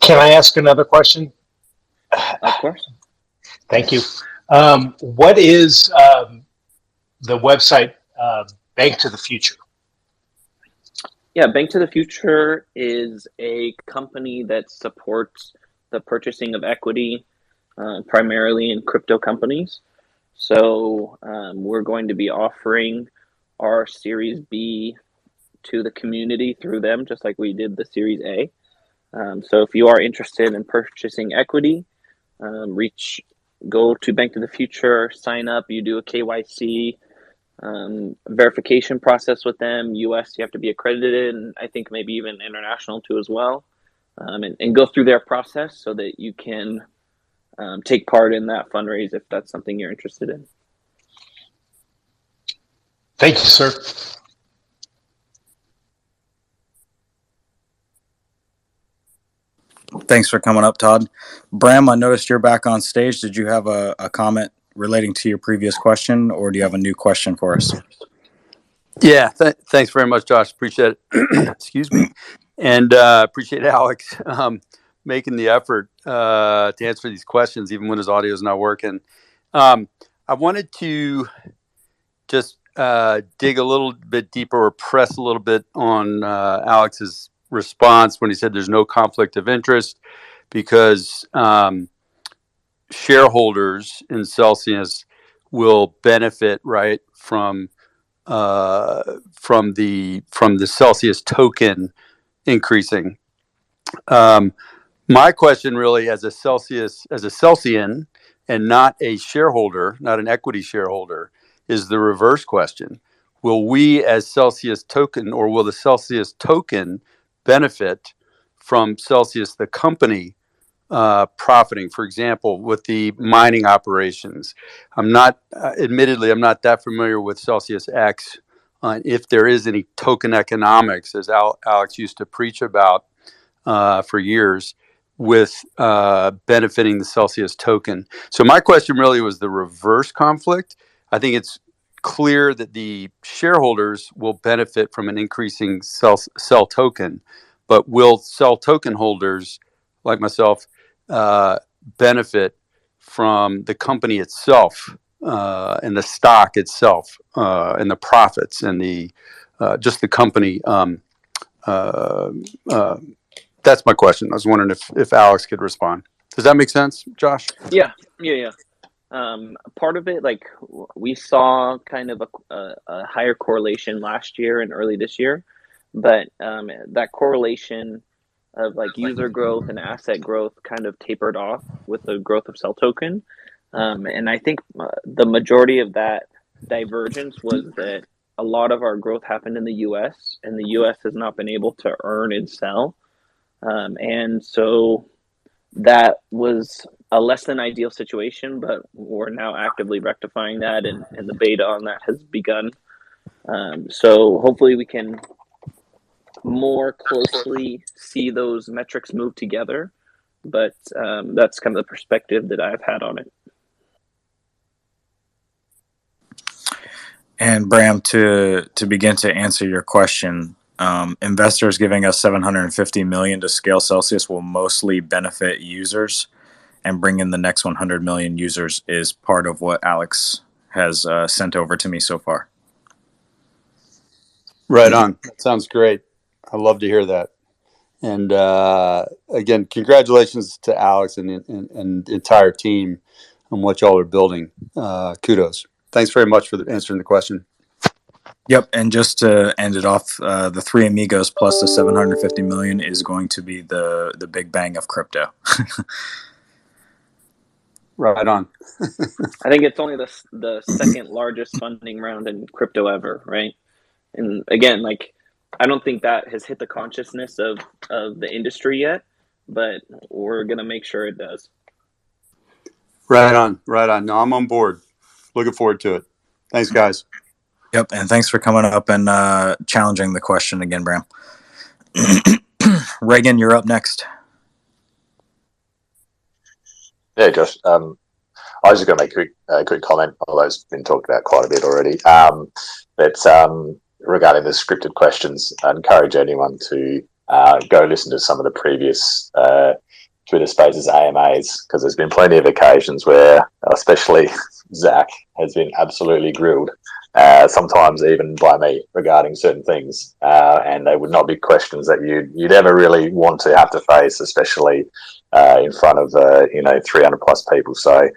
Can I ask another question? Of course. Thank you. What is the website Bank to the Future? Yeah, Bank to the Future is a company that supports the purchasing of equity, primarily in crypto companies. So we're going to be offering our Series B to the community through them, just like we did the Series A. So if you are interested in purchasing equity, go to Bank to the Future, sign up, you do a KYC verification process with them. US, you have to be accredited, and I think maybe even international too as well, and go through their process so that you can take part in that fundraise if that's something you're interested in. Thank you, sir. Thanks for coming up, Todd. Bram, I noticed you're back on stage. Did you have a comment relating to your previous question, or do you have a new question for us? Yeah, thanks very much, Josh. Appreciate it. Excuse me. And appreciate Alex making the effort to answer these questions, even when his audio is not working. I wanted to just dig a little bit deeper or press a little bit on Alex's response when he said there's no conflict of interest because shareholders in Celsius will benefit, right, from the Celsius token increasing. My question really, as a Celsian and not a shareholder, not an equity shareholder, is the reverse question. Will we as Celsius token, or will the Celsius token benefit from Celsius, the company, profiting, for example, with the mining operations? Admittedly, I'm not that familiar with Celsius X, if there is any token economics, as Alex used to preach about for years, with benefiting the Celsius token. So my question really was the reverse conflict. I think it's clear that the shareholders will benefit from an increasing cell token, but will cell token holders like myself benefit from the company itself and the stock itself and the profits and the just the company? That's my question. I was wondering if Alex could respond. Does that make sense, Josh? Yeah. Part of it, like we saw kind of a higher correlation last year and early this year, but that correlation of like user growth and asset growth kind of tapered off with the growth of cell token. And I think the majority of that divergence was that a lot of our growth happened in the US, and the US has not been able to earn and sell. And so that was a less than ideal situation, but we're now actively rectifying that, and the beta on that has begun. So hopefully we can more closely see those metrics move together, but that's kind of the perspective that I've had on it. And Bram, to begin to answer your question, investors giving us $750 million to scale Celsius will mostly benefit users, and bring in the next 100 million users is part of what Alex has sent over to me so far. Right on. That sounds great. I love to hear that. And again, congratulations to Alex and the entire team on what y'all are building. Kudos. Thanks very much for answering the question. Yep, and just to end it off, the three amigos plus the 750 million is going to be the big bang of crypto. Right on. I think it's only the second largest funding round in crypto ever, right? And again, like I don't think that has hit the consciousness of the industry yet, but we're gonna make sure it does. Right on. No, I'm on board. Looking forward to it. Thanks, guys. Yep, and thanks for coming up and challenging the question again, Bram. Reagan, you're up next. Yeah, Josh. I was just going to make a quick comment, although it's been talked about quite a bit already. But regarding the scripted questions, I encourage anyone to go listen to some of the previous Twitter Spaces AMAs, because there's been plenty of occasions where, especially Zach, has been absolutely grilled, sometimes even by me, regarding certain things, and they would not be questions that you'd ever really want to have to face, especially in front of 300 plus people. So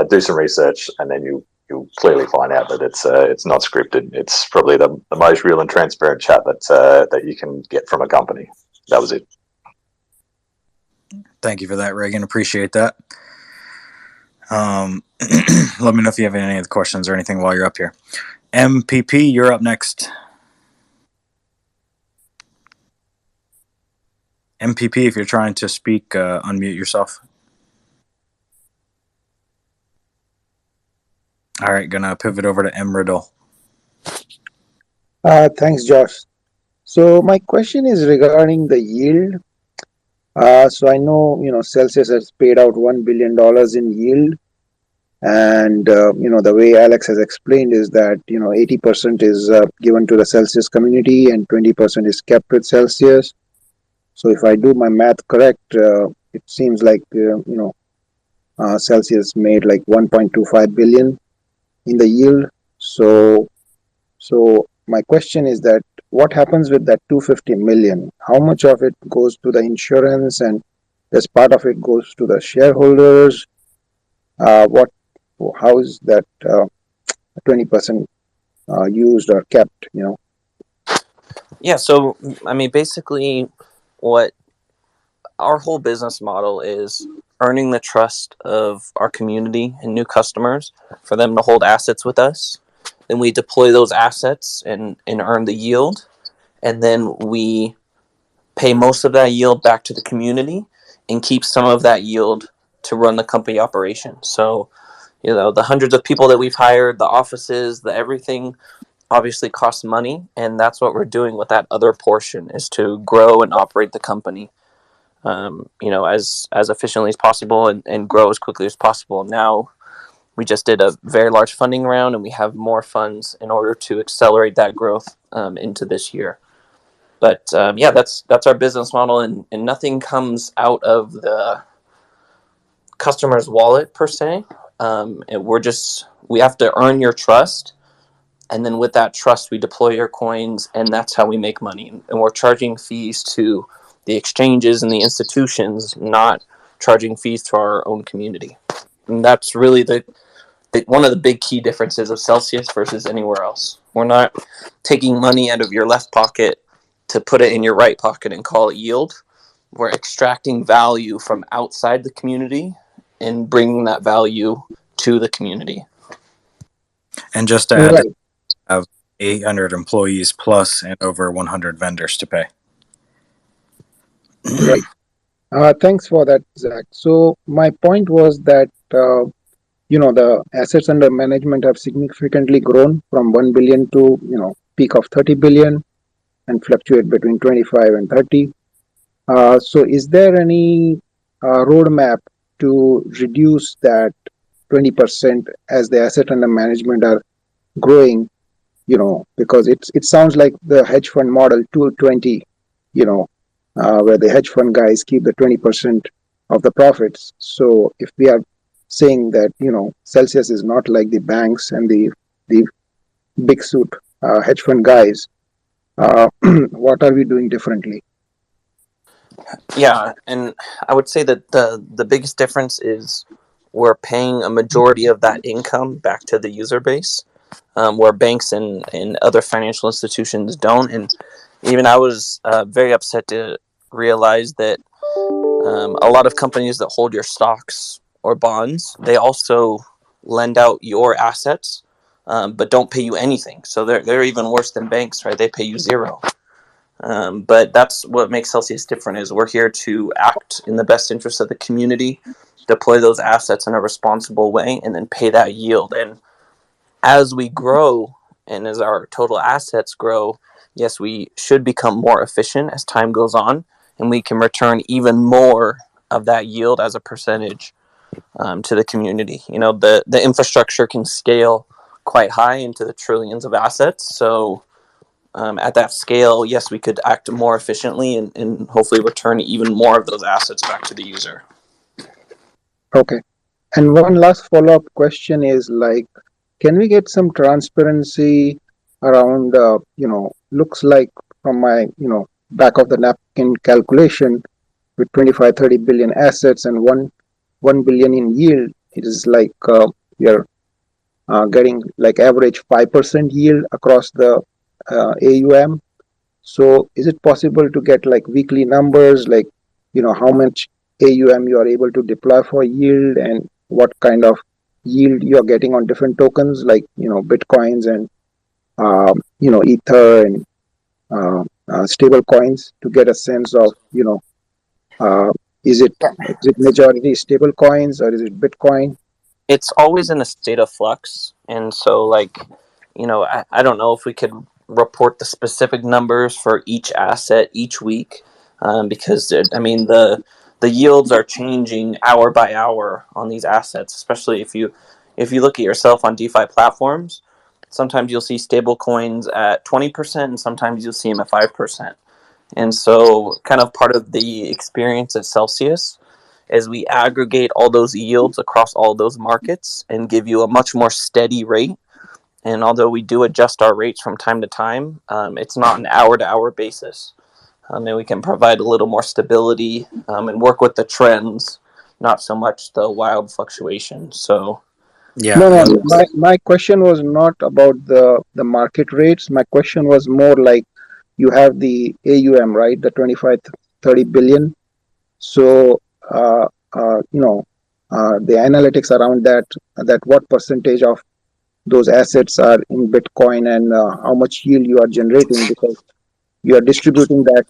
do some research, and then you'll clearly find out that it's not scripted. It's probably the most real and transparent chat that you can get from a company. That was it. Thank you for that, Reagan. Appreciate that. Let me know if you have any other questions or anything while you're up here. MPP, you're up next. MPP, if you're trying to speak, unmute yourself. All right, gonna pivot over to M. Riddle. Thanks, Josh. So my question is regarding the yield. So I know, Celsius has paid out $1 billion in yield. And, the way Alex has explained is that, 80% is given to the Celsius community and 20% is kept with Celsius. So if I do my math correct, it seems like, Celsius made like 1.25 billion in the yield. So my question is that what happens with that 250 million? How much of it goes to the insurance, and this part of it goes to the shareholders? How is that 20% used or kept? Yeah. So I mean, basically, what our whole business model is earning the trust of our community and new customers for them to hold assets with us. Then we deploy those assets and earn the yield. And then we pay most of that yield back to the community and keep some of that yield to run the company operation. So, the hundreds of people that we've hired, the offices, the everything obviously costs money. And that's what we're doing with that other portion, is to grow and operate the company, as efficiently as possible and grow as quickly as possible. Now, we just did a very large funding round, and we have more funds in order to accelerate that growth into this year. But yeah, that's our business model, and nothing comes out of the customer's wallet per se. And we have to earn your trust, and then with that trust, we deploy your coins, and that's how we make money. And we're charging fees to the exchanges and the institutions, not charging fees to our own community. And that's really one of the big key differences of Celsius versus anywhere else. We're not taking money out of your left pocket to put it in your right pocket and call it yield. We're extracting value from outside the community and bringing that value to the community. And just to add, have 800 employees plus and over 100 vendors to pay. Right. Thanks for that, Zach. So my point was that the assets under management have significantly grown from 1 billion to peak of 30 billion and fluctuate between 25 and 30. So is there any roadmap to reduce that 20% as the asset under management are growing? Because it sounds like the hedge fund model 220, where the hedge fund guys keep the 20% of the profits. So if we are saying that Celsius is not like the banks and the big suit hedge fund guys, what are we doing differently? Yeah, and I would say that the biggest difference is we're paying a majority of that income back to the user base, where banks and other financial institutions don't. And even I was very upset to realize that a lot of companies that hold your stocks or bonds, they also lend out your assets, but don't pay you anything. So they're even worse than banks, right? They pay you zero. But that's what makes Celsius different, is we're here to act in the best interest of the community, deploy those assets in a responsible way, and then pay that yield. And as we grow and as our total assets grow, yes, we should become more efficient as time goes on, and we can return even more of that yield as a percentage to the community. The infrastructure can scale quite high into the trillions of assets. So at that scale, yes, we could act more efficiently and hopefully return even more of those assets back to the user. Okay. And one last follow-up question is can we get some transparency around, looks like from my, back of the napkin calculation with 25, 30 billion assets and 1 billion in yield, it is like you're getting average 5% yield across the AUM. So is it possible to get weekly numbers, how much AUM you are able to deploy for yield and what kind of yield you're getting on different tokens Bitcoins and Ether and stable coins, to get a sense of is it majority stable coins or is it Bitcoin? It's always in a state of flux, and so I don't know if we could report the specific numbers for each asset each week, because the yields are changing hour by hour on these assets, especially if you look at yourself on DeFi platforms. Sometimes you'll see stable coins at 20%, and sometimes you'll see them at 5%. And so kind of part of the experience at Celsius is we aggregate all those yields across all those markets and give you a much more steady rate. And although we do adjust our rates from time to time, it's not an hour-to-hour basis. And we can provide a little more stability and work with the trends, not so much the wild fluctuations. So, yeah. No. My question was not about the market rates. My question was more like you have the AUM, right? The 25, 30 billion. So, the analytics around that what percentage of those assets are in Bitcoin and how much yield you are generating, because you are distributing that,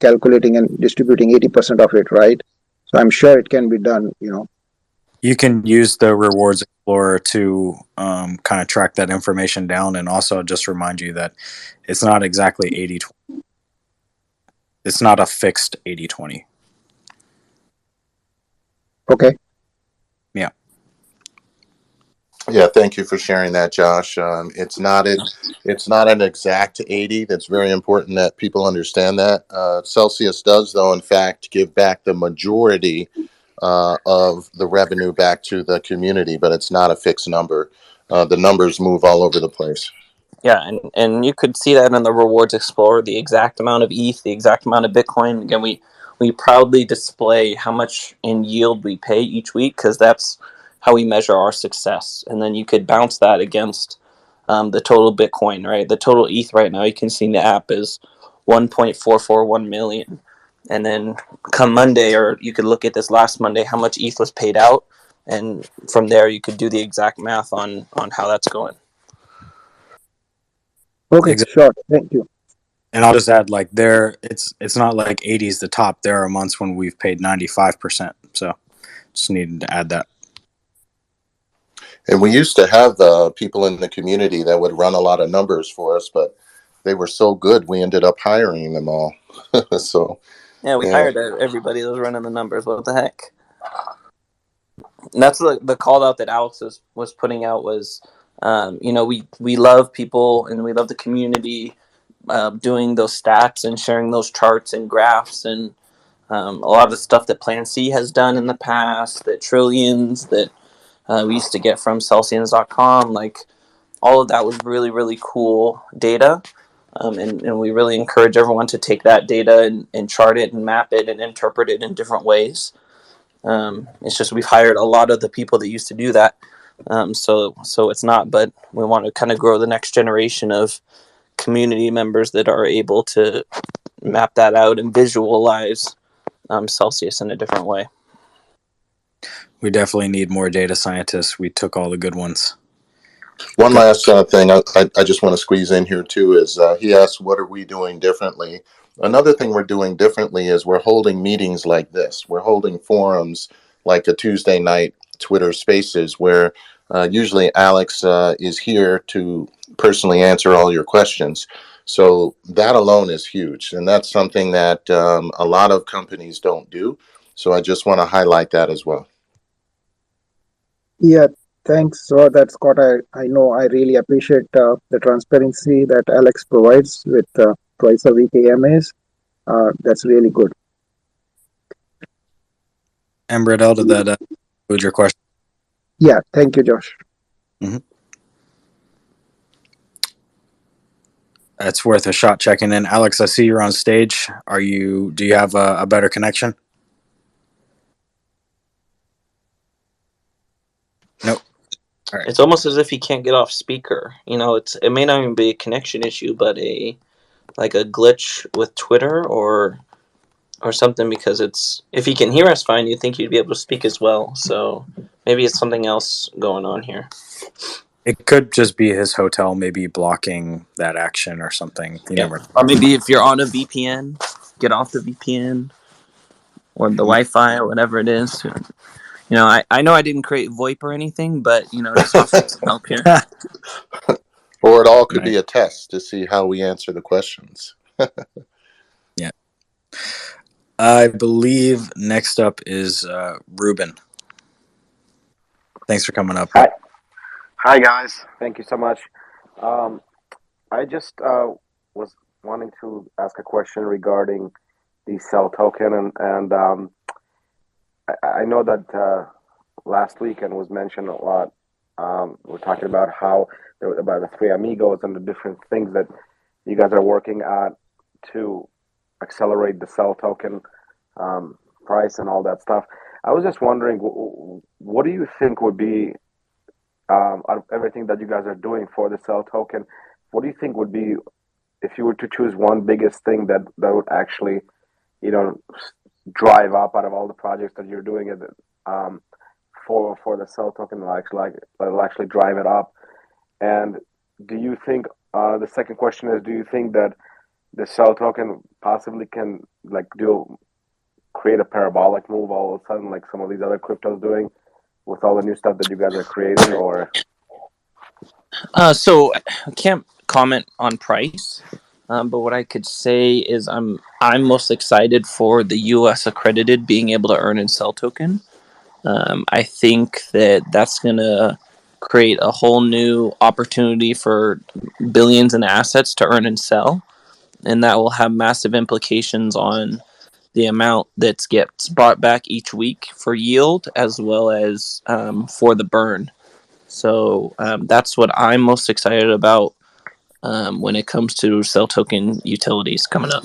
calculating and distributing 80% of it, right? So I'm sure it can be done, You can use the Rewards Explorer to kind of track that information down, and also just remind you that it's not exactly 80-20. It's not a fixed 80-20. Okay. Yeah. Yeah, thank you for sharing that, Josh. It's not an exact 80. That's very important that people understand that. Celsius does, though, in fact, give back the majority of the revenue back to the community, but it's not a fixed number. The numbers move all over the place. Yeah, and you could see that in the rewards explorer, the exact amount of ETH, the exact amount of Bitcoin. Again, we proudly display how much in yield we pay each week because that's how we measure our success. And then you could bounce that against the total Bitcoin, right? The total ETH right now, you can see in the app is 1.441 million. And then come Monday, or you could look at this last Monday, how much ETH was paid out, and from there you could do the exact math on how that's going. Okay, Exactly. sure. Thank you. And I'll just add, like, it's not like 80 is the top. There are months when we've paid 95%. So just needed to add that. And we used to have people in the community that would run a lot of numbers for us, but they were so good, we ended up hiring them all. So, Yeah, we yeah. hired everybody that was running the numbers. What the heck? And that's the call out that Alex was putting out was, we love people and we love the community doing those stats and sharing those charts and graphs and a lot of the stuff that Plan C has done in the past, that Trillions, that we used to get from Celsius.com. Like, all of that was really, really cool data. And we really encourage everyone to take that data and chart it and map it and interpret it in different ways. It's just we've hired a lot of the people that used to do that. So it's not, but we want to kind of grow the next generation of community members that are able to map that out and visualize Celsius in a different way. We definitely need more data scientists. We took all the good ones. One last thing I just want to squeeze in here too is he asked, what are we doing differently? Another thing we're doing differently is we're holding meetings like this. We're holding forums like a Tuesday night Twitter Spaces where usually Alex is here to personally answer all your questions. So that alone is huge. And that's something that a lot of companies don't do. So I just want to highlight that as well. Yeah, thanks for that, Scott. I know I really appreciate the transparency that Alex provides with twice a week AMAs. That's really good. And Bradell, did that include your question? Yeah, thank you, Josh. Mm-hmm. It's worth a shot checking in. Alex, I see you're on stage. Do you have a better connection? Nope. All right. It's almost as if he can't get off speaker. It may not even be a connection issue, but a glitch with Twitter or something, because if he can hear us fine, you'd think he'd be able to speak as well. So maybe it's something else going on here. It could just be his hotel maybe blocking that action or something. Or maybe if you're on a VPN, get off the VPN or the Wi-Fi or whatever it is. I know I didn't create VoIP or anything, but just offer some help here. Or it all could be a test to see how we answer the questions. Yeah. I believe next up is Ruben. Thanks for coming up. Hi guys. Thank you so much. I just was wanting to ask a question regarding the cell token, and I know that last weekend was mentioned a lot. We're talking about about the three amigos and the different things that you guys are working at to accelerate the cell token price and all that stuff. I was just wondering, what do you think would be, out of everything that you guys are doing for the cell token, what do you think would be, if you were to choose one biggest thing that would actually, drive up out of all the projects that you're doing for the cell token, that'll actually drive it up? And do you think, the second question is, do you think that the cell token possibly can create a parabolic move all of a sudden, like some of these other cryptos doing, with all the new stuff that you guys are creating? Or so I can't comment on price, but what I could say is I'm most excited for the U.S. accredited being able to earn and sell token. I think that's gonna create a whole new opportunity for billions in assets to earn and sell, and that will have massive implications on the amount that gets brought back each week for yield as well as for the burn. So that's what I'm most excited about when it comes to cell token utilities coming up.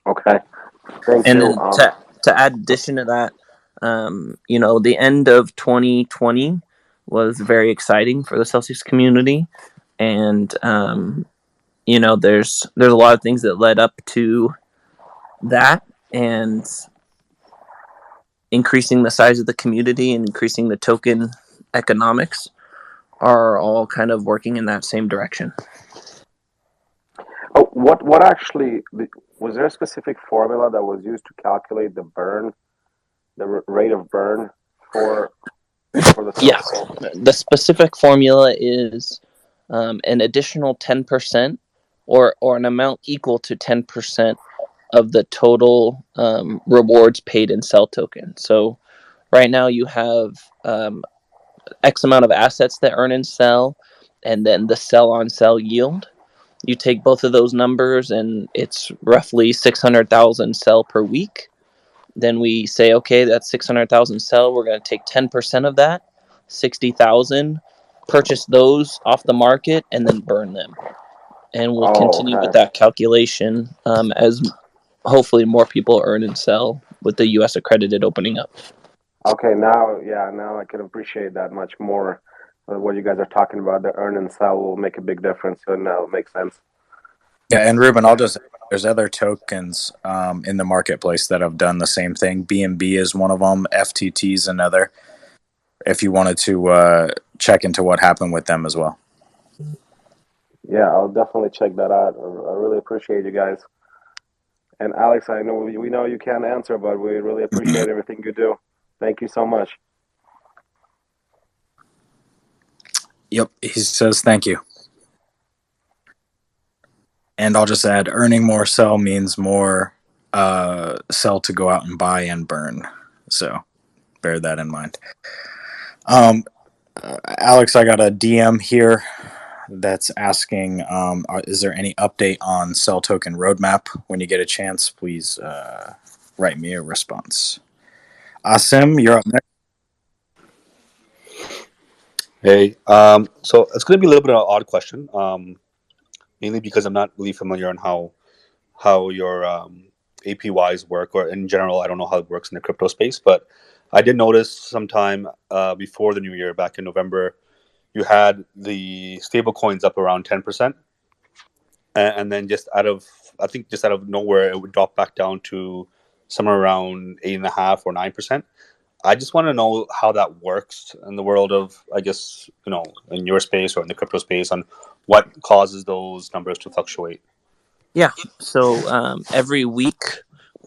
Okay, thank And you. then to add addition to that, the end of 2020 was very exciting for the Celsius community, and there's a lot of things that led up to that, and increasing the size of the community and increasing the token economics are all kind of working in that same direction. Oh, what actually was there a specific formula that was used to calculate the burn, the rate of burn for the cell? Yeah, the specific formula is an additional 10% or an amount equal to 10% of the total rewards paid in cell token. So right now you have X amount of assets that earn and sell, and then the sell on sell yield. You take both of those numbers, and it's roughly 600,000 sell per week. Then we say, okay, that's 600,000 sell. We're going to take 10% of that, 60,000, purchase those off the market, and then burn them. And we'll continue with that calculation as hopefully more people earn and sell with the U.S. Accredited opening up. Okay, now I can appreciate that much more. What you guys are talking about, the earn and sell will make a big difference, so now it makes sense. Yeah, and Ruben, there's other tokens in the marketplace that have done the same thing. BNB is one of them. FTT is another. If you wanted to check into what happened with them as well. Yeah, I'll definitely check that out. I really appreciate you guys. And Alex, I know we know you can't answer, but we really appreciate everything you do. Thank you so much. Yep, he says thank you. And I'll just add, earning more sell means more sell to go out and buy and burn. So bear that in mind. Alex, I got a DM here that's asking, is there any update on cell token roadmap? When you get a chance, please write me a response. Asim, you're up next. Hey, so it's going to be a little bit of an odd question, mainly because I'm not really familiar on how your APYs work, or in general, I don't know how it works in the crypto space. But I did notice sometime before the new year, back in November, you had the stable coins up around 10%, and then just out of nowhere, it would drop back down to somewhere around 8.5 or 9%. I just want to know how that works in the world of, I guess, in your space or in the crypto space, on what causes those numbers to fluctuate. Yeah, so every week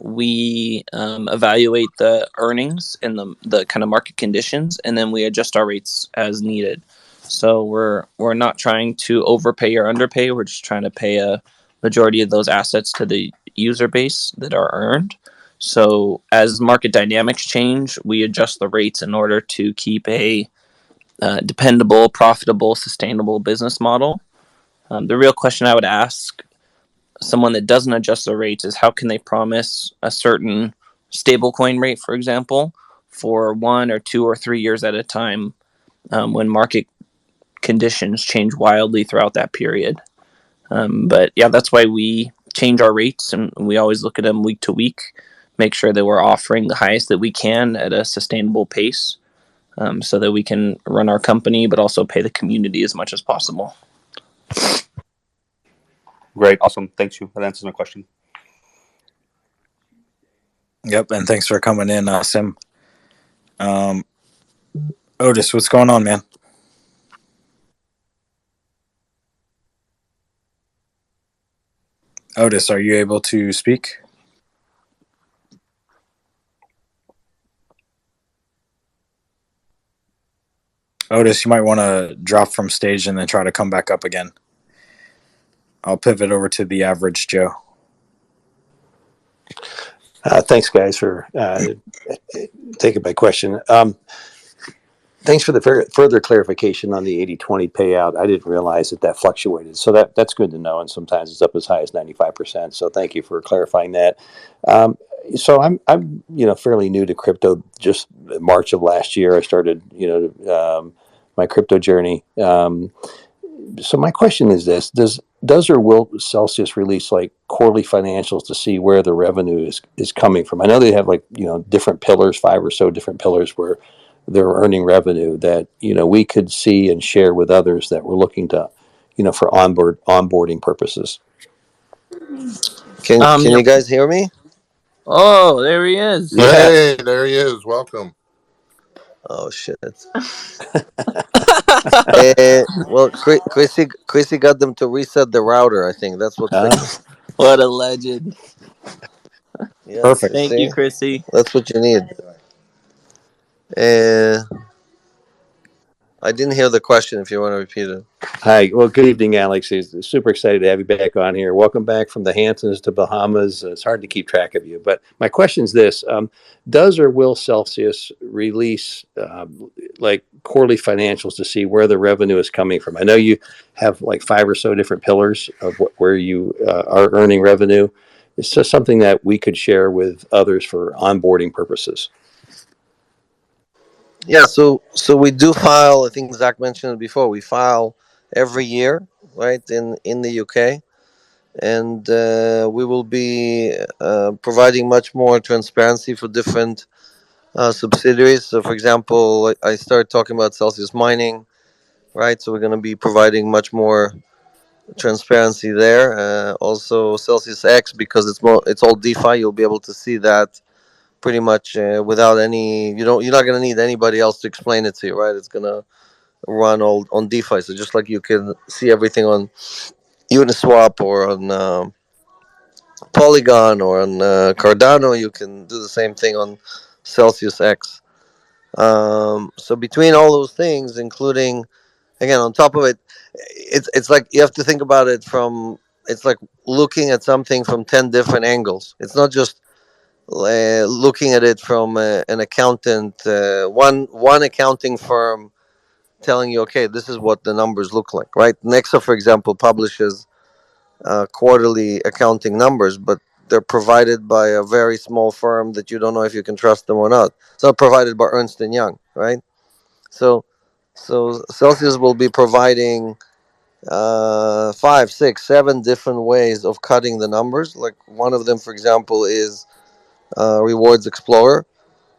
we evaluate the earnings and the kind of market conditions, and then we adjust our rates as needed. So we're not trying to overpay or underpay. We're just trying to pay a majority of those assets to the user base that are earned. So as market dynamics change, we adjust the rates in order to keep a dependable, profitable, sustainable business model. The real question I would ask someone that doesn't adjust the rates is, how can they promise a certain stablecoin rate, for example, for 1 or 2 or 3 years at a time when market conditions change wildly throughout that period? But yeah, that's why we change our rates, and we always look at them week to week, make sure that we're offering the highest that we can at a sustainable pace, so that we can run our company but also pay the community as much as possible. Great, awesome, thank you. That answers my question. Yep, and thanks for coming in, Sim. Otis, what's going on, man? Otis, are you able to speak? Otis, you might want to drop from stage and then try to come back up again. I'll pivot over to the average Joe. Thanks, guys, for taking my question. Thanks for the further clarification on the 80-20 payout. I didn't realize that fluctuated. So that's good to know. And sometimes it's up as high as 95%. So thank you for clarifying that. So I'm fairly new to crypto. Just March of last year, I started my crypto journey. So my question is this: does or will Celsius release like quarterly financials to see where the revenue is coming from? I know they have different pillars, 5 or so different pillars where they're earning revenue that we could see and share with others that we're looking to for onboarding purposes. Can you guys hear me? Oh, there he is. Hey, there he is. Welcome. Oh shit. Well, Chrissy got them to reset the router. I think that's what fixed it. What a legend. Yeah, Perfect. Thank you, see? Chrissy. That's what you need. I didn't hear the question. If you want to repeat it. Hi. Well, good evening, Alex. It's super excited to have you back on here. Welcome back from the Hamptons to Bahamas. It's hard to keep track of you. But my question is this. Does or will Celsius release like quarterly financials to see where the revenue is coming from? I know you have like 5 or so different pillars of where you are earning revenue. It's just something that we could share with others for onboarding purposes. Yeah, so we do file. I think Zach mentioned it before. We file every year, right, in the UK, and we will be providing much more transparency for different subsidiaries. So, for example, I started talking about Celsius Mining, right? So we're going to be providing much more transparency there. Also, Celsius X, because it's all DeFi. You'll be able to see that pretty much without any. You're not going to need anybody else to explain it to you, right? It's going to run all on DeFi. So just like you can see everything on Uniswap or on Polygon or on Cardano, you can do the same thing on Celsius X. So between all those things, including again on top of it, it's like you have to think about it from. It's like looking at something from 10 different angles. It's not just looking at it from an accountant, one accounting firm telling you, okay, this is what the numbers look like, right? Nexa, for example, publishes quarterly accounting numbers, but they're provided by a very small firm that you don't know if you can trust them or not. It's not provided by Ernst and Young, right? So Celsius will be providing 5, 6, 7 different ways of cutting the numbers. Like one of them, for example, is Rewards Explorer.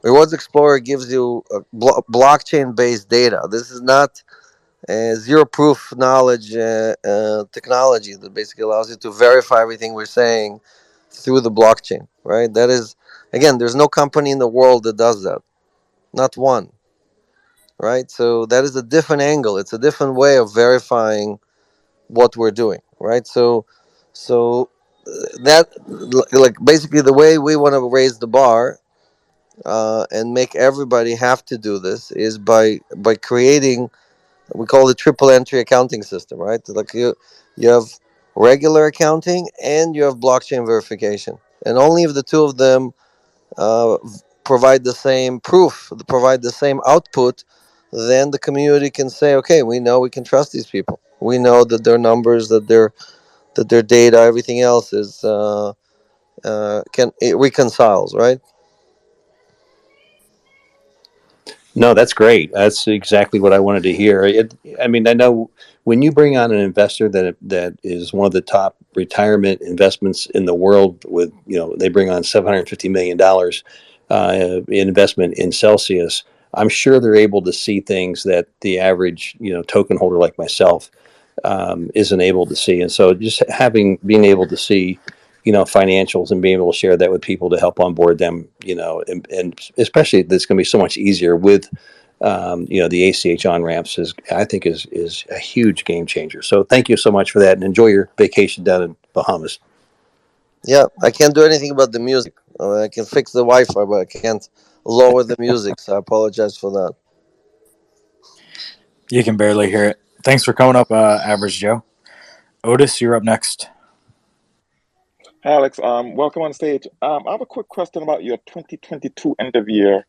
Rewards Explorer gives you blockchain-based data. This is not zero proof knowledge technology that basically allows you to verify everything we're saying through the blockchain, right? That is, again, there's no company in the world that does that, not one, right? So that is a different angle. It's a different way of verifying what we're doing, right? So that, like, basically the way we want to raise the bar and make everybody have to do this is by creating, we call it triple entry accounting system, right? Like you have regular accounting and you have blockchain verification, and only if the two of them uh, provide the same proof, provide the same output, then the community can say, okay, we know we can trust these people. We know that their numbers, that their data, everything else is it reconciles, right? No, that's great. That's exactly what I wanted to hear. I mean, I know when you bring on an investor that is one of the top retirement investments in the world, with they bring on $750 million investment in Celsius. I'm sure they're able to see things that the average token holder like myself isn't able to see, and so just being able to see financials and being able to share that with people to help onboard them, and especially that's going to be so much easier with, the ACH on ramps I think is a huge game changer. So thank you so much for that, and enjoy your vacation down in Bahamas. Yeah, I can't do anything about the music. I can fix the Wi-Fi, but I can't lower the music. So I apologize for that. You can barely hear it. Thanks for coming up, Average Joe. Otis, you're up next. Alex, welcome on stage. I have a quick question about your 2022 end of year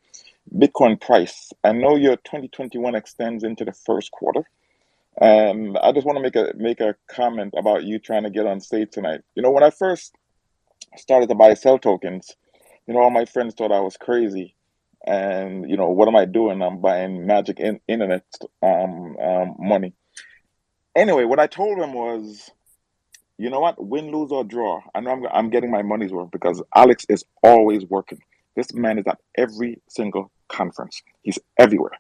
Bitcoin price. I know your 2021 extends into the first quarter. I just want to make a comment about you trying to get on stage tonight. When I first started to buy sell tokens, all my friends thought I was crazy, and what am I doing? I'm buying magic internet money. Anyway, what I told them was, you know what? Win, lose, or draw. I know I'm getting my money's worth because Alex is always working. This man is at every single conference. He's everywhere.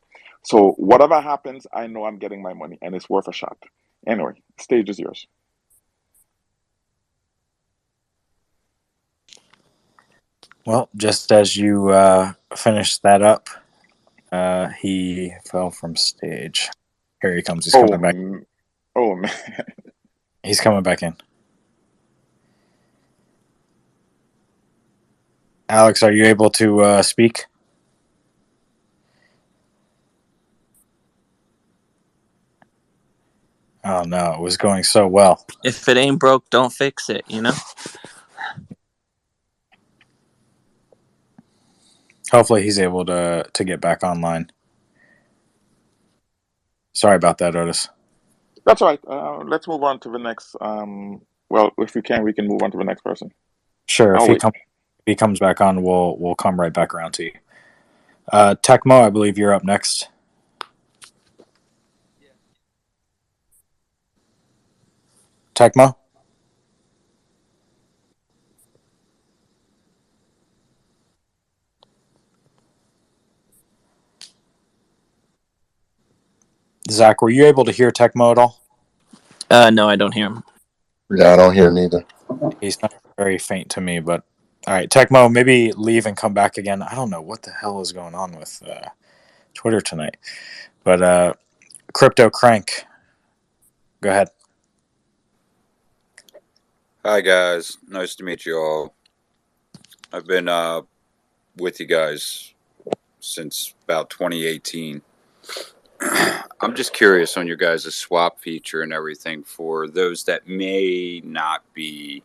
So whatever happens, I know I'm getting my money and it's worth a shot. Anyway, stage is yours. Well, just as you finished that up, he fell from stage. Here he comes. He's coming back. Oh man. He's coming back in. Alex, are you able to speak? Oh no, it was going so well. If it ain't broke, don't fix it, Hopefully he's able to get back online. Sorry about that, Otis. That's all right. Let's move on to the next. Well, if we can move on to the next person. Sure. I'll If he comes back on, we'll come right back around to you. Tecmo, I believe you're up next. Tecmo? Zach, were you able to hear Tecmo at all? No, I don't hear him. Yeah, I don't hear him either. He's not very faint to me, but all right, Tecmo, maybe leave and come back again. I don't know what the hell is going on with Twitter tonight, but Crypto Crank, go ahead. Hi guys, nice to meet you all. I've been with you guys since about 2018. I'm just curious on your guys' swap feature and everything for those that may not be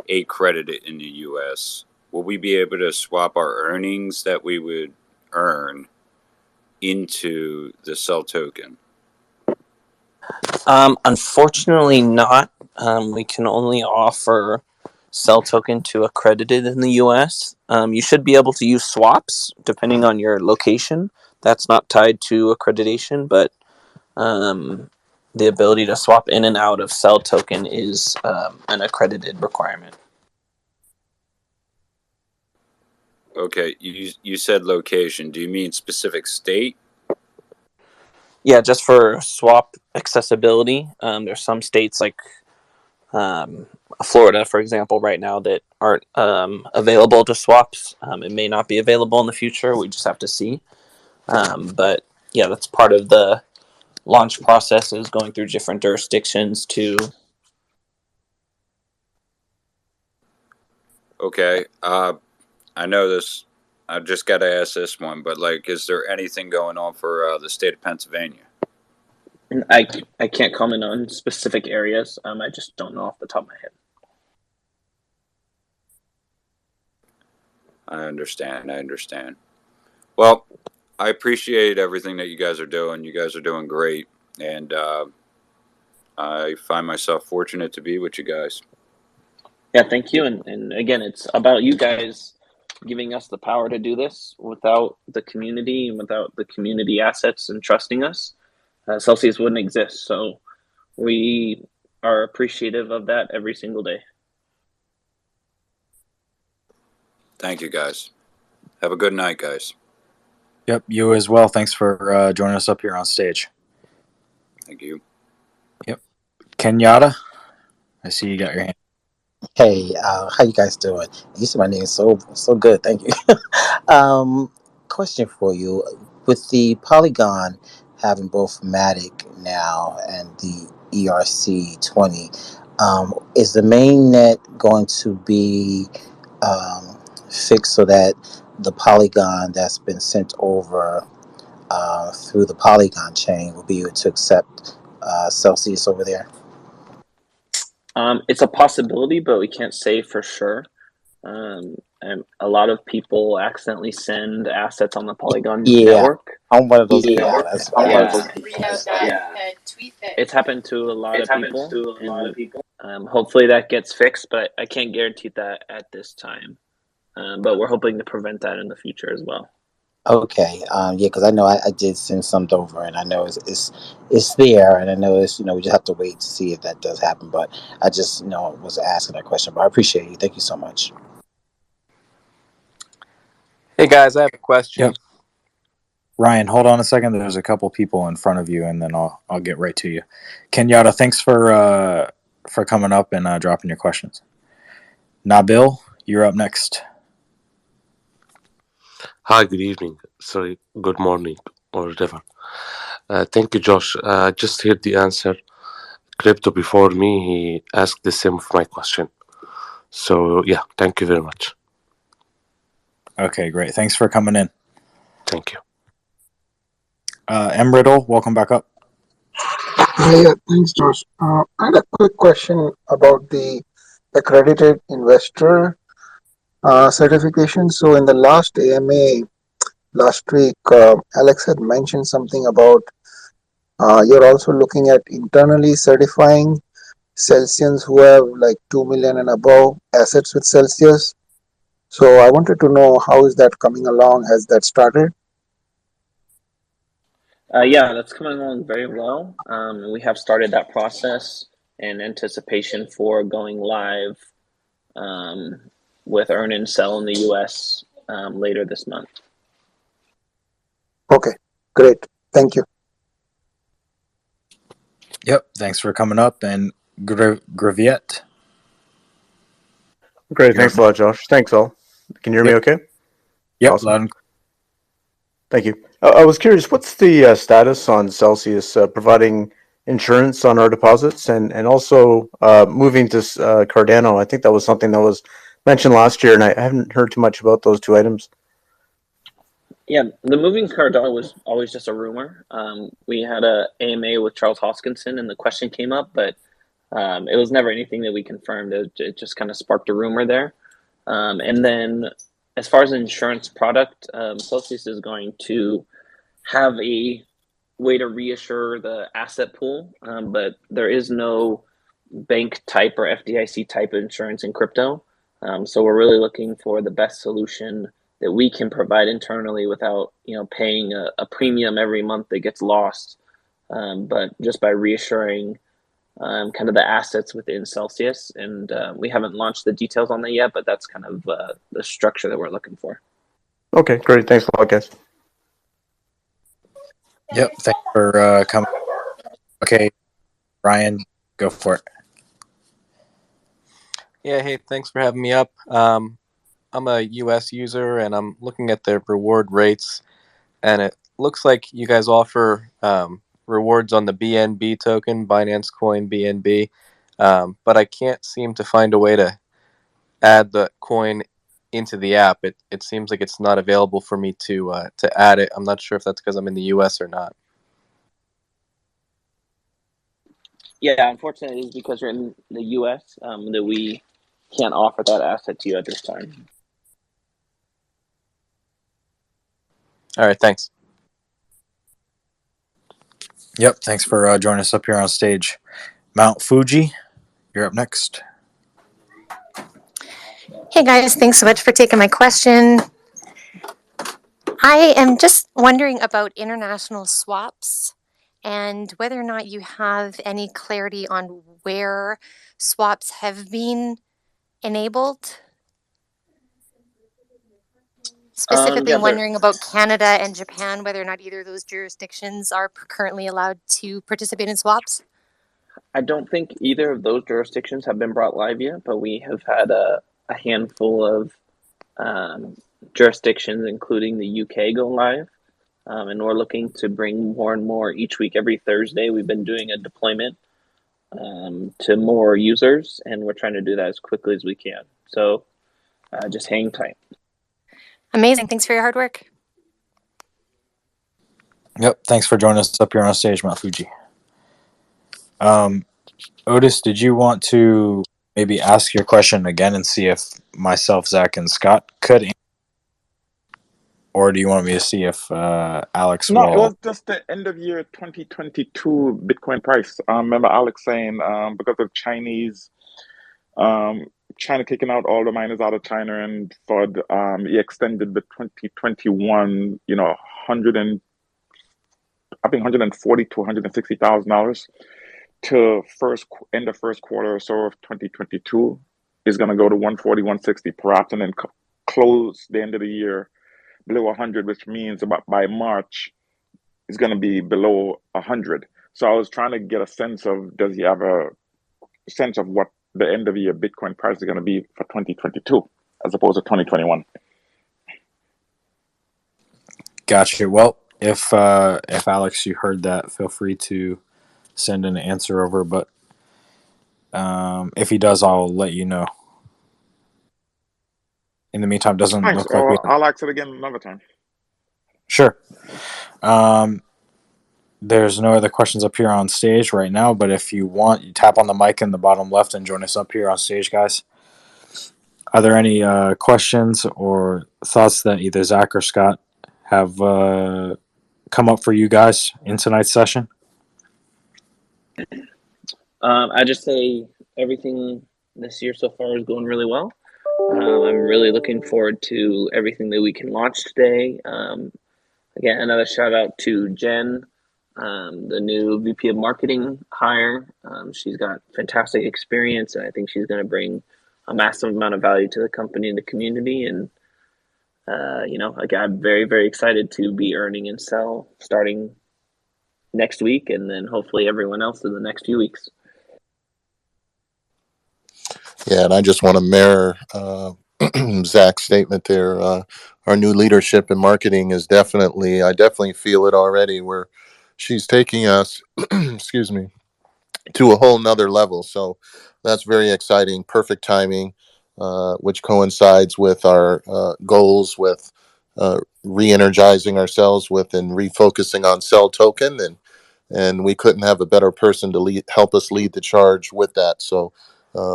accredited in the US. Will we be able to swap our earnings that we would earn into the Cell token? Unfortunately not. We can only offer Cell token to accredited in the US. You should be able to use swaps depending on your location. That's not tied to accreditation, but the ability to swap in and out of Cell token is an accredited requirement. Okay, you said location. Do you mean specific state? Yeah, just for swap accessibility. There's some states like Florida, for example, right now that aren't available to swaps. It may not be available in the future. We just have to see. But yeah, that's part of the launch process, is going through different jurisdictions to. Okay, I know this. I just got to ask this one, but is there anything going on for the state of Pennsylvania? I can't comment on specific areas. I just don't know off the top of my head. I understand. Well, I appreciate everything that you guys are doing. You guys are doing great, and I find myself fortunate to be with you guys. Yeah, thank you. And again, it's about you guys giving us the power to do this. Without the community and without the community assets and trusting us, Celsius wouldn't exist. So we are appreciative of that every single day. Thank you, guys. Have a good night, guys. Yep, you as well. Thanks for joining us up here on stage. Thank you. Yep. Kenyatta, I see you got your hand. Hey, how you guys doing? You said my name so good. Thank you. Question for you: with the Polygon having both Matic now and the ERC20, is the main net going to be fixed so that the Polygon that's been sent over through the Polygon chain will be able to accept Celsius over there? It's a possibility, but we can't say for sure. a lot of people accidentally send assets on the Polygon Yeah, network. I'm one of those people. That's It's happened to a lot of people, and hopefully that gets fixed. But I can't guarantee that at this time. But we're hoping to prevent that in the future as well. okay. Yeah, because I know I did send something over, and I know it's there, and I know it's we just have to wait to see if that does happen. But I just was asking that question. But I appreciate you. Thank you so much. Hey guys, I have a question. Yep. Ryan, hold on a second. There's a couple people in front of you, and then I'll get right to you. Kenyatta, thanks for coming up and dropping your questions. Nabil, you're up next. Hi, good evening. Sorry, good morning or whatever. Thank you, Josh. Just heard the answer. Crypto before me, he asked the same of my question. So, yeah, thank you very much. Okay, great. Thanks for coming in. Thank you. M. Riddle, welcome back up. Yeah, thanks, Josh. I had a quick question about the accredited investor certification. So, in the last AMA last week, Alex had mentioned something about you're also looking at internally certifying Celsians who have like 2 million and above assets with Celsius. So, I wanted to know how is that coming along? Has that started? Yeah, that's coming along very well. We have started that process in anticipation for going live with Earn and Sell in the US later this month. Okay, great. Thank you. Yep, thanks for coming up. And Graviette. Great, thanks a lot, Josh. Thanks all. Can you hear me okay? Yep, awesome. loud and Thank you. I was curious, what's the status on Celsius providing insurance on our deposits and also moving to Cardano? I think that was something that was mentioned last year, and I haven't heard too much about those two items. Yeah, the moving Cardano was always just a rumor. We had a AMA with Charles Hoskinson, and the question came up, but it was never anything that we confirmed. It just kind of sparked a rumor there. And then as far as an insurance product, Celsius is going to have a way to reassure the asset pool, but there is no bank type or FDIC type of insurance in crypto. So we're really looking for the best solution that we can provide internally without paying a premium every month that gets lost, but just by reassuring kind of the assets within Celsius. And we haven't launched the details on that yet, but that's kind of the structure that we're looking for. Okay, great. Thanks a lot, guys. Yep, thanks for coming. Okay, Ryan, go for it. Yeah, hey, thanks for having me up. I'm a US user and I'm looking at their reward rates, and it looks like you guys offer rewards on the BNB token, Binance Coin BNB, but I can't seem to find a way to add the coin into the app. It seems like it's not available for me to add it. I'm not sure if that's because I'm in the US or not. Yeah, unfortunately, it's because you're in the US that we can't offer that asset to you at this time. All right, thanks. Yep, thanks for joining us up here on stage. Mount Fuji, you're up next. Hey guys, thanks so much for taking my question. I am just wondering about international swaps and whether or not you have any clarity on where swaps have been enabled. Specifically wondering about Canada and Japan, whether or not either of those jurisdictions are currently allowed to participate in swaps. I don't think either of those jurisdictions have been brought live yet, but we have had a handful of jurisdictions, including the UK, go live. And we're looking to bring more and more each week. Every Thursday, we've been doing a deployment to more users, and we're trying to do that as quickly as we can. So just hang tight. Amazing. Thanks for your hard work. Yep, thanks for joining us up here on stage, Mount Fuji. Otis, did you want to maybe ask your question again and see if myself, Zach, and Scott could, or do you want me to see if Alex No, it will? was just the end of year 2022 Bitcoin price. Remember Alex saying because of Chinese, um, China kicking out all the miners out of China, and FUD, he extended the 2021, I think 140 to 160,000 dollars to end of first quarter or so of 2022 is going to go to 140, 160 perhaps, and then close the end of the year below 100, which means about by March is going to be below 100. So I was trying to get a sense of, does he have a sense of what the end of the year Bitcoin price is going to be for 2022 as opposed to 2021? Gotcha. Well, if Alex, you heard that, feel free to send an answer over. But if he does, I'll let you know. In the meantime, doesn't Thanks. look like we. I'll ask it again another time. Sure. There's no other questions up here on stage right now, but if you want, you tap on the mic in the bottom left and join us up here on stage, guys. Are there any questions or thoughts that either Zach or Scott have come up for you guys in tonight's session? I just say everything this year so far is going really well. I'm really looking forward to everything that we can launch today. Again, another shout out to Jen, the new VP of Marketing hire. She's got fantastic experience, and I think she's going to bring a massive amount of value to the company and the community. And I'm very, very excited to be earning and sell starting next week, and then hopefully everyone else in the next few weeks. Yeah, and I just want to mirror Zach's statement there. Our new leadership in marketing is I definitely feel it already, where she's taking us, excuse me, to a whole nother level. So that's very exciting. Perfect timing, which coincides with our goals with re-energizing ourselves with and refocusing on Cell Token, and we couldn't have a better person to help us lead the charge with that. So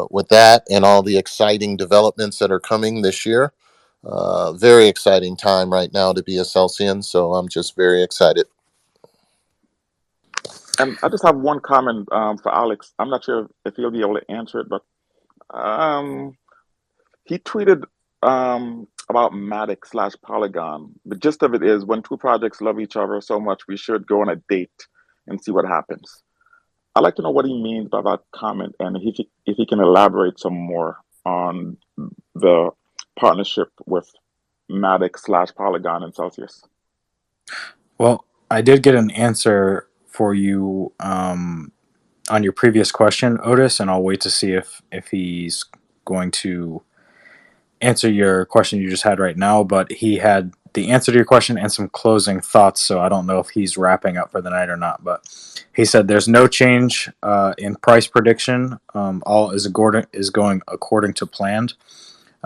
with that and all the exciting developments that are coming this year, very exciting time right now to be a Celsian. So I'm just very excited. And I just have one comment for Alex. I'm not sure if he'll be able to answer it, but he tweeted about Matic / Polygon. The gist of it is, when two projects love each other so much, we should go on a date and see what happens. I'd like to know what he means by that comment, and if he can elaborate some more on the partnership with Matic / Polygon and Celsius. Well, I did get an answer for you on your previous question, Otis, and I'll wait to see if he's going to answer your question you just had right now. But he had the answer to your question and some closing thoughts, so I don't know if he's wrapping up for the night or not. But he said there's no change in price prediction. All is going according to planned.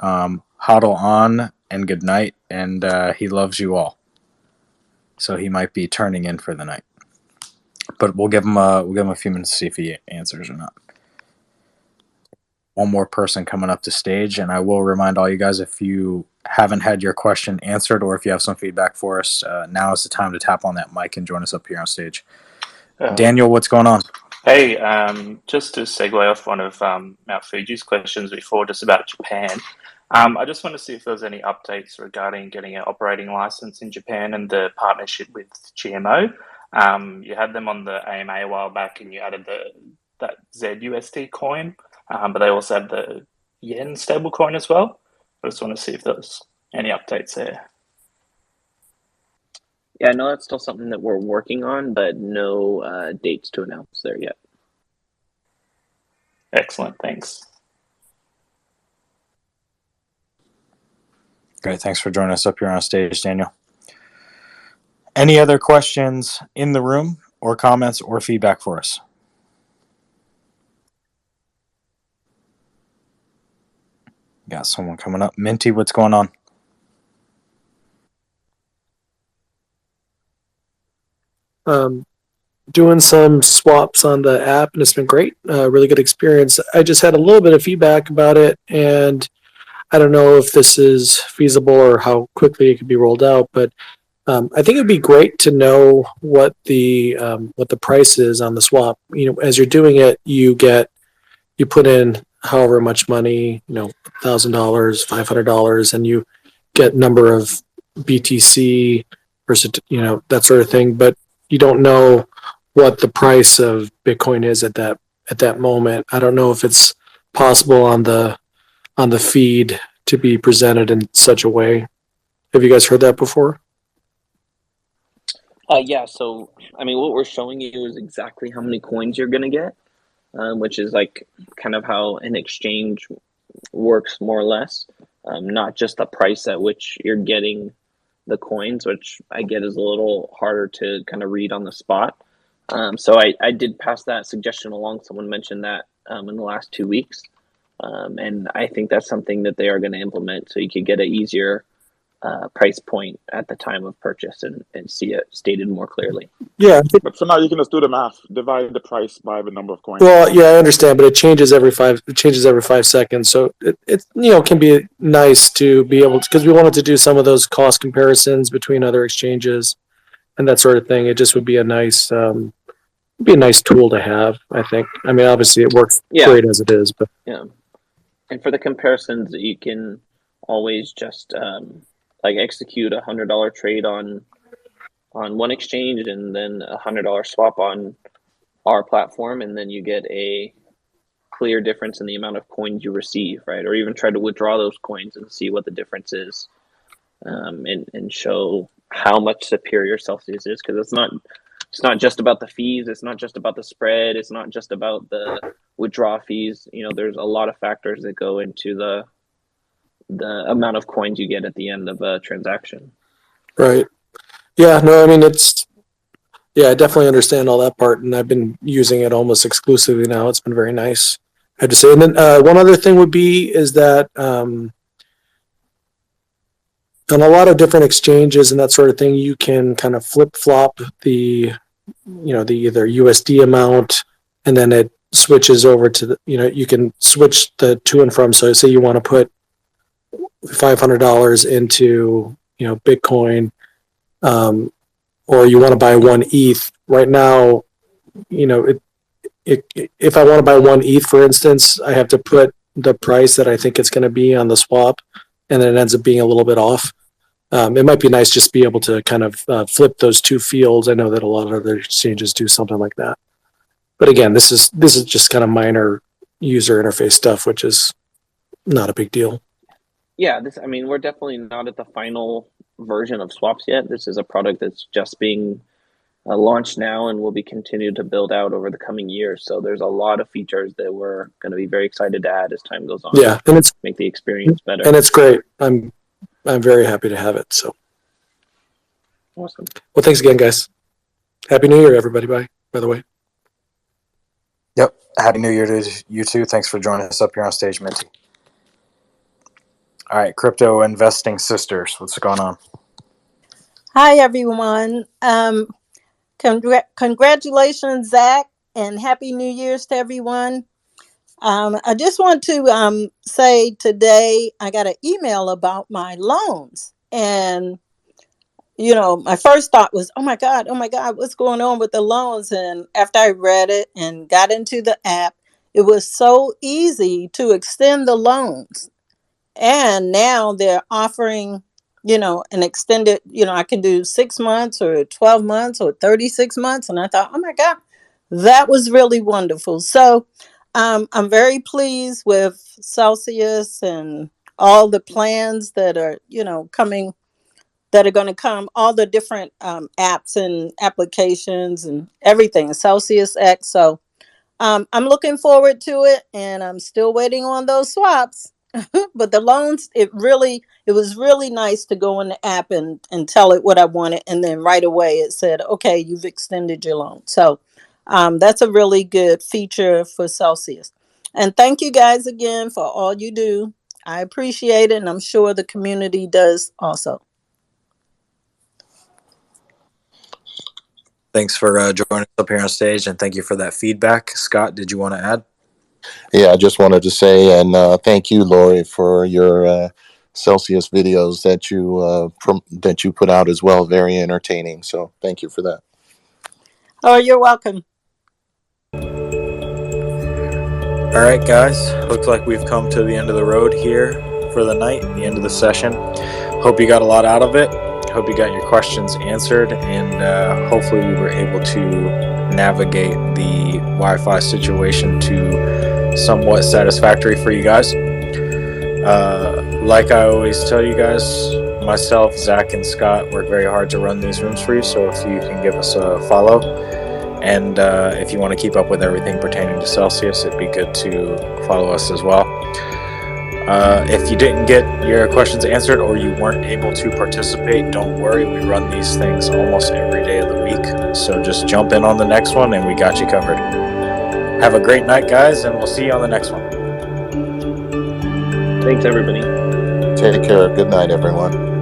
HODL on and good night, and he loves you all. So he might be turning in for the night, but we'll give him a few minutes to see if he answers or not. One more person coming up to stage, and I will remind all you guys, if you haven't had your question answered or if you have some feedback for us, now is the time to tap on that mic and join us up here on stage. Daniel, what's going on? Hey, just to segue off one of Mount Fuji's questions before, just about Japan. I just want to see if there's any updates regarding getting an operating license in Japan and the partnership with GMO. You had them on the AMA a while back, and you added that ZUSD coin, but they also have the yen stable coin as well. I just want to see if there's any updates there. Yeah, no, that's still something that we're working on, but no dates to announce there yet. Excellent, thanks. Great, thanks for joining us up here on stage, Daniel. Any other questions in the room, or comments or feedback for us? Got someone coming up. Minty, what's going on? doing some swaps on the app, and it's been great. Really good experience. I just had a little bit of feedback about it, and I don't know if this is feasible or how quickly it could be rolled out, but I think it'd be great to know what the price is on the swap. As you're doing it, you put in however much money, $1,000, $500, and you get number of BTC versus that sort of thing. But you don't know what the price of Bitcoin is at that moment. I don't know if it's possible on the feed to be presented in such a way. Have you guys heard that before? Yeah, so I mean, what we're showing you is exactly how many coins you're gonna get, which is like kind of how an exchange works more or less. Not just the price at which you're getting the coins, which I get is a little harder to kind of read on the spot. So I did pass that suggestion along. Someone mentioned that in the last 2 weeks. And I think that's something that they are going to implement so you could get an easier price point at the time of purchase and see it stated more clearly. Yeah. But for now, you can just do the math, divide the price by the number of coins. Well, yeah, I understand, but it changes every 5 seconds. So it can be nice to be able to, because we wanted to do some of those cost comparisons between other exchanges and that sort of thing. It just would be a nice tool to have, I think. I mean, obviously it works great as it is, but yeah. And for the comparisons, you can always just like execute $100 trade on one exchange and then $100 swap on our platform, and then you get a clear difference in the amount of coins you receive, right? Or even try to withdraw those coins and see what the difference is, and show how much superior Celsius is, because it's not just about the fees, it's not just about the spread, it's not just about the withdrawal fees. There's a lot of factors that go into the amount of coins you get at the end of a transaction. right. Yeah, no, I mean, I definitely understand all that part, and I've been using it almost exclusively now. It's been very nice, I have to say. And then one other thing would be is that on a lot of different exchanges and that sort of thing, you can kind of flip flop the either USD amount, and then it switches over to you can switch the to and from. So say you want to put $500 into Bitcoin, or you want to buy 1 ETH right now. If I want to buy 1 ETH, for instance, I have to put the price that I think it's going to be on the swap, and then it ends up being a little bit off. It might be nice just to be able to kind of flip those two fields. I know that a lot of other exchanges do something like that. But again, this is just kind of minor user interface stuff, which is not a big deal. Yeah, we're definitely not at the final version of swaps yet. This is a product that's just being launched now and will be continued to build out over the coming years. So there's a lot of features that we're going to be very excited to add as time goes on. Yeah, and it's make the experience better. And it's great. I'm very happy to have it. So awesome. Well, thanks again, guys. Happy New Year, everybody. By the way. Yep. Happy New Year to you too. Thanks for joining us up here on stage, Minty. All right, crypto investing sisters, what's going on? Hi, everyone. Congratulations, Zach, and Happy New Year's to everyone. I just want to say today I got an email about my loans. And, my first thought was, oh my God, what's going on with the loans? And after I read it and got into the app, it was so easy to extend the loans. And now they're offering, an extended, I can do 6 months or 12 months or 36 months. And I thought, oh my God, that was really wonderful. So I'm very pleased with Celsius and all the plans that are, coming, that are going to come, all the different apps and applications and everything, Celsius X. So I'm looking forward to it, and I'm still waiting on those swaps. But the loans, it was really nice to go in the app and tell it what I wanted, and then right away it said, okay, you've extended your loan. So that's a really good feature for Celsius. And thank you guys again for all you do. I appreciate it, and I'm sure the community does also. Thanks for joining us up here on stage, and thank you for that feedback. Scott, did you want to add? Yeah, I just wanted to say, and thank you, Lori, for your Celsius videos that you put out as well. Very entertaining. So thank you for that. Oh, you're welcome. All right, guys. Looks like we've come to the end of the road here for the night, the end of the session. Hope you got a lot out of it. Hope you got your questions answered, and hopefully we were able to navigate the Wi-Fi situation to somewhat satisfactory for you guys. Like I always tell you guys, myself, Zach, and Scott work very hard to run these rooms for you, so if you can give us a follow, and if you want to keep up with everything pertaining to Celsius, it'd be good to follow us as well. If you didn't get your questions answered or you weren't able to participate, don't worry. We run these things almost every day of the week. So just jump in on the next one and we got you covered. Have a great night, guys, and we'll see you on the next one. Thanks, everybody. Take care. Good night, everyone.